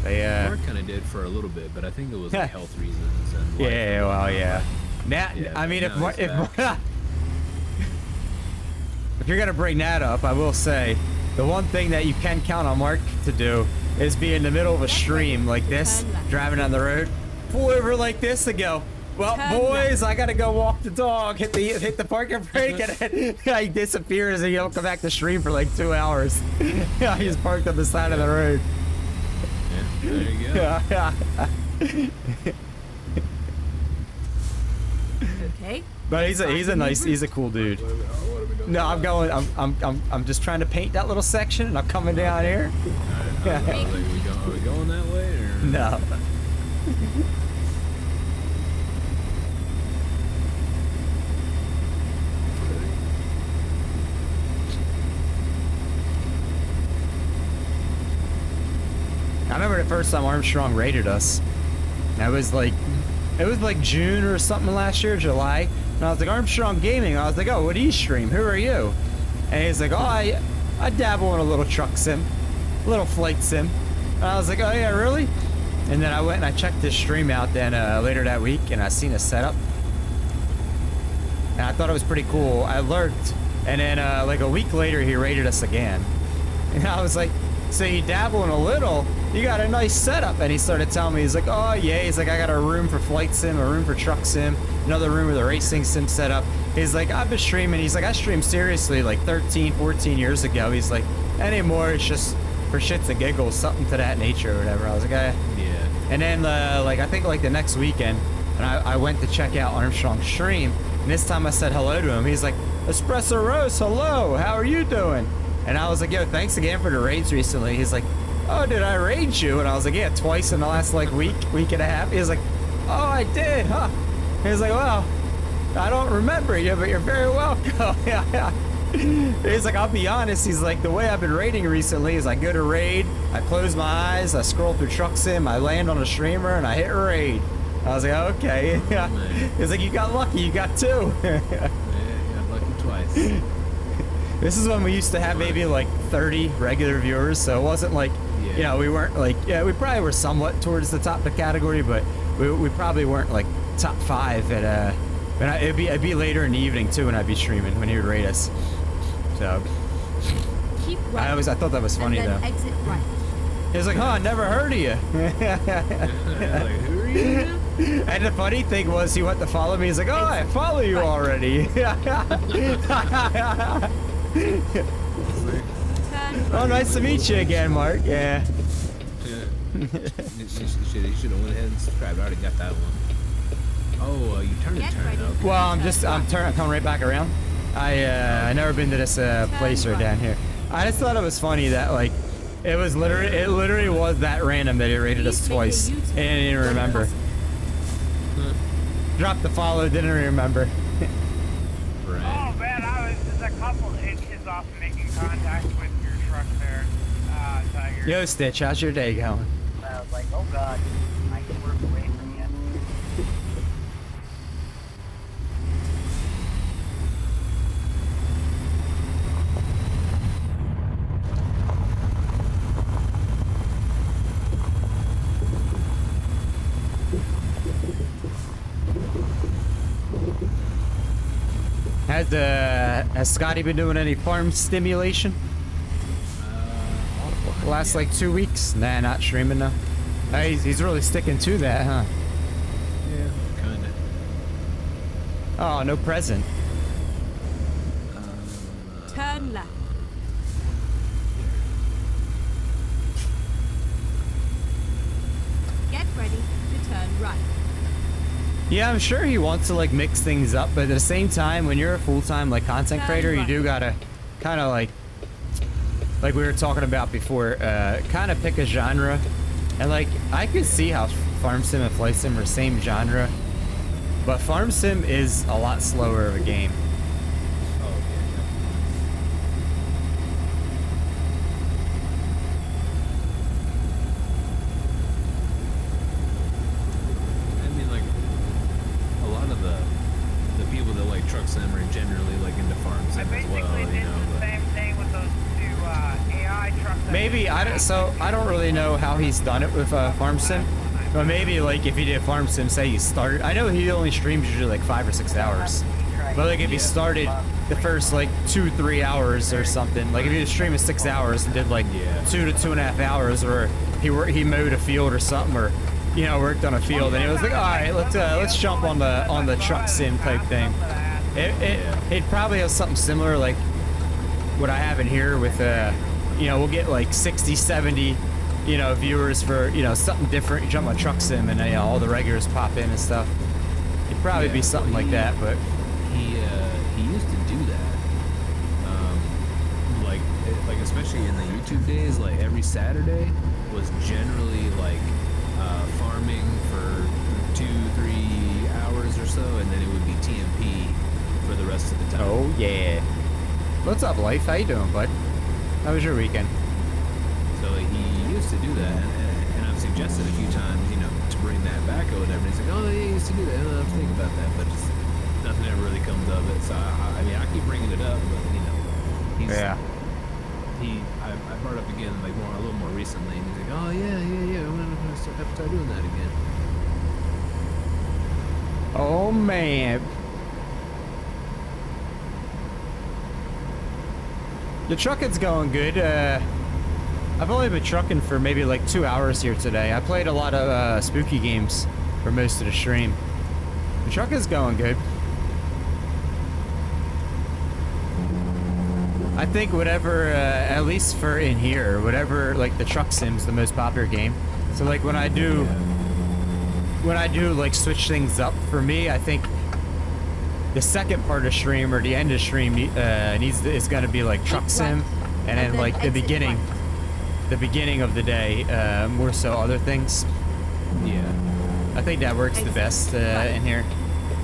They Mark kind of did for a little bit, but I think it was like health reasons and life yeah, and well, whatnot. yeah. Now, Yeah, I mean, but now he's back. if you're gonna bring that up, I will say the one thing that you can count on Mark to do is be in the middle of a stream like this, Turn left. driving down the road, pull over like this and go, well, Turn boys, I gotta go walk the dog, hit the parking brake, and then he disappears and you don't come back to stream for like 2 hours. Yeah, he's parked on the side of the road. Yeah, there you go. Yeah. Okay. But he's a cool dude. What are we doing? No, I'm just trying to paint that little section, and I'm coming down here. Are we going that way or? No. I remember the first time Armstrong raided us. That was like it was like June or something last year, July. And I was like, Armstrong Gaming. I was like, oh, what do you stream? Who are you? And he's like, oh, I dabble in a little truck sim, a little flight sim. And I was like, oh yeah, really? And then I went and I checked his stream out then later that week, and I seen his setup. And I thought it was pretty cool. I lurked, and then like a week later, he rated us again. And I was like, so you dabble in a little, you got a nice setup. And he started telling me, he's like, oh yeah, he's like, I got a room for flight sim, a room for truck sim, another room with a racing sim set up. He's like, I've been streaming. He's like, I streamed seriously like 13, 14 years ago. He's like, anymore, it's just for shits and giggles, something to that nature or whatever. I was like, yeah. And then like, I think like the next weekend, and I went to check out Armstrong's stream, and this time I said hello to him. He's like, Espresso Rose, hello, how are you doing? And I was like, yo, thanks again for the raids recently. He's like, oh, did I raid you? And I was like, yeah, twice in the last like week and a half. He was like, oh, I did, huh? He was like, well, I don't remember you, but you're very welcome. Yeah. He's like, I'll be honest, he's like, the way I've been raiding recently is I go to raid, I close my eyes, I scroll through truck sim, I land on a streamer, and I hit raid. I was like, okay. Yeah. He's like, you got lucky, you got two. Yeah, got lucky twice. This is when we used to have maybe like 30 regular viewers, so it wasn't like, you know, we weren't like, yeah, we probably were somewhat towards the top of the category, but we probably weren't like top 5 at and it'd be later in the evening too when I'd be streaming when he would rate us. So Keep right. I thought that was funny and then though. Exit right. He was like, huh, I never heard of you. Like, who are you? And the funny thing was he went to follow me. He's like, oh, I follow you already. Turn Oh, right. nice to meet you again, Mark. Yeah. You should have went ahead and subscribed. I already got that one. Oh, you turn Get ready. okay. Well, I'm coming right back around. I never been to this place or down here. I just thought it was funny that like it literally was that random that it rated us Please make a twice. U-turn. And didn't even remember. Dropped the follow, didn't remember. Right. Oh man, there's a couple inches off making contact with your truck there, Tiger. Yo, Stitch, how's your day going? I was like, oh god, I can work away from you. Has Scotty been doing any farm stimulation? Last like 2 weeks? Nah, not streaming now. He's really sticking to that, huh? Yeah, kinda. Oh, no present. Turn left. Get ready to turn right. Yeah, I'm sure he wants to like mix things up, but at the same time, when you're a full-time like content creator, you do gotta kind of like we were talking about before, kind of pick a genre. And like, I could see how Farm Sim and Flight Sim are same genre, but Farm Sim is a lot slower of a game. Oh, yeah. I mean, like, a lot of the people that like truck sim are generally like into farm I sim as basically well, you did know. the But same thing with those two AI trucks. Maybe I don't really know how he's done it with Farm Sim, but maybe like if he did Farm Sim, say he started. I know he only streams usually like 5 or 6 hours, but like if he started the first like 2-3 hours or something, like if he was streaming 6 hours and did like 2 to 2.5 hours, or he mowed a field or something, or you know worked on a field, and he was like, all right, let's jump on the truck sim type thing. It probably has something similar like what I have in here with you know, we'll get like 60, 70, you know, viewers for, you know, something different. You jump on truck sim and, you know, all the regulars pop in and stuff. It'd probably be something like that, but he used to do that. Like especially in the YouTube days, like every Saturday was generally like farming for 2-3 hours or so, and then it would be TMP for the rest of the time. oh yeah. What's up, Life? How you doing, bud? How was your weekend? So he used to do that, and I've suggested a few times, you know, to bring that back or whatever. He's like, oh, yeah, you used to do that. I don't have to think about that, but just nothing ever really comes of it. So I mean, I keep bringing it up, but you know, I brought it up again like a little more recently, and he's like, oh yeah, I'm gonna start doing that again. Oh man. The trucking's going good. I've only been trucking for maybe like 2 hours here today. I played a lot of spooky games for most of the stream. The trucking's going good. I think whatever, at least for in here, whatever, like the truck sim's the most popular game. So like when I do like switch things up for me, I think the second part of stream or the end of stream is gonna be like truck sim, and then like the beginning of the day, more so other things. Yeah. I think that works the best in here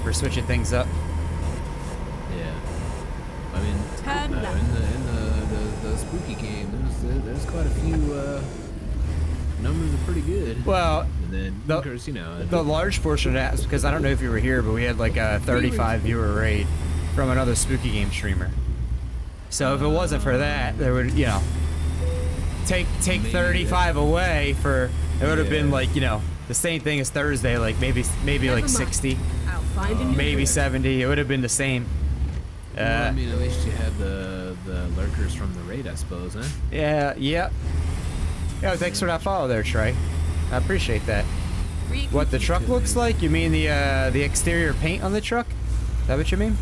for switching things up. Yeah. I mean, in the spooky game, there's quite a few numbers are pretty good. Well, and then of course, you know, the large portion of that is because I don't know if you were here, but we had like a 35 viewer raid from another spooky game streamer. So if it wasn't for that, there would, you know, take 35 away for, it would have been like, you know, the same thing as Thursday, like maybe like 60, maybe 70. It would have been the same. Well, I mean, at least you had the lurkers from the raid, I suppose, huh? Yeah. Yeah, thanks for that follow there, Trey. I appreciate that. What the truck looks like? You mean the exterior paint on the truck? Is that what you mean?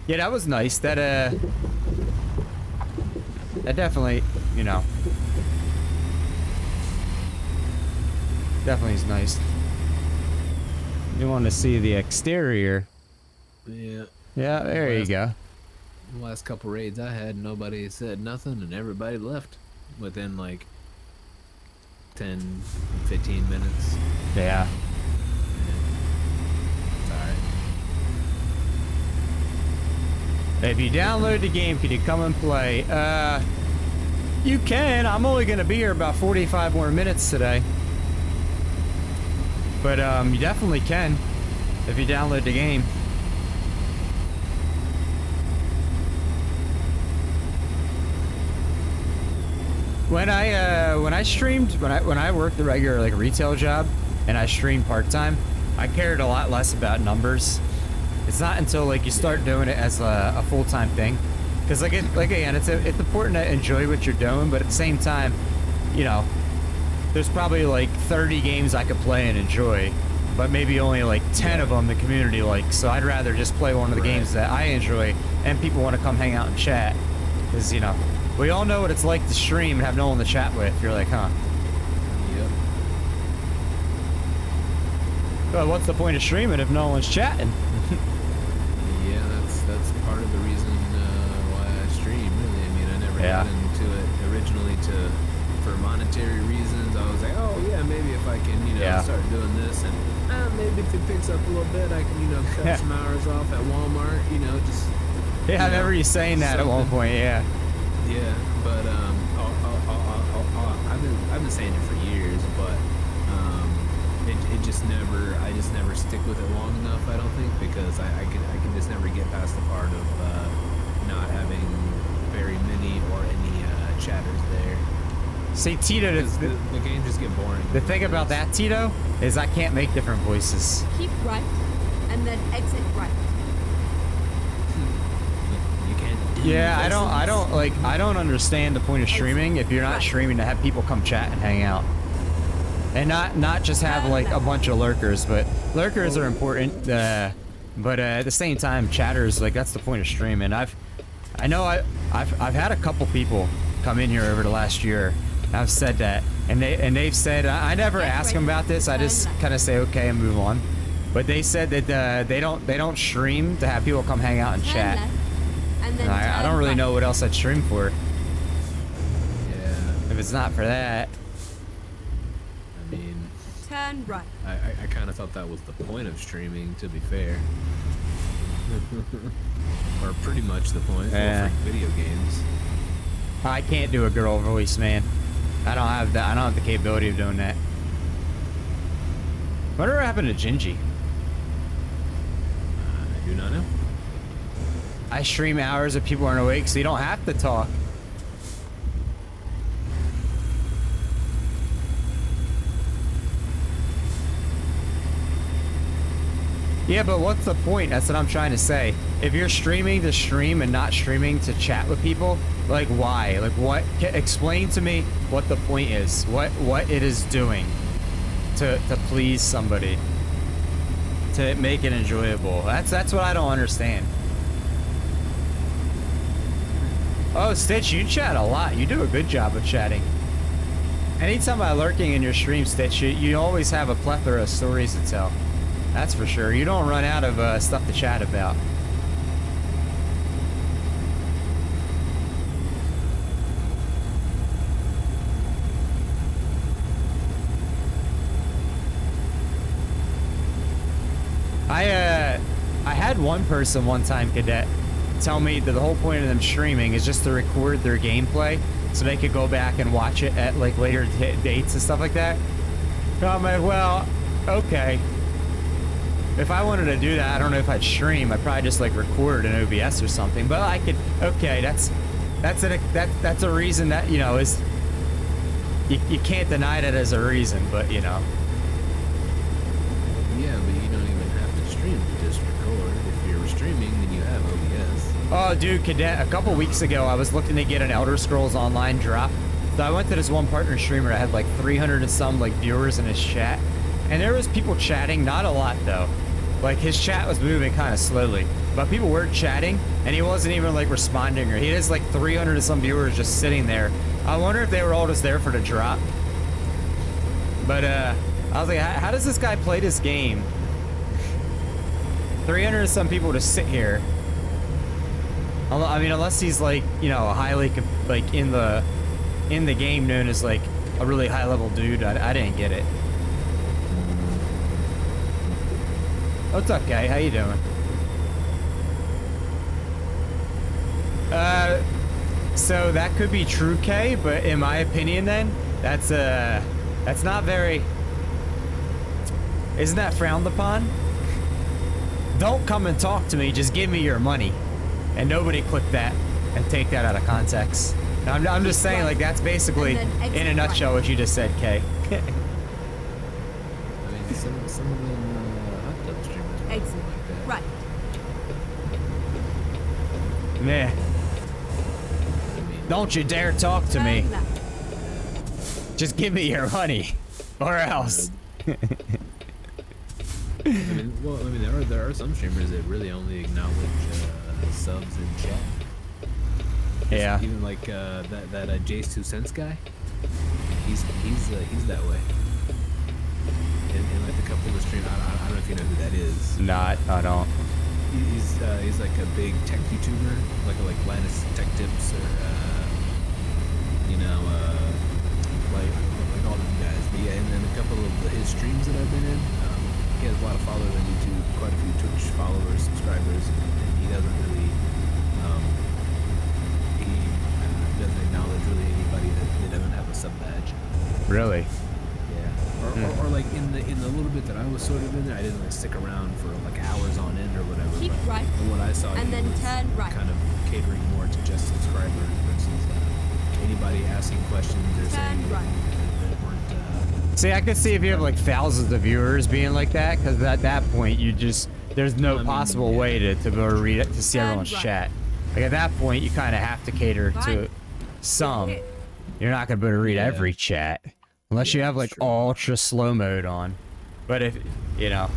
Yeah, that was nice. That definitely, you know, definitely is nice. You want to see the exterior? Yeah. Yeah, there you go. The last couple raids I had, nobody said nothing, and everybody left within like 10, 15 minutes. Yeah. It's alright. If you download the game, can you come and play? You can. I'm only going to be here about 45 more minutes today. But you definitely can if you download the game. When I streamed, when I worked the regular like retail job and I streamed part-time, I cared a lot less about numbers. It's not until like you start doing it as a full-time thing, because like again, it's important to enjoy what you're doing, but at the same time, you know, there's probably like 30 games I could play and enjoy, but maybe only like 10 of them the community likes. So I'd rather just play one of the games that I enjoy and people want to come hang out and chat, because you know, we all know what it's like to stream and have no one to chat with. You're like, huh? Yep. Well, what's the point of streaming if no one's chatting? Yeah, that's part of the reason why I stream, really. I mean, I never got into it originally for monetary reasons. I was like, oh yeah, maybe if I can, you know, start doing this, and maybe if it picks up a little bit, I can, you know, cut some hours off at Walmart, you know, just. Yeah, I remember you saying that at one point. Yeah. Yeah, but I've been saying it for years, but I just never stick with it long enough. I don't think, because I can just never get past the part of not having very many or any chatters there. See, Tito, the game just get boring. The thing about that, Tito, is I can't make different voices. Keep right, and then exit right. Yeah, I don't understand the point of streaming if you're not streaming to have people come chat and hang out. And not just have like a bunch of lurkers, but lurkers are important, but at the same time, chatters, like that's the point of streaming. I've had a couple people come in here over the last year. I've said that, and they've said, I never ask them about this, I just kind of say okay and move on. But they said that they don't stream to have people come hang out and chat. I don't really know what else I'd stream for. Yeah. If it's not for that. I mean, turn right. I kind of thought that was the point of streaming, to be fair. Or pretty much the point. Yeah. For video games. I can't do a girl voice, man. I don't have the capability of doing that. Whatever happened to Gingy? I do not know. I stream hours if people aren't awake, so you don't have to talk. Yeah, but what's the point? That's what I'm trying to say. If you're streaming to stream and not streaming to chat with people, like why? Like what? Explain to me what the point is. What it is doing to please somebody, to make it enjoyable. That's what I don't understand. Oh, Stitch, you chat a lot. You do a good job of chatting. Anytime I'm lurking in your stream, Stitch, you always have a plethora of stories to tell. That's for sure. You don't run out of stuff to chat about. I had one person one time, Cadet, tell me that the whole point of them streaming is just to record their gameplay so they could go back and watch it at like later dates and stuff like that. So I'm like, well, okay. If I wanted to do that, I don't know if I'd stream. I'd probably just like record an OBS or something. But I could. Okay, that's a reason that, you know, is you can't deny that as a reason. But you know. Yeah, but you don't even have to stream. You just record. If you're streaming, then you have OBS. Oh, dude, Cadet. A couple weeks ago, I was looking to get an Elder Scrolls Online drop. So I went to this one partner streamer that had like 300 and some like viewers in his chat, and there was people chatting. Not a lot though. Like his chat was moving kind of slowly, but people were chatting and he wasn't even like responding, or he has like 300 and some viewers just sitting there. I wonder if they were all just there for the drop. But I was like, how does this guy play this game? 300 and some people just sit here. I mean, unless he's like, you know, a highly like in the game known as like a really high level dude. I didn't get it. What's up, guy? How you doing? So that could be true, Kay, but in my opinion, then that's not very. Isn't that frowned upon? Don't come and talk to me. Just give me your money, and nobody click that and take that out of context. I'm just saying, like that's basically in a nutshell what you just said, Kay. I mean, some of them hot tub streamers might Exit. be like that. Right. Meh. I mean, Don't you dare talk to me. Turn left. Just give me your money, or else. I mean, there are some streamers that really only acknowledge subs in chat. Yeah. Even like that Jace 2 Cents guy. He's that way. And like a couple of the streamers, I don't know if you know who that is. Not, I don't. He's like a big tech YouTuber, like Linus Tech Tips, or you know, like all them guys. But yeah, and then a couple of his streams that I've been in, he has a lot of followers on YouTube, quite a few Twitch followers, subscribers, and he doesn't really, he doesn't acknowledge really anybody that doesn't have a sub badge. Really? Yeah. Or like in the little bit that I was sort of in there, I didn't like stick around for like hours on end or whatever. Keep but right, from what I saw, and he then was turn right. kind of catering more to just subscribers versus anybody asking questions or saying Turn right. anything that weren't. See, I could see if you have like thousands of viewers being like that, because at that point you just there's no I mean, possible yeah. way to be able to read it, to see Turn everyone's right. chat. Like at that point, you kind of have to cater to Fine. some. You're not gonna be able to read Yeah. every chat unless you Yeah, have like that's true. ultra slow mode on. But if you know,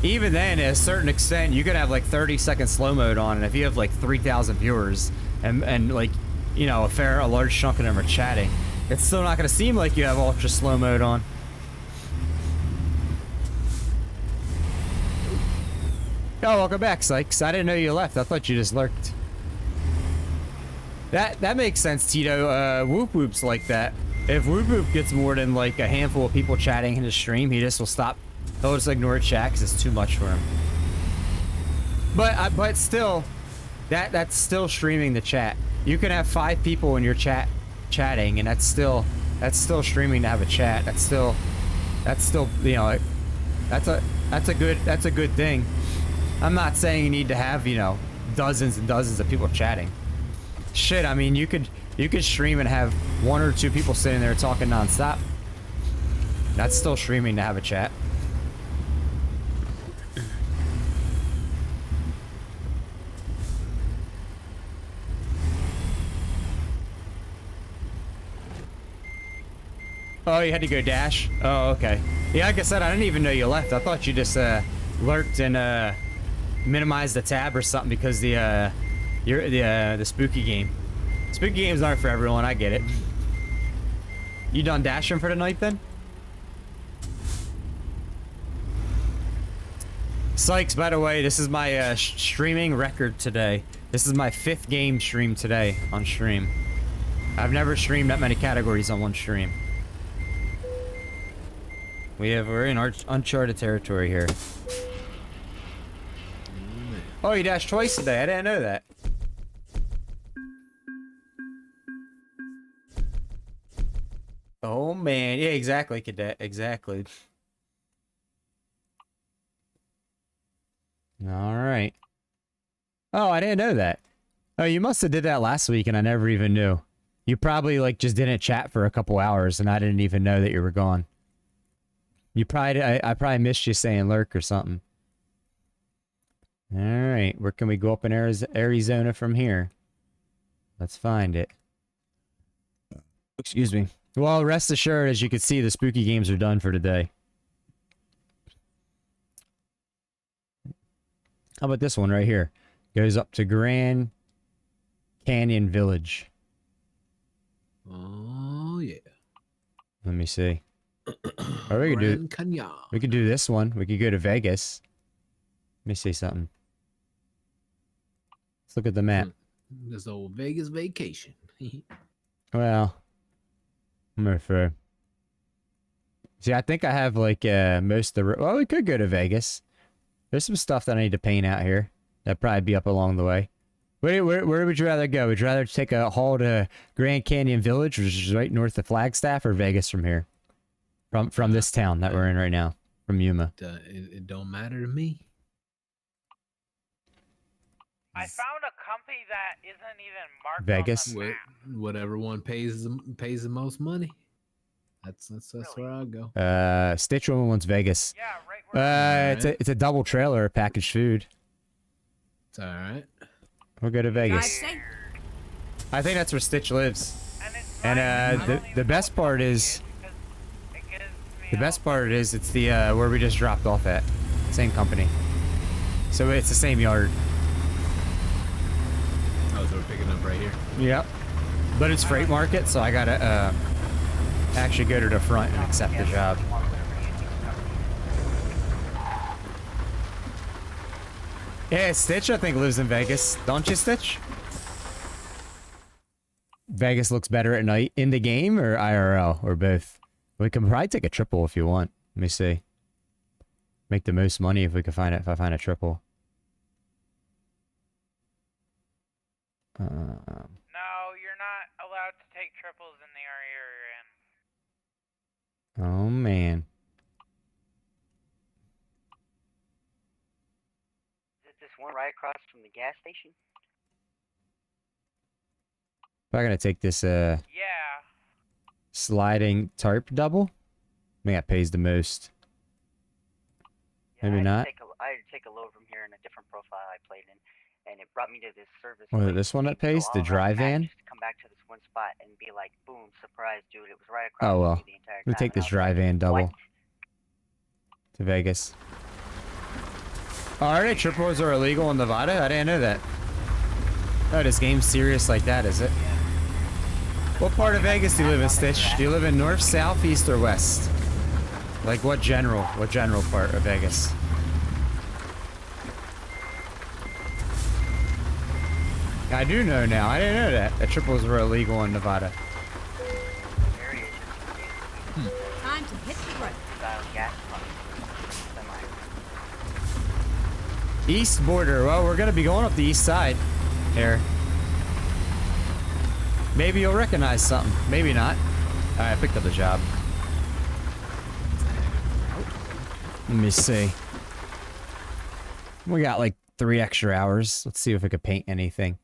even then, at a certain extent, you could have like 30-second slow mode on, and if you have like 3,000 viewers and like you know a large chunk of them are chatting, it's still not gonna seem like you have ultra slow mode on. Oh, welcome back, Sykes. I didn't know you left. I thought you just lurked. That makes sense, Tito. Whoop Whoop's like that. If Whoop Whoop gets more than like a handful of people chatting in his stream, he just will stop. He'll just ignore chat because it's too much for him. But still, that's still streaming the chat. You can have 5 people in your chatting, and that's still streaming to have a chat. That's still That's still, you know, like, that's a good thing. I'm not saying you need to have, you know, dozens and dozens of people chatting. Shit, I mean, you could stream and have 1 or 2 people sitting there talking nonstop. That's still streaming to have a chat. Oh, you had to go dash? Oh, okay. Yeah, like I said, I didn't even know you left. I thought you just lurked and minimized the tab or something because the spooky game. Spooky games aren't for everyone. I get it. You done dashing for the night then? Sykes, by the way, this is my streaming record today. This is my 5th game stream today on stream. I've never streamed that many categories on one stream. We're in uncharted territory here. Oh, you dashed twice today. I didn't know that. Oh man, yeah, exactly, cadet, exactly. All right. Oh, I didn't know that. Oh, you must have did that last week, and I never even knew. You probably like just didn't chat for a couple hours, and I didn't even know that you were gone. You probably, I probably missed you saying lurk or something. All right, where can we go up in Arizona from here? Let's find it. Excuse me. Well, rest assured, as you can see, the spooky games are done for today. How about this one right here? Goes up to Grand Canyon Village. Oh yeah. Let me see. Or we could do this one. We could go to Vegas. Let me see something. Let's look at the map. This old Vegas vacation. Well, I'm refer. See, I think I have like most of the. Well, we could go to Vegas. There's some stuff that I need to paint out here. That'd probably be up along the way. Where would you rather go? Would you rather take a haul to Grand Canyon Village, which is right north of Flagstaff, or Vegas from here? From this town that we're in right now, from Yuma. It don't matter to me. I found a company that isn't even marked Vegas. on the map. Whatever one pays the most money. That's Really? where I'll go. Stitch Woman wants Vegas. Yeah, right where It's a double trailer packaged food. It's all right. We'll go to Drive Vegas. safe. I think that's where Stitch lives. and it's And fine. I don't even the know best what part company is it gives me the best part is it's the where we just dropped off at. Same company. So it's the same yard. Oh, so we're picking up right here. Yep. But it's freight market, so I gotta actually go to the front and accept the job. Yeah, Stitch I think lives in Vegas. Don't you, Stitch? Vegas looks better at night in the game or IRL or both. We can probably take a triple if you want. Let me see. Make the most money if we can find it. If I find a triple. No, you're not allowed to take triples in the area you're in. Oh man. Is it this one right across from the gas station? If I gotta take this Yeah. sliding tarp double, I think that pays the most. Yeah, Maybe not. I had to take a load from here in a different profile I played in, and it brought me to this service. Was it place. this one that You could go pays? The all around dry the map van? just to come back to this one spot and be like, boom, surprise, dude! It was right across Oh from well. me the entire We time. take and I this was dry like, van double "What?" to Vegas. Oh, alright, triples are illegal in Nevada? I didn't know that. Oh, this game's serious like that, is it? What part of Vegas do you live in, Stitch? Do you live in north, south, east, or west? Like what general part of Vegas? I do know now. I didn't know that triples were illegal in Nevada. Area is just confusing. Time to hit the road. Style gas pump. Semi. East border. Well, we're gonna be going up the east side here. Maybe you'll recognize something. Maybe not. Alright, I picked up the job. Let me see. We got like 3 extra hours. Let's see if we could paint anything.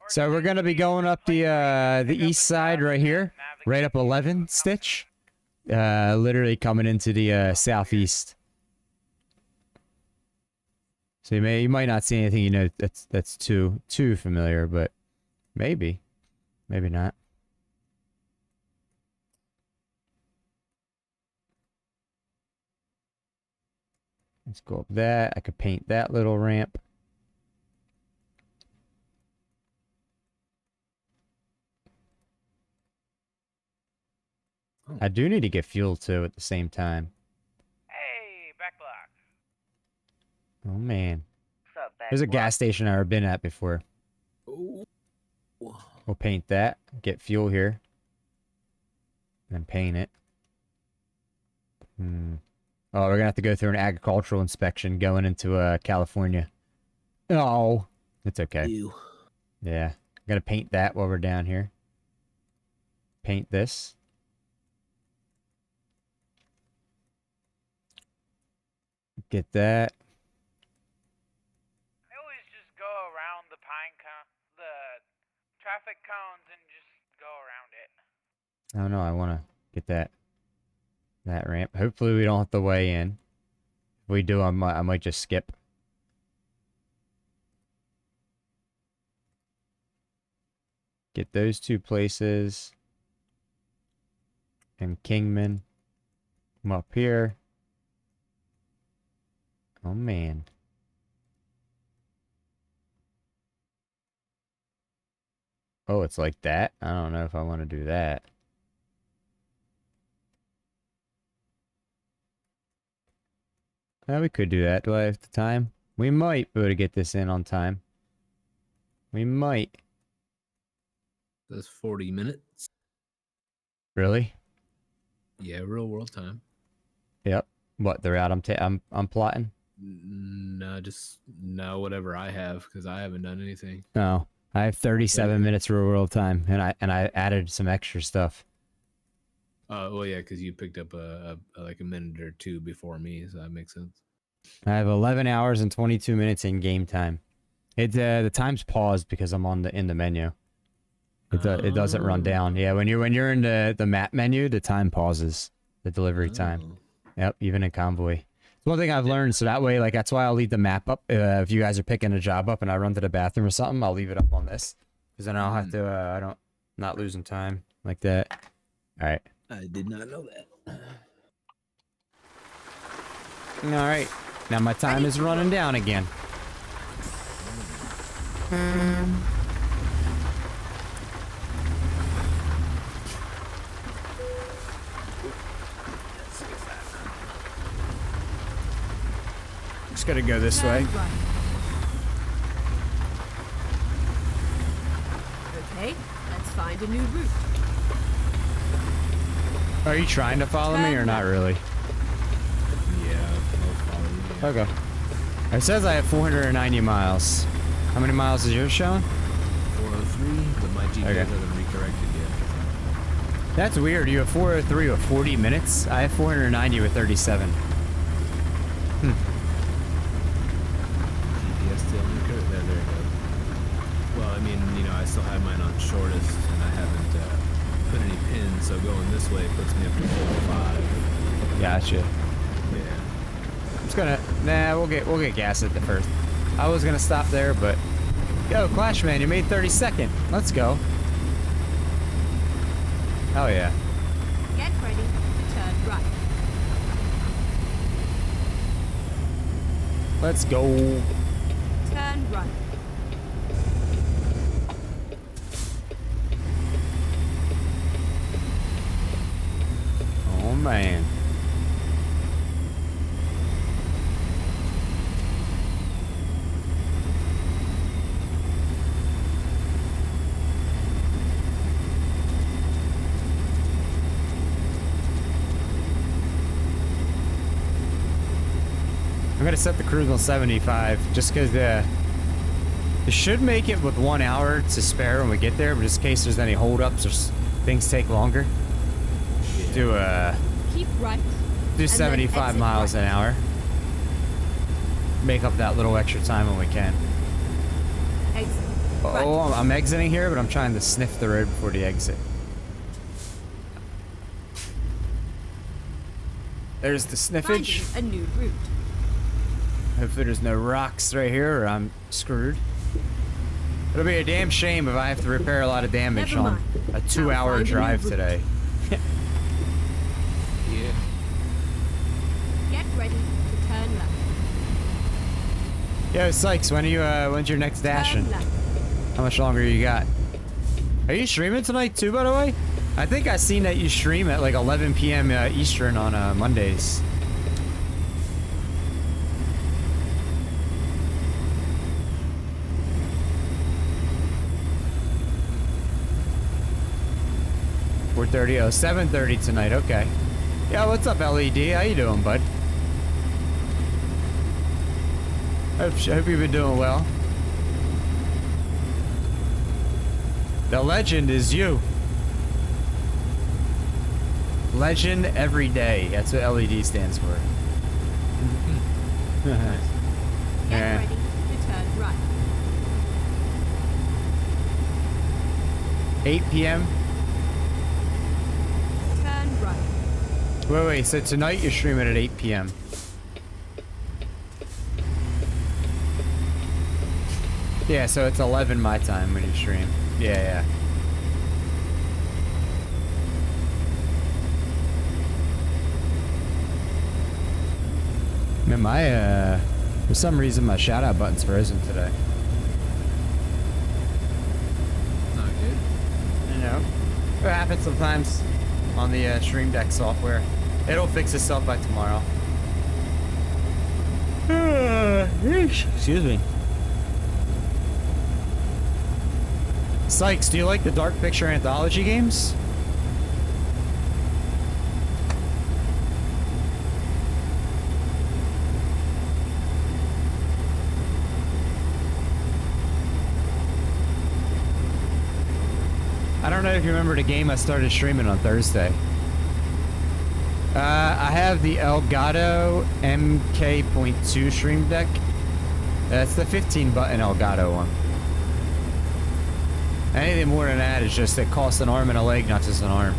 So we're gonna be going up the east side right here, right up 11 Stitch. Literally coming into the southeast. So you might not see anything, you know, that's too familiar, but maybe not. Let's go up that. I could paint that little ramp. Oh. I do need to get fuel too at the same time. Hey, backblock. Oh man. What's up, There's a Backblock? gas station I've never been at before. Ooh. We'll paint that. Get fuel here. And paint it. Oh, we're gonna have to go through an agricultural inspection going into California. Oh, it's okay. Ew. Yeah, I'm gonna paint that while we're down here. Paint this. Get that. I always just go around the the traffic cones and just go around it. Oh no, I wanna get that ramp. Hopefully we don't have to weigh in. If we do, I might just skip. Get those 2 places. And Kingman. Come up here. Oh man. Oh, it's like that? I don't know if I want to do that. We could do that. Do I have the time? We might be able to get this in on time. We might. That's 40 minutes. Really? Yeah, real world time. Yep. What, the route I'm plotting? No, just no whatever I have because I haven't done anything. No. I have 37 minutes real world time, and I added some extra stuff. Well, yeah, because you picked up like a minute or 2 before me, so that makes sense. I have 11 hours and 22 minutes in game time. The time's paused because I'm in the menu. It doesn't run down. Yeah, when you're in the map menu, the time pauses. The delivery time. Yep, even in Convoy. It's one thing I've learned, so that way, like, that's why I'll leave the map up. If you guys are picking a job up and I run to the bathroom or something, I'll leave it up on this. Because then I'll have to, not losing time like that. Alright. I did not know that. Alright. Now my time is running down again. Just gotta go this way. Turn right. Okay, let's find a new route. Are you trying to follow me or not really? Yeah, I'll follow you. Okay. It says I have 490 miles. How many miles is yours showing? 403, but my GPS Okay. hasn't recorrected yet. That's weird. You have 403 with 40 minutes. I have 490 with 37. GPS still incorrect. There it goes. Well, I mean, I still have mine on shortest, and I haven't put any pins, so going this way puts me up to 405. Gotcha. Yeah. I'm just gonna. Nah, we'll get gas at the first. I was gonna stop there, but yo, Clashman, you made 32nd. Let's go. Oh yeah. Get ready to turn right. Let's go. Turn right. Oh man. I'm gonna set the cruise on 75 just because it should make it with 1 hour to spare when we get there, but just in case there's any holdups or things take longer. Yeah. Do Keep right. do then 75 exit miles right. an hour. make up that little extra time when we can. Exit. Oh, I'm exiting here, but I'm trying to sniff the road before the exit. There's the sniffage. Finding a new route. Hopefully there's no rocks right here or I'm screwed. It'll be a damn shame if I have to repair a lot of damage Never on mind. a 2-hour find a new drive route. today. Yeah. Get ready to turn left. Yo, Sykes, when's your next dashing? Turn left. How much longer you got? Are you streaming tonight too, by the way? I think I seen that you stream at like 11 p.m. Eastern on Mondays. Oh, 7:30 tonight. Okay. Yeah, what's up, LED? How you doing, bud? Hope you've been doing well. The legend is you. Legend every day. That's what LED stands for. Get Yeah. ready to turn right. 8 p.m. Turn right. Wait. So tonight you're streaming at 8 p.m. Yeah, so it's 11 my time when you stream. Yeah. Man, for some reason my shout out button's frozen today. Not good. You know, it happens sometimes on the Stream Deck software. It'll fix itself by tomorrow. Excuse me. Sykes, do you like the Dark Picture Anthology games? I don't know if you remember the game I started streaming on Thursday. I have the Elgato MK.2 Stream Deck. That's the 15 button Elgato one. Anything more than that is just it costs an arm and a leg, not just an arm.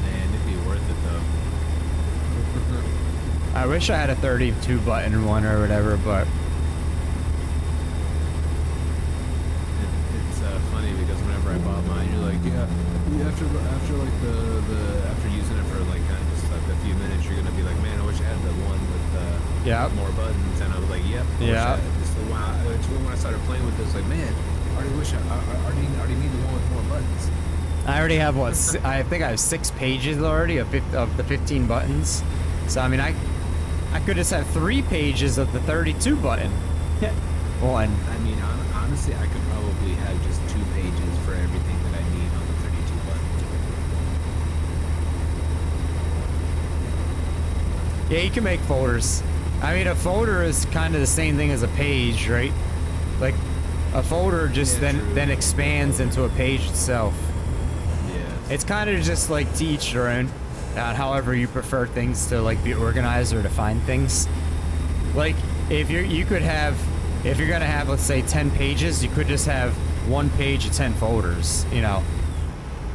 Man, it'd be worth it though. I wish I had a 32 button one or whatever, but It's funny because whenever I bought mine, you're like, yeah, after like after using it for like kind of just like a few minutes, you're gonna be like, man, I wish I had the one with Yep. more buttons. And I was like, yep. Yeah. It's when I started playing with this, like, man, I already wish I already need the one with more buttons. I already have what? I think I have 6 pages already of the 15 buttons. So I mean, I could just have 3 pages of the 32 button. One. I mean, honestly, I could probably have just 2 pages for everything that I need on the 32 button. Yeah, you can make folders. I mean, a folder is kind of the same thing as a page, right? Like, a folder just Yeah, true. then expands into a page itself. Yeah. It's kind of just like to each their own. However you prefer things to like be organized or to find things. Like, if you're gonna have, let's say, 10 pages, you could just have 1 page of 10 folders, you know,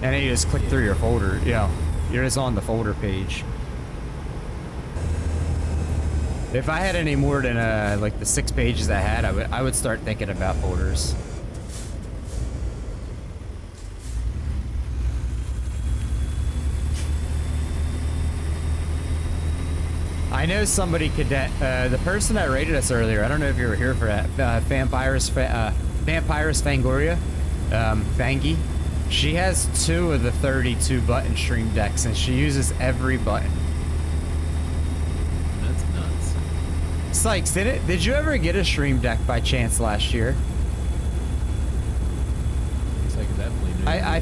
and then you just click through your folder. You know, you're just on the folder page. If I had any more than like the 6 pages I had, I would start thinking about folders. I know somebody could. The person that rated us earlier. I don't know if you were here for that. Vampires Fangoria, Fangy. She has 2 of the 32 button Stream Decks, and she uses every button. That's nuts. Sykes, did you ever get a Stream Deck by chance last year? It's like definitely new. I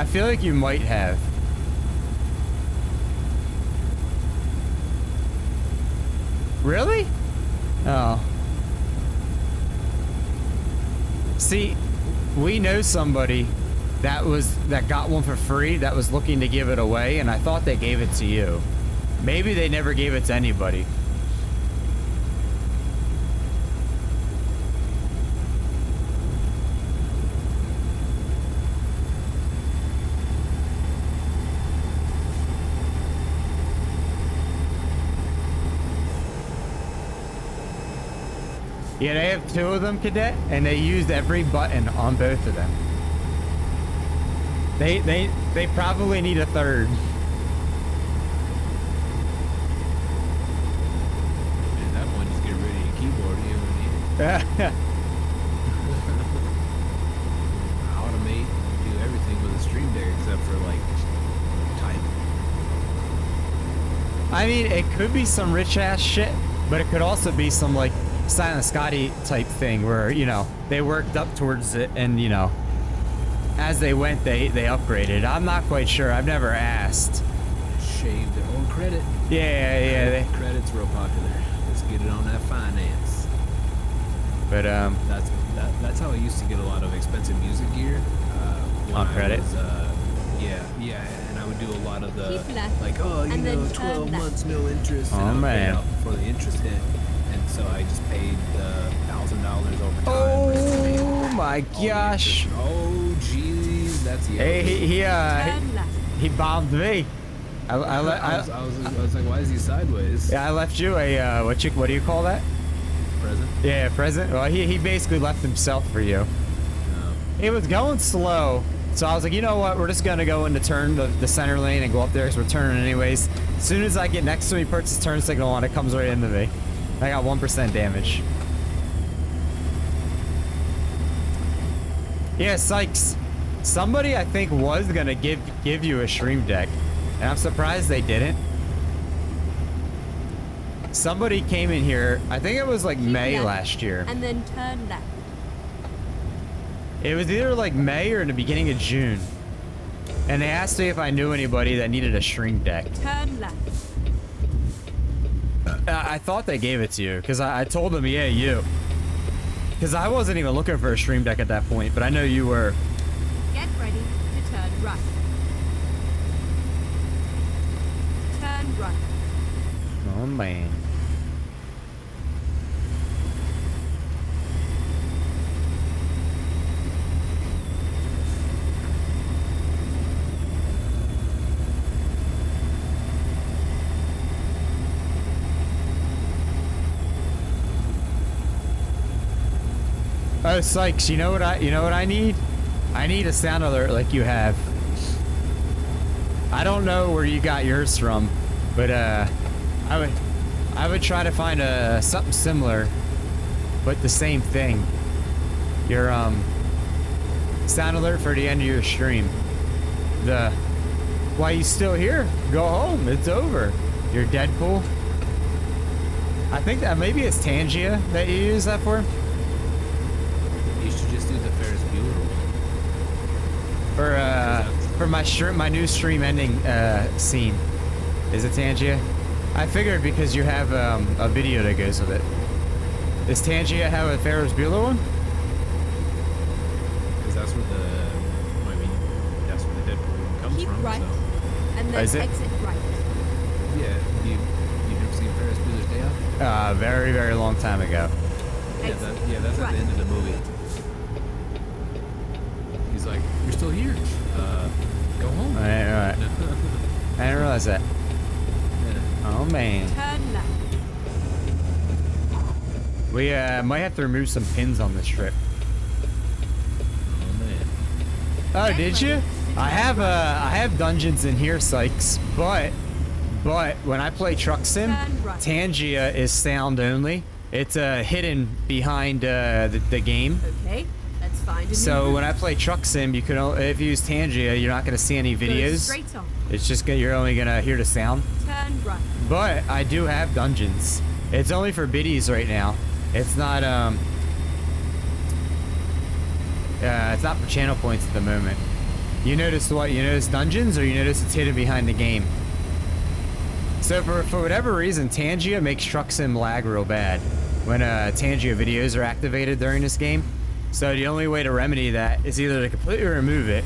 feel like you might have. Really? Oh. See, we know somebody that got one for free that was looking to give it away, and I thought they gave it to you. Maybe they never gave it to anybody. Yeah, they have 2 of them, Cadet, and they used every button on both of them. They probably need a 3rd. At that point, just get rid of your keyboard. You don't need it. Automate, do everything with a Stream Deck except for like typing. I mean, it could be some rich ass shit, but it could also be some like Silent Scotty type thing where, you know, they worked up towards it and, you know, as they went, they upgraded. I'm not quite sure. I've never asked. Shave their own credit. Yeah. Credit's real popular. Let's get it on that finance. But that's how I used to get a lot of expensive music gear. When on I credit. was, yeah, and I would do a lot of the Keep left, like, oh, you and know, then 12 turn left. months no interest. Oh, and I would pay man. out before the interest hit, and so I just paid $1,000 over time. Oh my All the gosh. interest. Oh jeez, that's the. Hey, Turn left. he bombed me. I was like, why is he sideways? Yeah, I left you a what do you call that? Present. Yeah, present. Well, he basically left himself for you. It was going slow, so I was like, you know what? We're just gonna go into turn the center lane and go up there because we're turning anyways. As soon as I get next to me, puts his turn signal on, it comes right into me. I got 1% damage. Yeah, Sykes. Somebody I think was gonna give you a Stream Deck, and I'm surprised they didn't. Somebody came in here, I think it was like Keep May left, last year. And then turn left. It was either like May or in the beginning of June. And they asked me if I knew anybody that needed a Stream Deck. Turn left. I thought they gave it to you, because I told them, yeah, you. Because I wasn't even looking for a Stream Deck at that point, but I know you were. Get ready to turn right. Turn right. Oh, man. Oh, Sykes, you know what I need? I need a sound alert like you have. I don't know where you got yours from, but I would try to find something similar, but the same thing. Your sound alert for the end of your stream. Why you still here? Go home. It's over. You're Deadpool. I think that maybe it's Tangia that you use that for. You should just do the Ferris Bueller one. For my new stream ending scene. Is it Tangia? I figured because you have a video that goes with it. Does Tangia have a Ferris Bueller one? Because that's where that's where the Deadpool one comes Keep from. right. So. And then Is it? exit right. Yeah, you never seen Ferris Bueller's Day Off? Very, very long time ago. That's at the end of the movie. He's like, you're still here. Go home. I didn't realize that. Yeah. Oh man. Turn left. We might have to remove some pins on this trip. Oh man. Oh, did you? I have dungeons in here, Sykes, but when I play Truck Sim, Turn right. Tangia is sound only. It's hidden behind the game. Okay, let's find a new So route. when I play Truck Sim, you can if you use Tangia, you're not gonna see any Go videos. straight on. It's just you're only gonna hear the sound. Turn right. But I do have dungeons. It's only for biddies right now. It's not it's not for channel points at the moment. You notice what? You notice dungeons, or you notice it's hidden behind the game. So for whatever reason, Tangia makes Truck Sim lag real bad when Tangia videos are activated during this game. So the only way to remedy that is either to completely remove it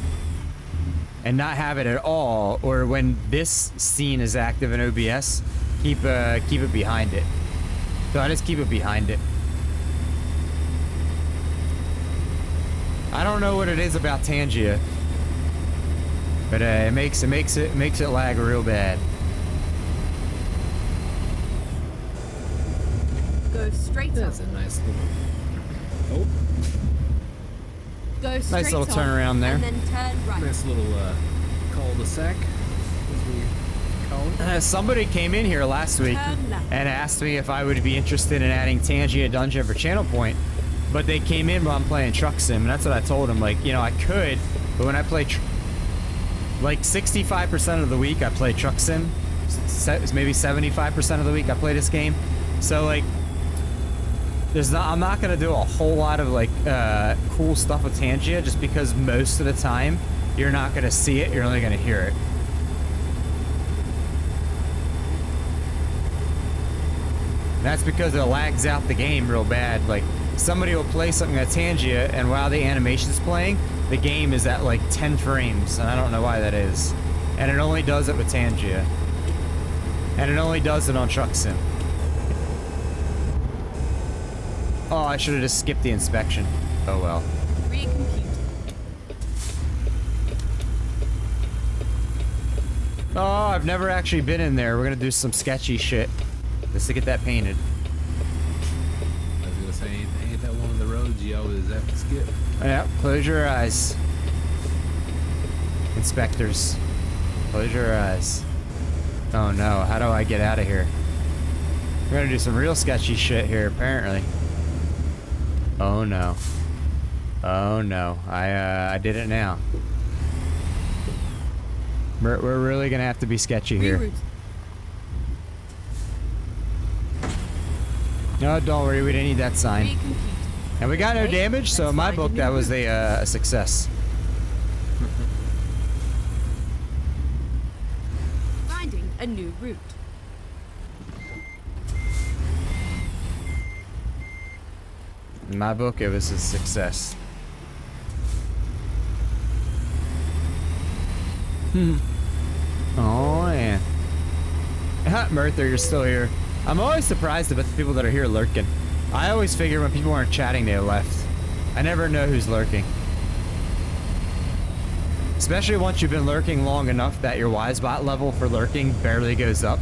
and not have it at all, or when this scene is active in OBS, keep it behind it. So I just keep it behind it. I don't know what it is about Tangia, but it makes it lag real bad. Go Go straight That's on. a nice little. Oh, Go straight Nice little on, turnaround there. and then turn right. nice little cul-de-sac, as we call it. Somebody came in here last week Turn left. and asked me if I would be interested in adding Tangia Dungeon for Channel Point, but they came in while I'm playing Truck Sim, and that's what I told them. Like, you know, I could, but when I play, like 65% of the week I play Truck Sim, maybe 75% of the week I play this game. So like, I'm not gonna do a whole lot of like cool stuff with Tangia, just because most of the time you're not gonna see it, you're only gonna hear it. That's because it lags out the game real bad. Like, somebody will play something at Tangia, and while the animation's playing, the game is at like 10 frames, and I don't know why that is. And it only does it with Tangia. And it only does it on Truck Sim. Oh, I should have just skipped the inspection. Oh well. Recompute. Oh, I've never actually been in there. We're gonna do some sketchy shit just to get that painted. I was gonna say, ain't that one of the roads you always have to skip? Yeah, close your eyes. Inspectors, close your eyes. Oh no, how do I get out of here? We're gonna do some real sketchy shit here, apparently. Oh no. Oh no, I did it now. We're really gonna have to be sketchy here. Reroute. No, don't worry, we didn't need that sign. Recompute. And we got no Okay, damage, so in let's my find a book new that was route. a success. Finding a new route. In my book, it was a success. Oh, yeah. Merther, you're still here. I'm always surprised about the people that are here lurking. I always figure when people aren't chatting, they left. I never know who's lurking. Especially once you've been lurking long enough that your Wisebot level for lurking barely goes up.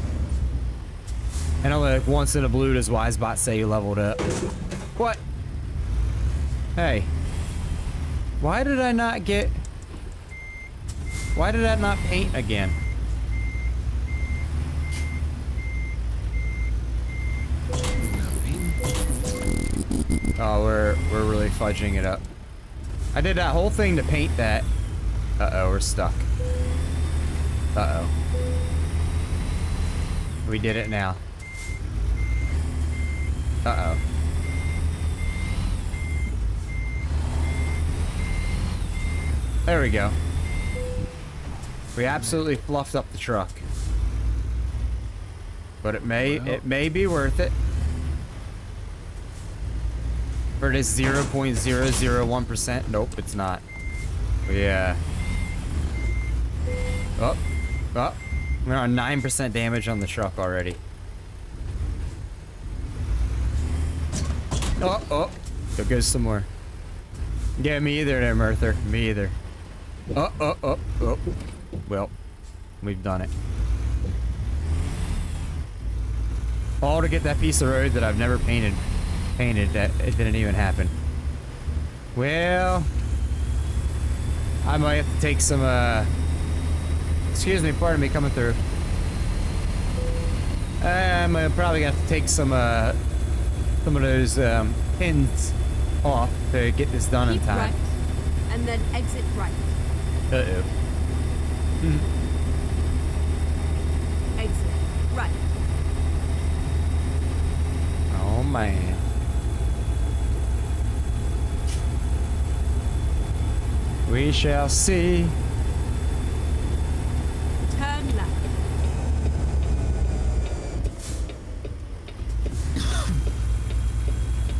And only like once in a blue does Wisebot say you leveled up. What? Hey. Why did I not get... Why did that not paint again? Oh, we're really fudging it up. I did that whole thing to paint that. Uh-oh, we're stuck. Uh-oh. We did it now. Uh-oh. There we go. We absolutely fluffed up the truck. But it may be worth it. For this 0.001%. Nope, it's not. Yeah. Oh. Oh. We're on 9% damage on the truck already. Oh, oh. There goes some more. Yeah, me either there, Merther. Me either. Oh, oh, oh, oh. Well, we've done it. All to get that piece of road that I've never painted that it didn't even happen. Well, I might have to take some, excuse me, pardon me coming through. I'm probably gonna have to take some of those, pins off to get this done in Keep time. right, and then exit right. Uh-oh. Exit right. Oh, man. We shall see. Turn left.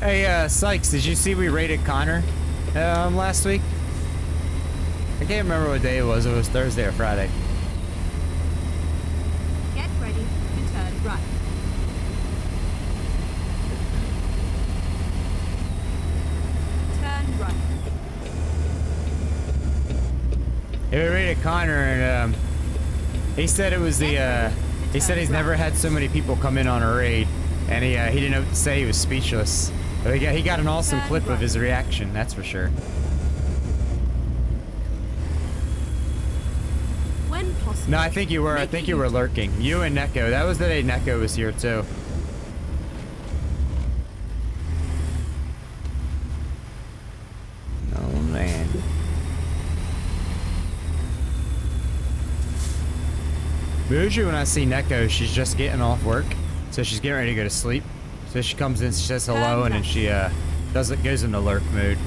Hey, Sykes, did you see we raided Connor last week? I can't remember what day it was. It was Thursday or Friday. Get ready to turn right. Turn right. Yeah, we raided Connor, and he said it was the. He said he's never had so many people come in on a raid. and he didn't know what to say. He was speechless. But he got an awesome Turn clip of right. his reaction. That's for sure. When possible. No, I think you were. I make think a you were U-turn. lurking. You and Neko. That was the day Neko was here too. Oh man. Usually when I see Neko, she's just getting off work, so she's getting ready to go to sleep. So she comes in, she says hello, and then she goes into lurk mode.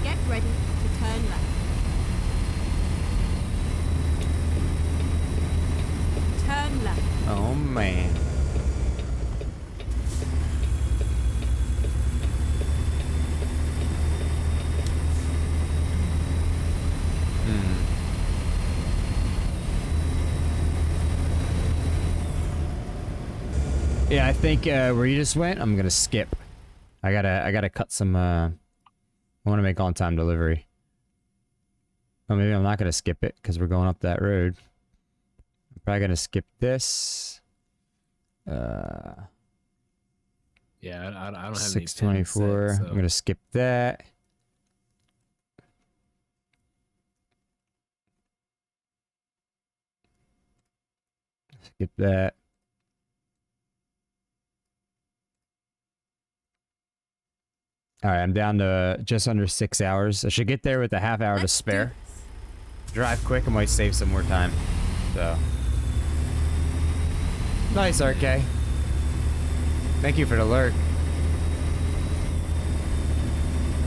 Get ready to turn left. Turn left. Oh man. Yeah, I think where you just went, I'm gonna skip. I gotta cut some. I want to make on-time delivery. Oh, maybe I'm not gonna skip it because we're going up that road. I'm probably gonna skip this. Yeah, I don't have 624. any pins set, so. I'm gonna skip that. Skip that. All right, I'm down to just under 6 hours. I should get there with a half hour to Let's do spare. this. Drive quick, I might save some more time. So. Nice, RK. Thank you for the lurk.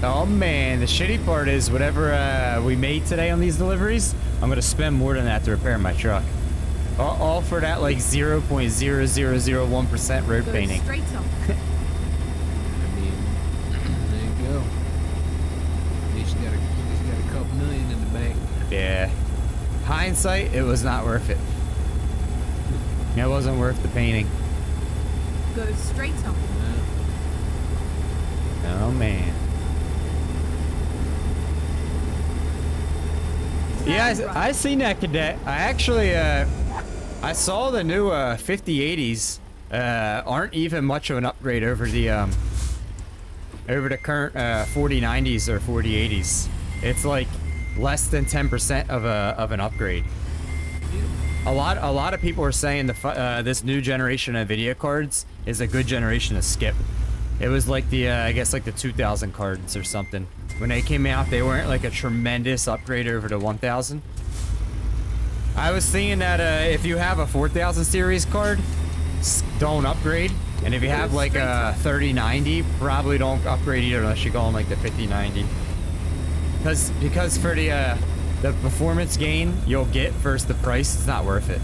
Oh man, the shitty part is whatever we made today on these deliveries, I'm gonna spend more than that to repair my truck. All for that like 0.0001% road Go painting. straight up. I mean, there you go. At least you got a couple million in the bank. Yeah. Hindsight, it was not worth it. It wasn't worth the painting. Go straight up. Oh man. Yeah, I seen that cadet. I actually, I saw the new 5080s aren't even much of an upgrade over the current 4090s or 4080s. It's like less than 10% of an upgrade. A lot of people are saying this new generation of video cards is a good generation to skip. It was like the I guess like the 2000 cards or something. When they came out, they weren't like a tremendous upgrade over the 1000. I was thinking that if you have a 4000 series card, don't upgrade. And if you have like a 3090, probably don't upgrade either unless you go on like the 5090. Because for the performance gain you'll get versus the price, it's not worth it.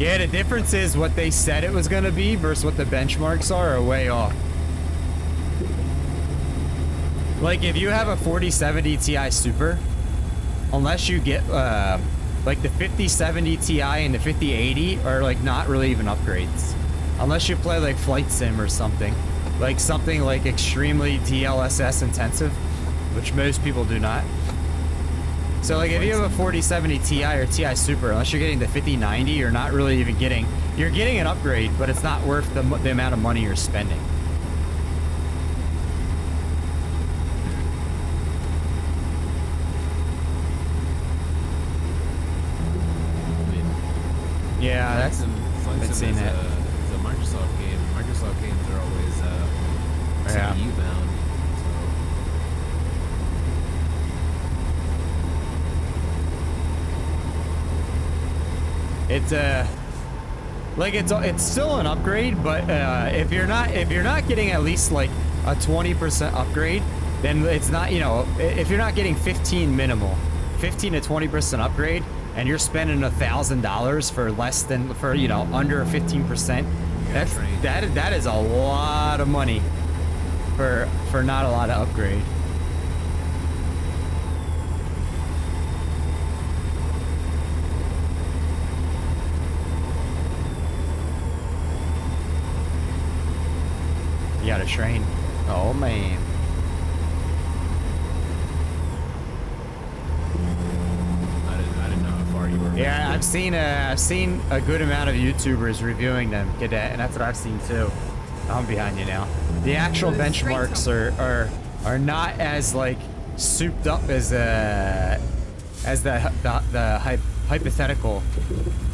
Yeah, the difference is what they said it was gonna be versus what the benchmarks are way off. Like if you have a 4070 Ti Super, unless you get like the 5070 Ti and the 5080 are like not really even upgrades. Unless you play like Flight Sim or something. Like something like extremely DLSS intensive, which most people do not. So like if you have a 4070 Ti or Ti Super, unless you're getting the 5090, you're not really even getting, you're getting an upgrade, but it's not worth the amount of money you're spending. Yeah, that's been seeing that. It's a Microsoft game. Microsoft games are always Yeah. CPU bound. It's like it's still an upgrade, but if you're not getting at least like a 20% upgrade, then it's not, you know, if you're not getting 15 minimal, 15 to 20% upgrade, and you're spending $1,000 for less than, for, you know, under 15%, that is a lot of money for not a lot of upgrade. You gotta train. Oh man. I didn't know how far you were Yeah, I've seen a good amount of YouTubers reviewing them, Cadet, and that's what I've seen too. I'm behind you now. The actual benchmarks are not as like souped up as the hypothetical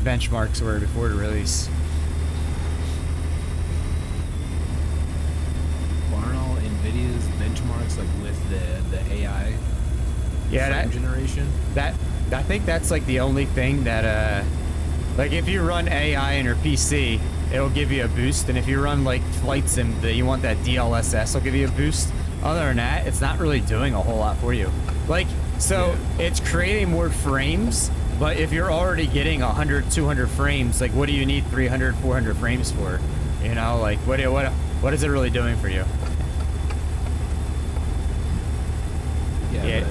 benchmarks were before the release. Aren't all Nvidia's benchmarks like with the AI frame generation? I think that's like the only thing that like if you run AI in your PC, it'll give you a boost, and if you run like flight sim that you want that DLSS, it'll give you a boost. Other than that, it's not really doing a whole lot for you. Like, so it's creating more frames, but if you're already getting 100, 200 frames, like what do you need 300, 400 frames for? You know, like what is it really doing for you? Yeah.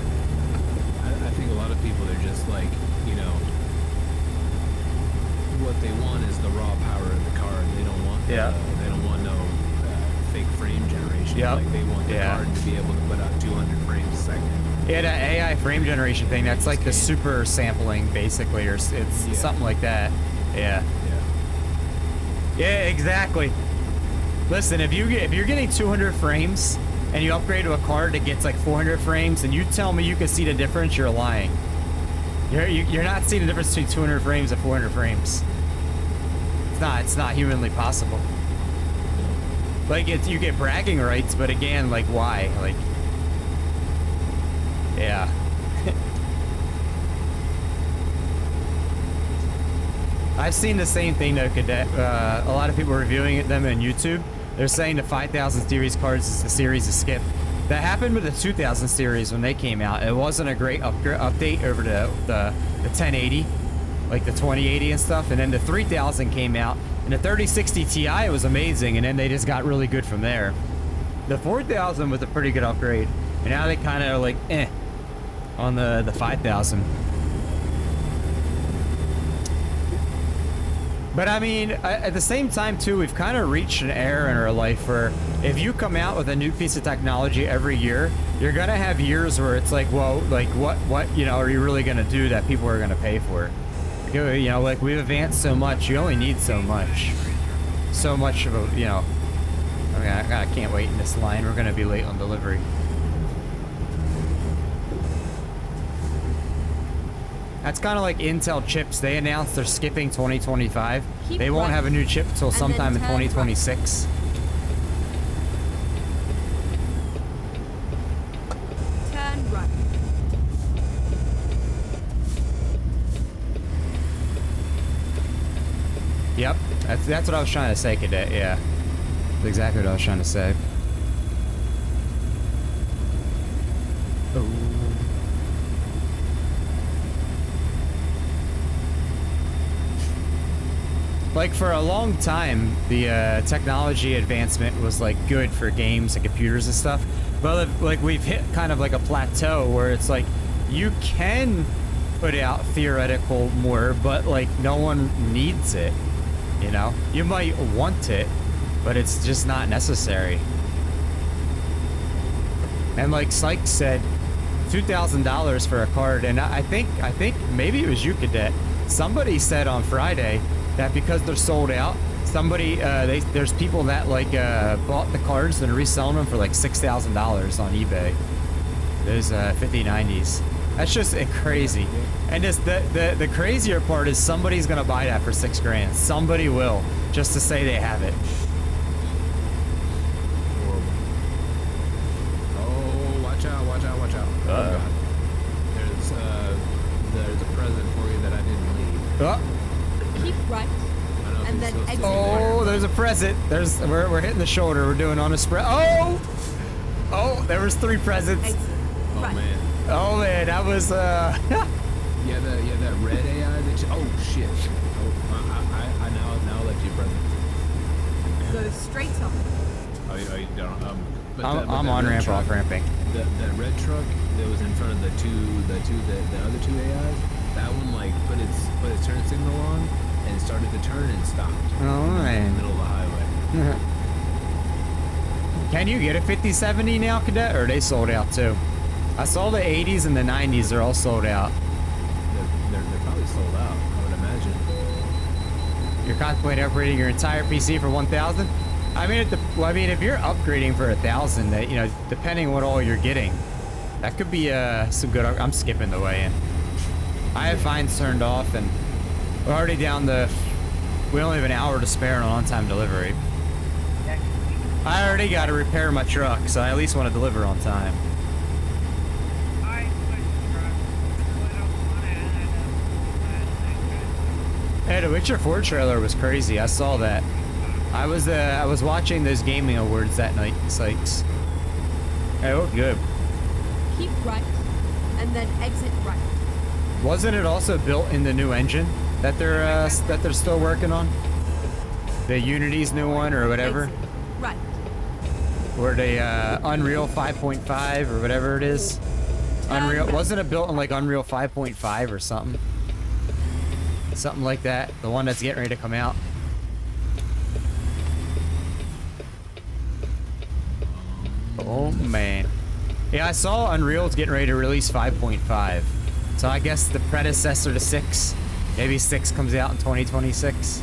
I think a lot of people are just like, you know, what they want is the raw power of the card. They don't want they don't want no fake frame generation. Like they want the card to be able to put out 200 frames a second. Yeah, the AI frame generation thing, that's like the super sampling basically, or it's something like that. Yeah, exactly. Listen, if you're getting 200 frames and you upgrade to a card that gets like 400 frames and you tell me you can see the difference, you're lying. You're not seeing the difference between 200 frames and 400 frames. It's not humanly possible. Like, you get bragging rights, but again, like, why? Like, yeah. I've seen the same thing though, Cadet. A lot of people reviewing them on YouTube. They're saying the 5000 series cards is a series to skip. That happened with the 2000 series when they came out. It wasn't a great update over the 1080, like the 2080 and stuff. And then the 3000 came out, and the 3060 Ti was amazing, and then they just got really good from there. The 4000 was a pretty good upgrade, and now they kind of are like on the 5000. But I mean, at the same time too, we've kind of reached an era in our life where if you come out with a new piece of technology every year, you're gonna have years where it's like, well, like what you know, are you really gonna do that people are gonna pay for? You know, like we've advanced so much, you only need so much of a, you know. I mean, I can't wait in this line. We're gonna be late on delivery. That's kind of like Intel chips. They announced they're skipping 2025. They won't have a new chip till sometime in 2026. Turn right. Yep, that's what I was trying to say, Cadet. Yeah, that's exactly what I was trying to say. Oh. Like for a long time, the technology advancement was like good for games and computers and stuff. But like we've hit kind of like a plateau where it's like you can put out theoretical more, but like no one needs it. You know, you might want it, but it's just not necessary. And like Sykes said, $2,000 for a card, and I think maybe it was you, Cadet. Somebody said on Friday that because they're sold out, there's people that like bought the cards and are reselling them for like $6,000 on eBay. Those 5090s. That's just crazy. And just the crazier part is somebody's gonna buy that for $6 grand. Somebody will, just to say they have it. Oh, watch out! Oh God. There's a present for you that I didn't leave. Keep right, and then exit. Oh, there's a present. We're hitting the shoulder. We're doing on a spread. Oh, there was 3 presents. Exit. Oh Right. man. Oh man, that was Yeah, that red AI that you, oh shit. Oh, I now left you a present. Go straight up. Oh, you don't. But I'm on ramp off ramping. That red truck that was in front of the other two AIs, that one like put its turn signal on and started to turn and stopped. Oh man. In the middle of the highway. Can you get a 5070 now, Cadet, or are they sold out too? I saw the 80s and the 90s are all sold out. They're probably probably sold out, I would imagine. You're contemplating upgrading your entire PC for 1,000? I mean, if you're upgrading for 1,000, that, you know, depending on what all you're getting, that could be some good. I'm skipping the way in. I have fines turned off, and we're already down the. We only have an hour to spare on on-time delivery. I already got to repair my truck, so I at least want to deliver on time. I switched trucks. I don't want it, and Hey, the Witcher 4 trailer was crazy. I saw that. I was watching those gaming awards that night, Sykes. It looked good. Keep right, and then exit right. Wasn't it also built in the new engine that they're still working on? The Unity's new one or whatever, Exit right. or the Unreal 5.5 or whatever it is. Unreal, wasn't it built in like Unreal 5.5 or something? Something like that. The one that's getting ready to come out. Oh man. Yeah, I saw Unreal's getting ready to release 5.5. So I guess the predecessor to 6. Maybe 6 comes out in 2026.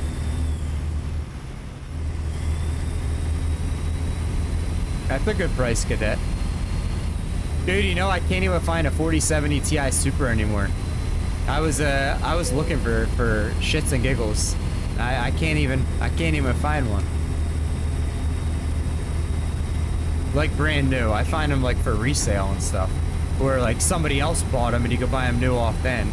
That's a good price, Cadet. Dude, you know I can't even find a 4070 Ti Super anymore. I was looking for shits and giggles. I can't even find one. Like brand new. I find them like for resale and stuff. Or like somebody else bought them and you could buy them new off then.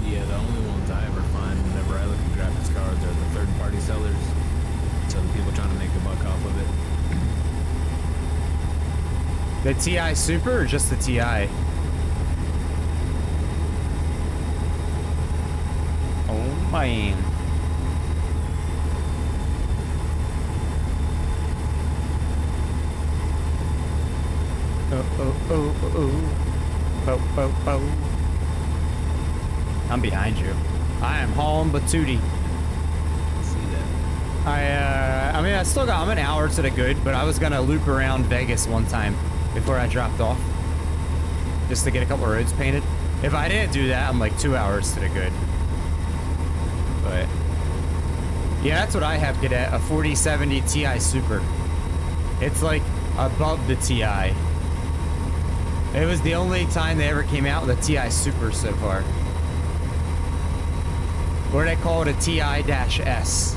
Yeah, the only ones I ever find whenever I look at graphics cards are the third-party sellers. So the people trying to make a buck off of it. The Ti Super or just the Ti? Oh man. I'm behind you. I am home Batootie. See that? I mean, I'm an hour to the good, but I was gonna loop around Vegas one time before I dropped off. Just to get a couple roads painted. If I didn't do that, I'm like 2 hours to the good. But yeah, that's what I have, Cadet, a 4070 Ti Super. It's like above the Ti. It was the only time they ever came out with a Ti Super so far. Or they call it a Ti-S.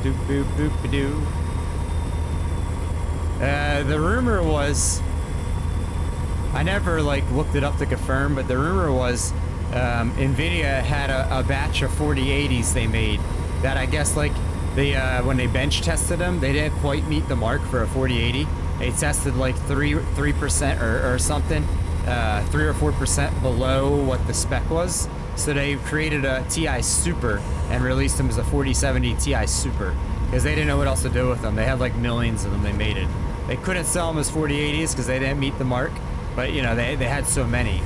Doop boop boop doo. The rumor was, I never like looked it up to confirm, but the rumor was Nvidia had a batch of 4080s they made that I guess like they when they bench tested them, they didn't quite meet the mark for a 4080. They tested like 3% or something, 3 or 4% below what the spec was. So they created a Ti Super and released them as a 4070 Ti Super because they didn't know what else to do with them. They had like millions of them they made it. They couldn't sell them as 4080s because they didn't meet the mark, but you know, they had so many.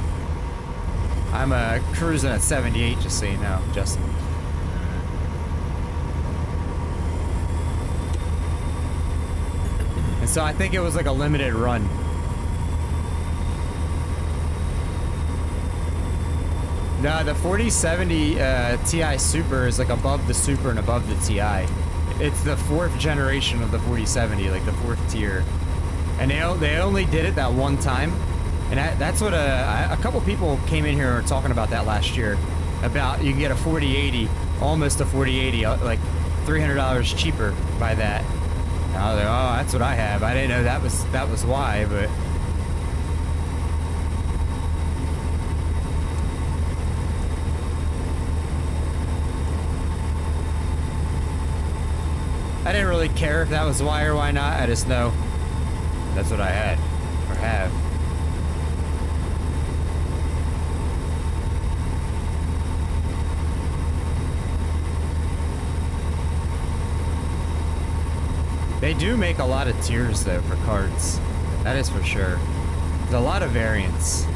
I'm cruising at 78, just so you know, Justin. And so I think it was like a limited run. No, the 4070 Ti Super is like above the Super and above the Ti. It's the 4th generation of the 4070, like the 4th tier. And they only did it that one time. And that's what a couple people came in here and were talking about that last year. About you can get a 4080, almost a 4080, like $300 cheaper by that. And I was like, oh, that's what I have. I didn't know that was why, but. I didn't really care if that was why or why not. I just know that's what I had or have. They do make a lot of tiers though for cards. That is for sure. There's a lot of variants.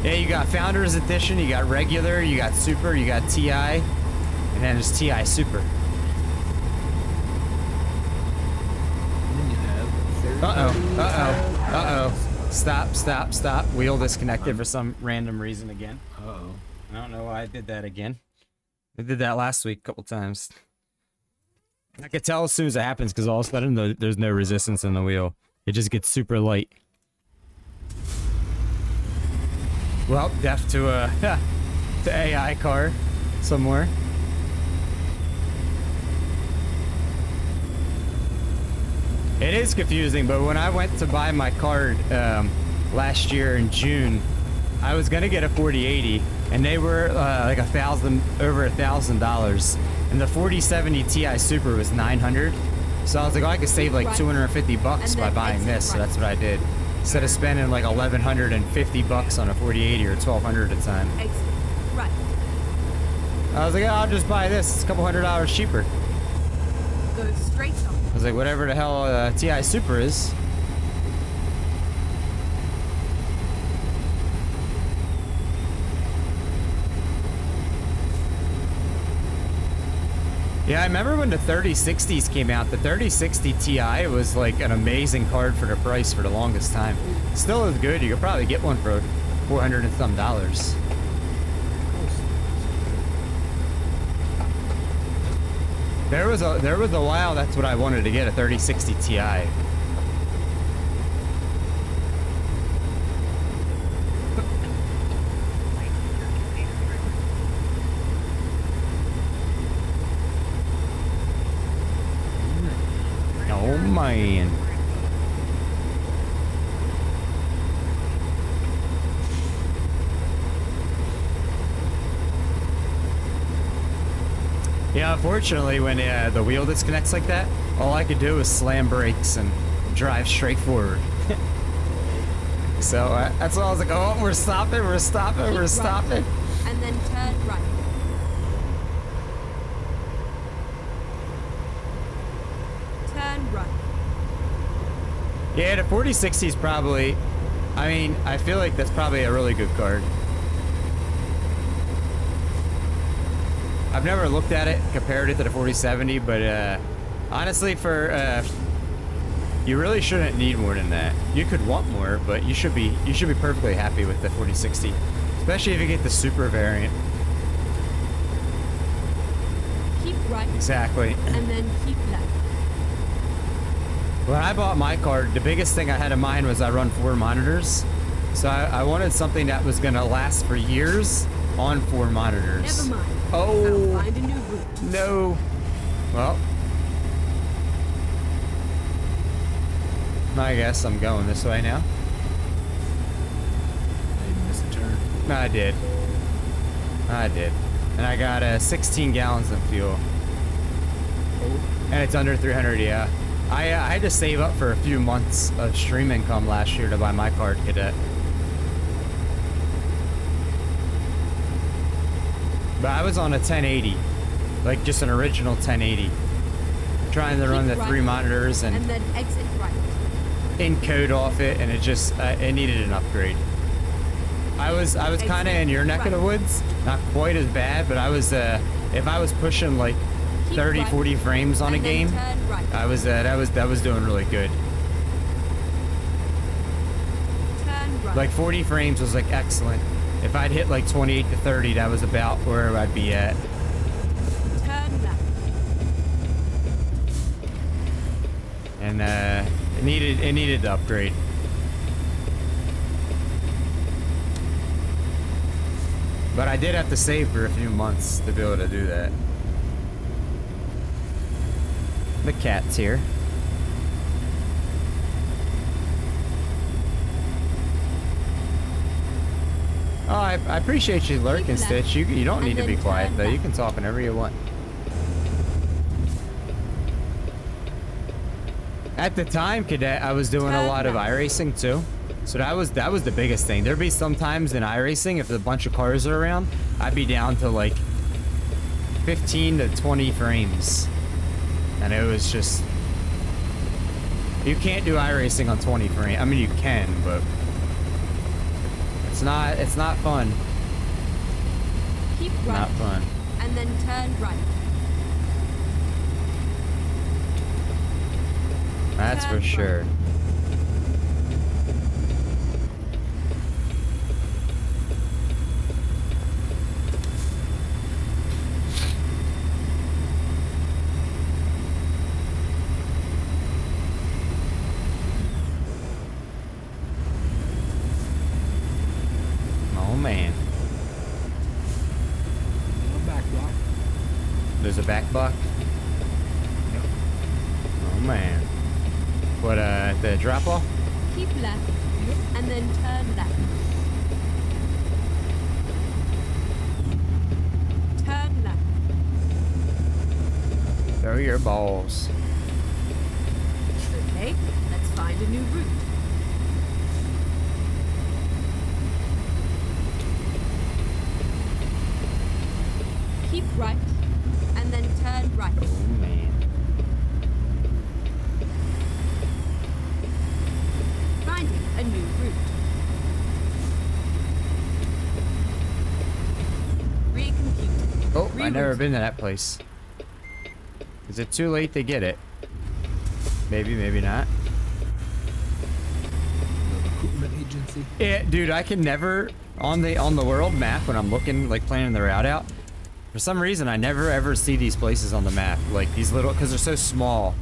Yeah, you got Founders Edition, you got regular, you got super, you got TI, and then there's TI Super. And then you have Uh-oh. Stop. Wheel disconnected for some random reason again. Uh-oh. I don't know why I did that again. I did that last week a couple times. I could tell as soon as it happens because all of a sudden there's no resistance in the wheel. It just gets super light. Well, deaf to a to AI car somewhere. It is confusing, but when I went to buy my card last year in June, I was gonna get a 4080, and they were like over $1,000, and the 4070 Ti Super was 900. So I was like, oh, I could save like 250 bucks by buying this, so that's what I did. Instead of spending like 1,150 bucks on a 4080 or 1,200 at a time. Exit right. I was like, oh, I'll just buy this. It's a couple $100 cheaper. Go straight on. I was like, whatever the hell TI Super is. Yeah, I remember when the 3060s came out. The 3060 Ti was like an amazing card for the price for the longest time. Still is good. You could probably get one for $400 and some. There was a while that's what I wanted to get, a 3060 Ti. Oh man. Yeah, unfortunately, when the wheel disconnects like that, all I could do is slam brakes and drive straight forward. So that's why I was like, oh, we're stopping. And then turn right. Turn right. Yeah, the 4060 is probably, I mean, I feel like that's probably a really good card. I've never looked at it, compared it to the 4070, but honestly, you really shouldn't need more than that. You could want more, but you should be perfectly happy with the 4060, especially if you get the super variant. Keep right. Exactly. And then keep left. When I bought my card, the biggest thing I had in mind was I run 4 monitors, so I wanted something that was gonna last for years on 4 monitors. Never mind. Oh I'll find a new route. no! Well, I guess I'm going this way now. I missed a turn. I did. And I got 16 gallons of fuel. And it's under 300, yeah. I had to save up for a few months of stream income last year to buy my card, Cadet. But I was on a 1080. Like just an original 1080. Trying to run the 3 monitors and then exit right. encode off it, and it just it needed an upgrade. I was kind of in your neck of the woods, not quite as bad, but I was if I was pushing like 30 40 frames on a game, I was that was doing really good. Turn right. Like 40 frames was like excellent. If I'd hit like 28 to 30, that was about where I'd be at. Turn left. And it needed to upgrade. But I did have to save for a few months to be able to do that. The cat's here. Oh, I appreciate you lurking, Stitch. You don't need to be quiet though. You can talk whenever you want. At the time, Cadet, I was doing a lot of iRacing too. So that was the biggest thing. There'd be some times in iRacing, if a bunch of cars are around, I'd be down to like 15 to 20 frames. And it was just, you can't do iRacing on 20 frames. I mean, you can, but It's not fun. Keep right. Not fun. And then turn right. That's Turn for right. sure. Oh man. Back block. There's a back block? Yep. Oh man. What, the drop off? Keep left. And then turn left. Turn left. Throw your balls. Okay, let's find a new route. Keep right. And then turn right. Oh man. Finding a new route. Recompute. Oh, I never Reroute. been to that place. Is it too late to get it? Maybe, maybe not. The recruitment agency. Yeah, dude, I can never on the world map when I'm looking, like planning the route out. For some reason, I never ever see these places on the map, like these little, because they're so small.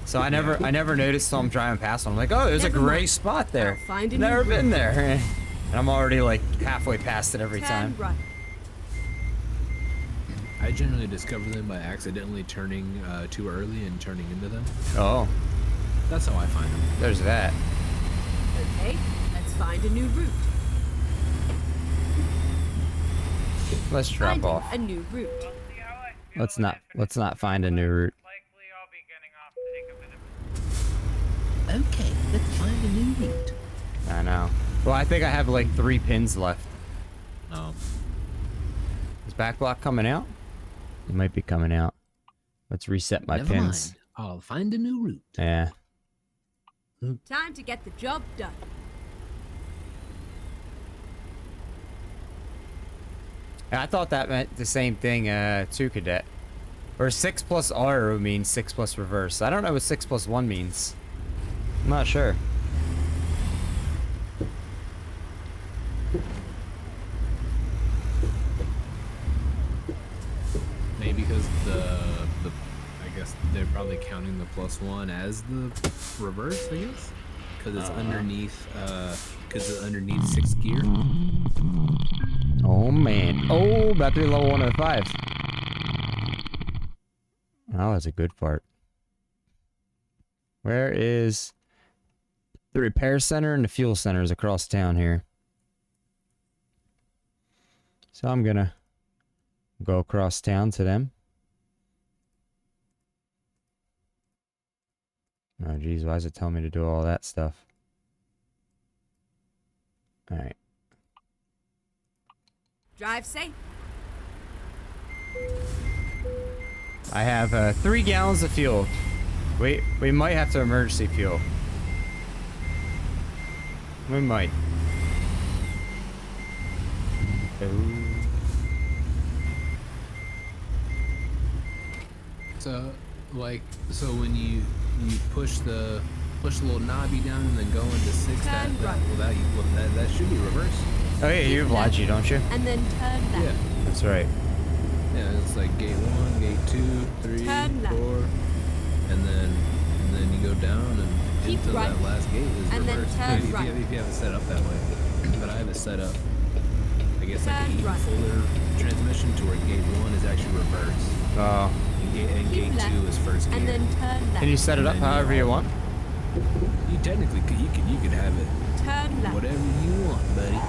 So I never noticed till I'm driving past one. I'm like, oh, there's Never a great mind. spot there. I'll find a Never new been route. there, and I'm already like halfway past it every Turn time. right. I generally discover them by accidentally turning too early and turning into them. Oh, That's how I find them. there's that. Okay, let's find a new route. Let's drop Finding off. a new route. See how I feel Let's not find a new route. likely I'll be getting off to take a bit of Okay, let's find a new route. I know. Well, I think I have like 3 pins left. Oh. Is back block coming out? It might be coming out. Let's reset my Never pins. mind. I'll find a new route. Yeah. Time to get the job done. I thought that meant the same thing, too, cadet. Or 6 plus R means 6 plus reverse. I don't know what 6 plus 1 means. I'm not sure. Maybe because the I guess they're probably counting the +1 as the reverse, I guess. Because it's underneath because it's underneath 6th gear. Oh, man. Oh, about to be level 105. Oh, that's a good part. Where is the repair center and the fuel centers across town here? So I'm gonna go across town to them. Oh, geez, why is it telling me to do all that stuff? Alright. Drive safe. I have 3 gallons of fuel. We might have to emergency fuel. We might. So so when you push the little knobby down and then go into 6th, Turn right. that should be reverse. Oh yeah, you have Logi, don't you? And then turn left. Yeah. That's right. Yeah, it's like gate 1, gate 2, 3, Turn 4, left. and then you go down and Keep into right. that last gate is And then reverse. turn if right. you have it set up that way, but I have it set up. I guess like Turn a right. fuller transmission to where gate 1 is actually reverse, Oh. and Keep gate left. 2 is first gear. And then turn left. Can you set it up And then however you want? You technically you could have it Turn left. whatever you want, buddy.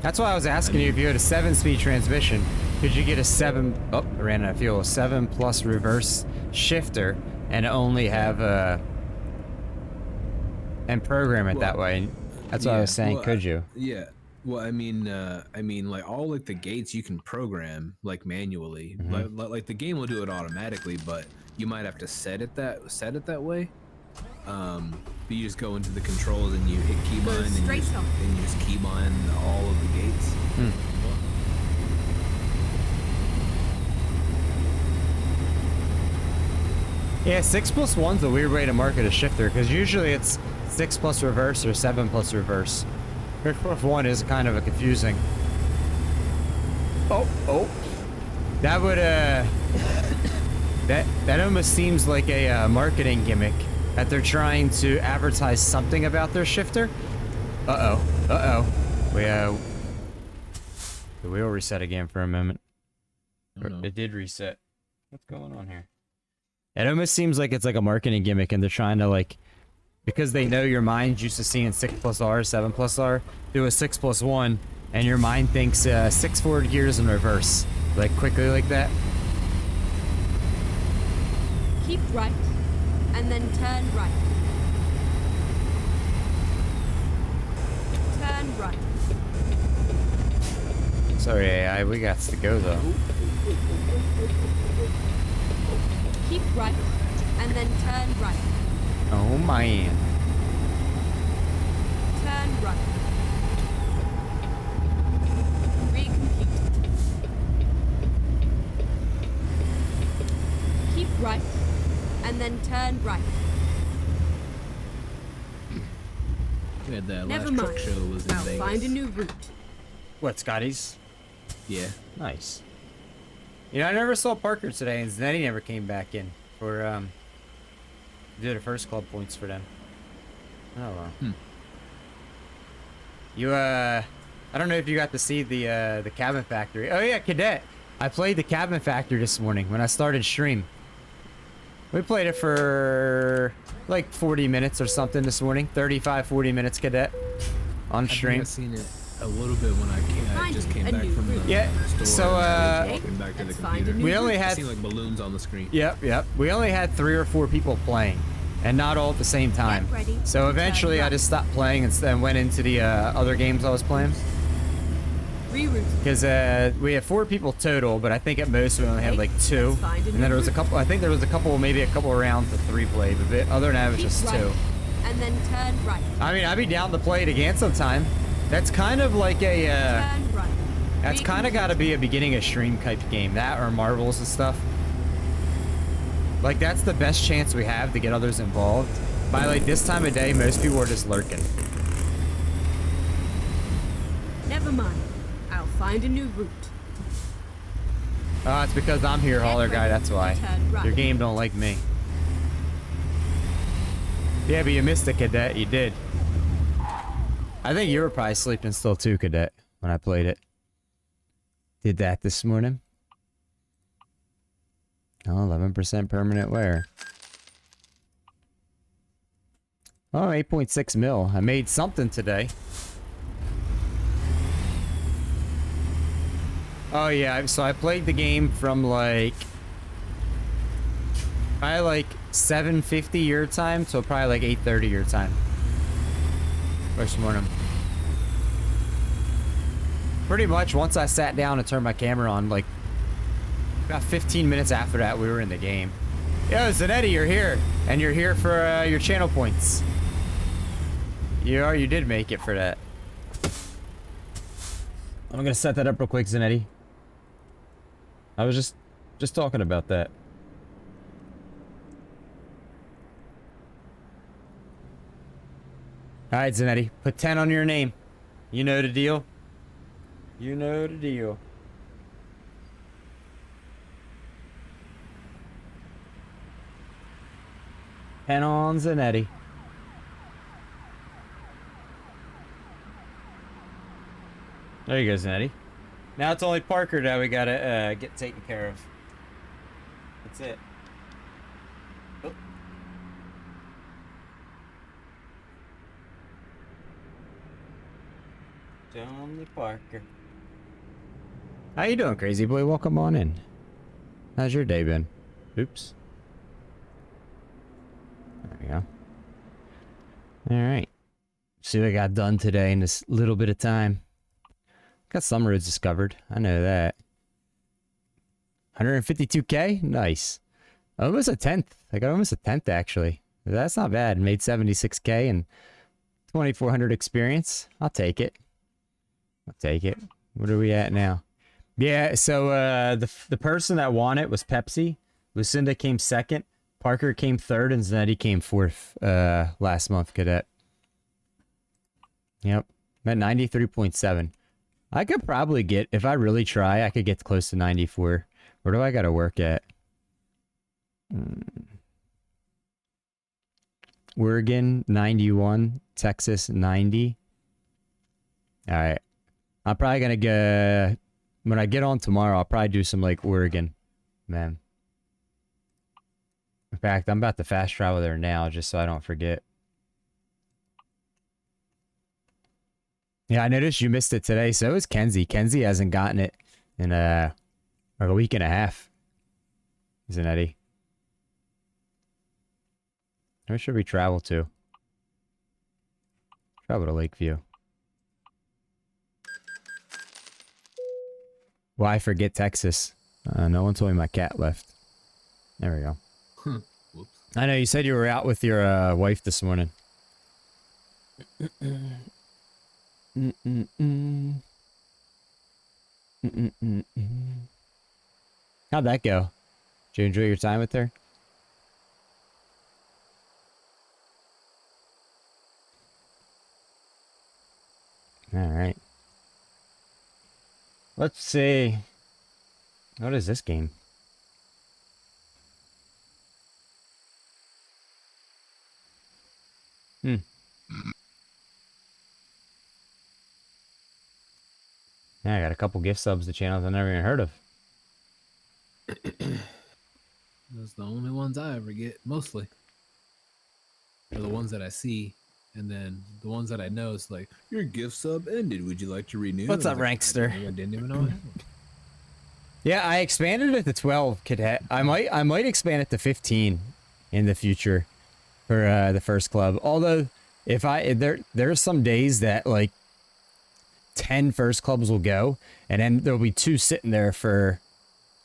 That's why I was asking you if you had a 7-speed transmission. Could you get a 7? Oh, I ran out of fuel. 7 plus reverse shifter and only have and program it that way. That's what I was saying. well, Could you? Yeah. Well, I mean, like all like the gates you can program like manually. Mm-hmm. Like the game will do it automatically, but you might have to set it that way. But you just go into the controls and you hit keybind and straight on. you just keybind all of the gates. Yeah, 6+1's a weird way to market a shifter, because usually it's 6 plus reverse or 7 plus reverse. 1 is kind of a confusing. Oh. That would, that almost seems like a marketing gimmick, that they're trying to advertise something about their shifter. Uh-oh. The wheel reset again for a moment. Oh, no. It did reset. What's going on here? It almost seems like it's like a marketing gimmick, and they're trying to, like, because they know your mind's used to seeing 6 plus R, 7 plus R, do a 6+1, and your mind thinks 6 forward gears in reverse, like quickly like that. Keep right, and then turn right. Turn right. Sorry, AI, we got to go though. Keep right, and then turn right. Oh man. Turn right. Recompute. Keep right, and then turn right. We had that Never last mind. truck show was in I'll Vegas. find a new route. What, Scotty's? Yeah. Nice. You know, I never saw Parker today, and Zanetti never came back in for do the first club points for them. Oh well. You I don't know if you got to see the Cabin Factory. Oh yeah, Cadet. I played the Cabin Factory this morning when I started stream. We played it for like 40 minutes or something this morning. 35, 40 minutes, Cadet, on I think stream. I've seen it a little bit when I just came a back new from the Yeah, store. so, and I was walking back to the let's find a computer. new We only I had seen like balloons on the screen. Yep. We only had 3 or 4 people playing, and not all at the same time. Get ready. So eventually, I Right. just stopped playing and went into the other games I was playing. Reroute. Because we had 4 people total, but I think at most we only had like 2. Let's find a And new then there was a route. couple. I think there was a couple, maybe a couple of rounds of 3 played. But other than that, it was Keep just right, 2. and then turn right. I mean, I'd be down to play it again sometime. That's kind of like a. Turn right. That's kind of got to be a beginning of stream type game. That or marbles and stuff. Like that's the best chance we have to get others involved. By like this time of day, most people are just lurking. Never mind. I'll find a new route. Oh, it's because I'm here, hauler guy. That's why. Turn right. Your game don't like me. Yeah, but you missed it, Cadet. You did. I think you were probably sleeping still too, Cadet, when I played it. Did that this morning. Oh, 11% permanent wear. Oh, 8.6 mil. I made something today. Oh yeah, so I played the game from like probably like 7:50 your time till probably like 8:30 your time. First morning. Pretty much once I sat down and turned my camera on, like about 15 minutes after that, we were in the game. Yo, Zanetti, you're here, and you're here for your channel points. You did make it for that. I'm gonna set that up real quick, Zanetti. I was just talking about that. All right, Zanetti, put 10 on your name. You know the deal. You know the deal. Pen on Zanetti. There you go, Zanetti. Now it's only Parker that we gotta get taken care of. That's it. Oh. Only Parker. How you doing, crazy boy? Welcome on in. How's your day been? Oops. There we go. Alright. See what I got done today in this little bit of time. Got some roads discovered. I know that. 152k? Nice. Almost a 10th. I got almost a 10th actually. That's not bad. Made 76K and 2,400 experience. I'll take it. I'll take it. What are we at now? Yeah, so the person that won it was Pepsi. Lucinda came second. Parker came third, and Zanetti came fourth last month, Cadet. Yep. I'm at 93.7. I could probably get, if I really try, I could get close to 94. Where do I got to work at? Oregon, 91. Texas, 90. All right. I'm probably going to go, when I get on tomorrow, I'll probably do some, like, Oregon. Man. In fact, I'm about to fast travel there now, just so I don't forget. Yeah, I noticed you missed it today. So is Kenzie. Kenzie hasn't gotten it in like a week and a half. Isn't Eddie? Where should we travel to? Travel to Lakeview. Why forget Texas? No one told me my cat left. There we go. Whoops. I know you said you were out with your wife this morning. How'd that go? Did you enjoy your time with her? All right. Let's see. What is this game? Yeah, I got a couple gift subs to channels I've never even heard of. Those are the only ones I ever get, mostly. They're the ones that I see, and then the ones that I know is like, your gift sub ended. Would you like to renew? What's up, Like, Rankster? I didn't even know I had one. Yeah, I expanded it to 12, Cadet. I might expand it to 15 in the future for the first club. Although, if there's some days that like 10 first clubs will go, and then there'll be 2 sitting there for,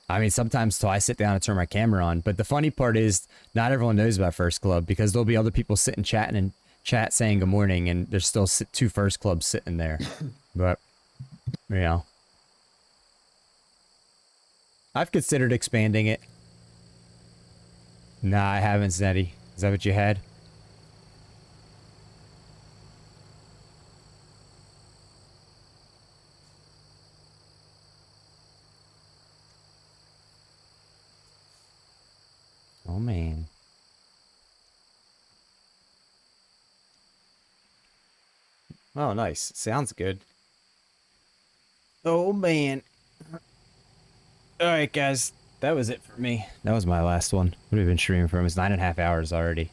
I mean, sometimes till I sit down and turn my camera on. But the funny part is, not everyone knows about first club because there'll be other people sitting chatting and chat saying good morning, and there's still 2 first clubs sitting there. But, you know. I've considered expanding it. Nah, I haven't, Zeddy. Is that what you had? Oh, man. Oh, nice. Sounds good. Oh, man. Alright, guys. That was it for me. That was my last one. What have we been streaming for? It's 9.5 hours already.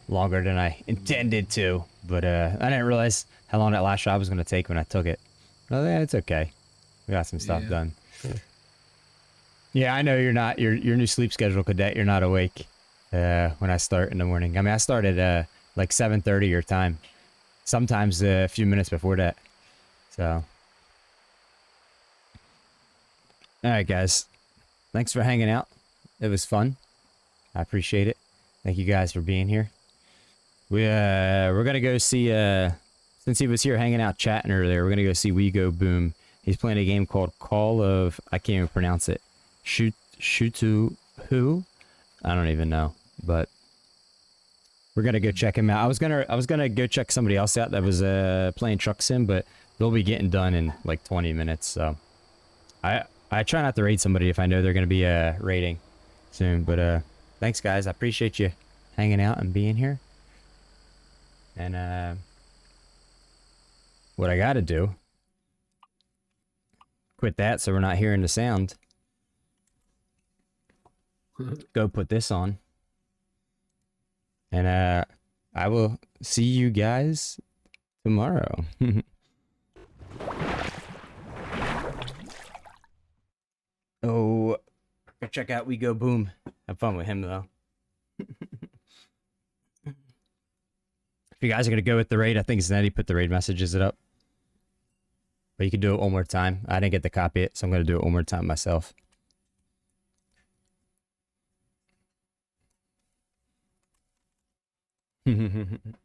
Longer than I intended to. But I didn't realize how long that last shot was going to take when I took it. Well, yeah, it's okay. We got some stuff done. Yeah, I know you're not. Your new sleep schedule, Cadet, you're not awake when I start in the morning. I mean, I start at like 7:30 your time. Sometimes a few minutes before that. So... Alright, guys. Thanks for hanging out. It was fun. I appreciate it. Thank you guys for being here. We're gonna go see, since he was here hanging out chatting earlier, we're gonna go see We Go Boom. He's playing a game called Call of, I can't even pronounce it. Shoot who? I don't even know. But we're gonna go check him out. I was gonna go check somebody else out that was playing Truck Sim, but they'll be getting done in like 20 minutes, so I try not to raid somebody if I know they're going to be raiding soon. But thanks, guys. I appreciate you hanging out and being here. And what I got to do, quit that so we're not hearing the sound. Go put this on. And I will see you guys tomorrow. Oh, go check out We Go Boom. Have fun with him, though. If you guys are going to go with the raid, I think Zanetti put the raid messages up. But you can do it one more time. I didn't get to copy it, so I'm going to do it one more time myself. it.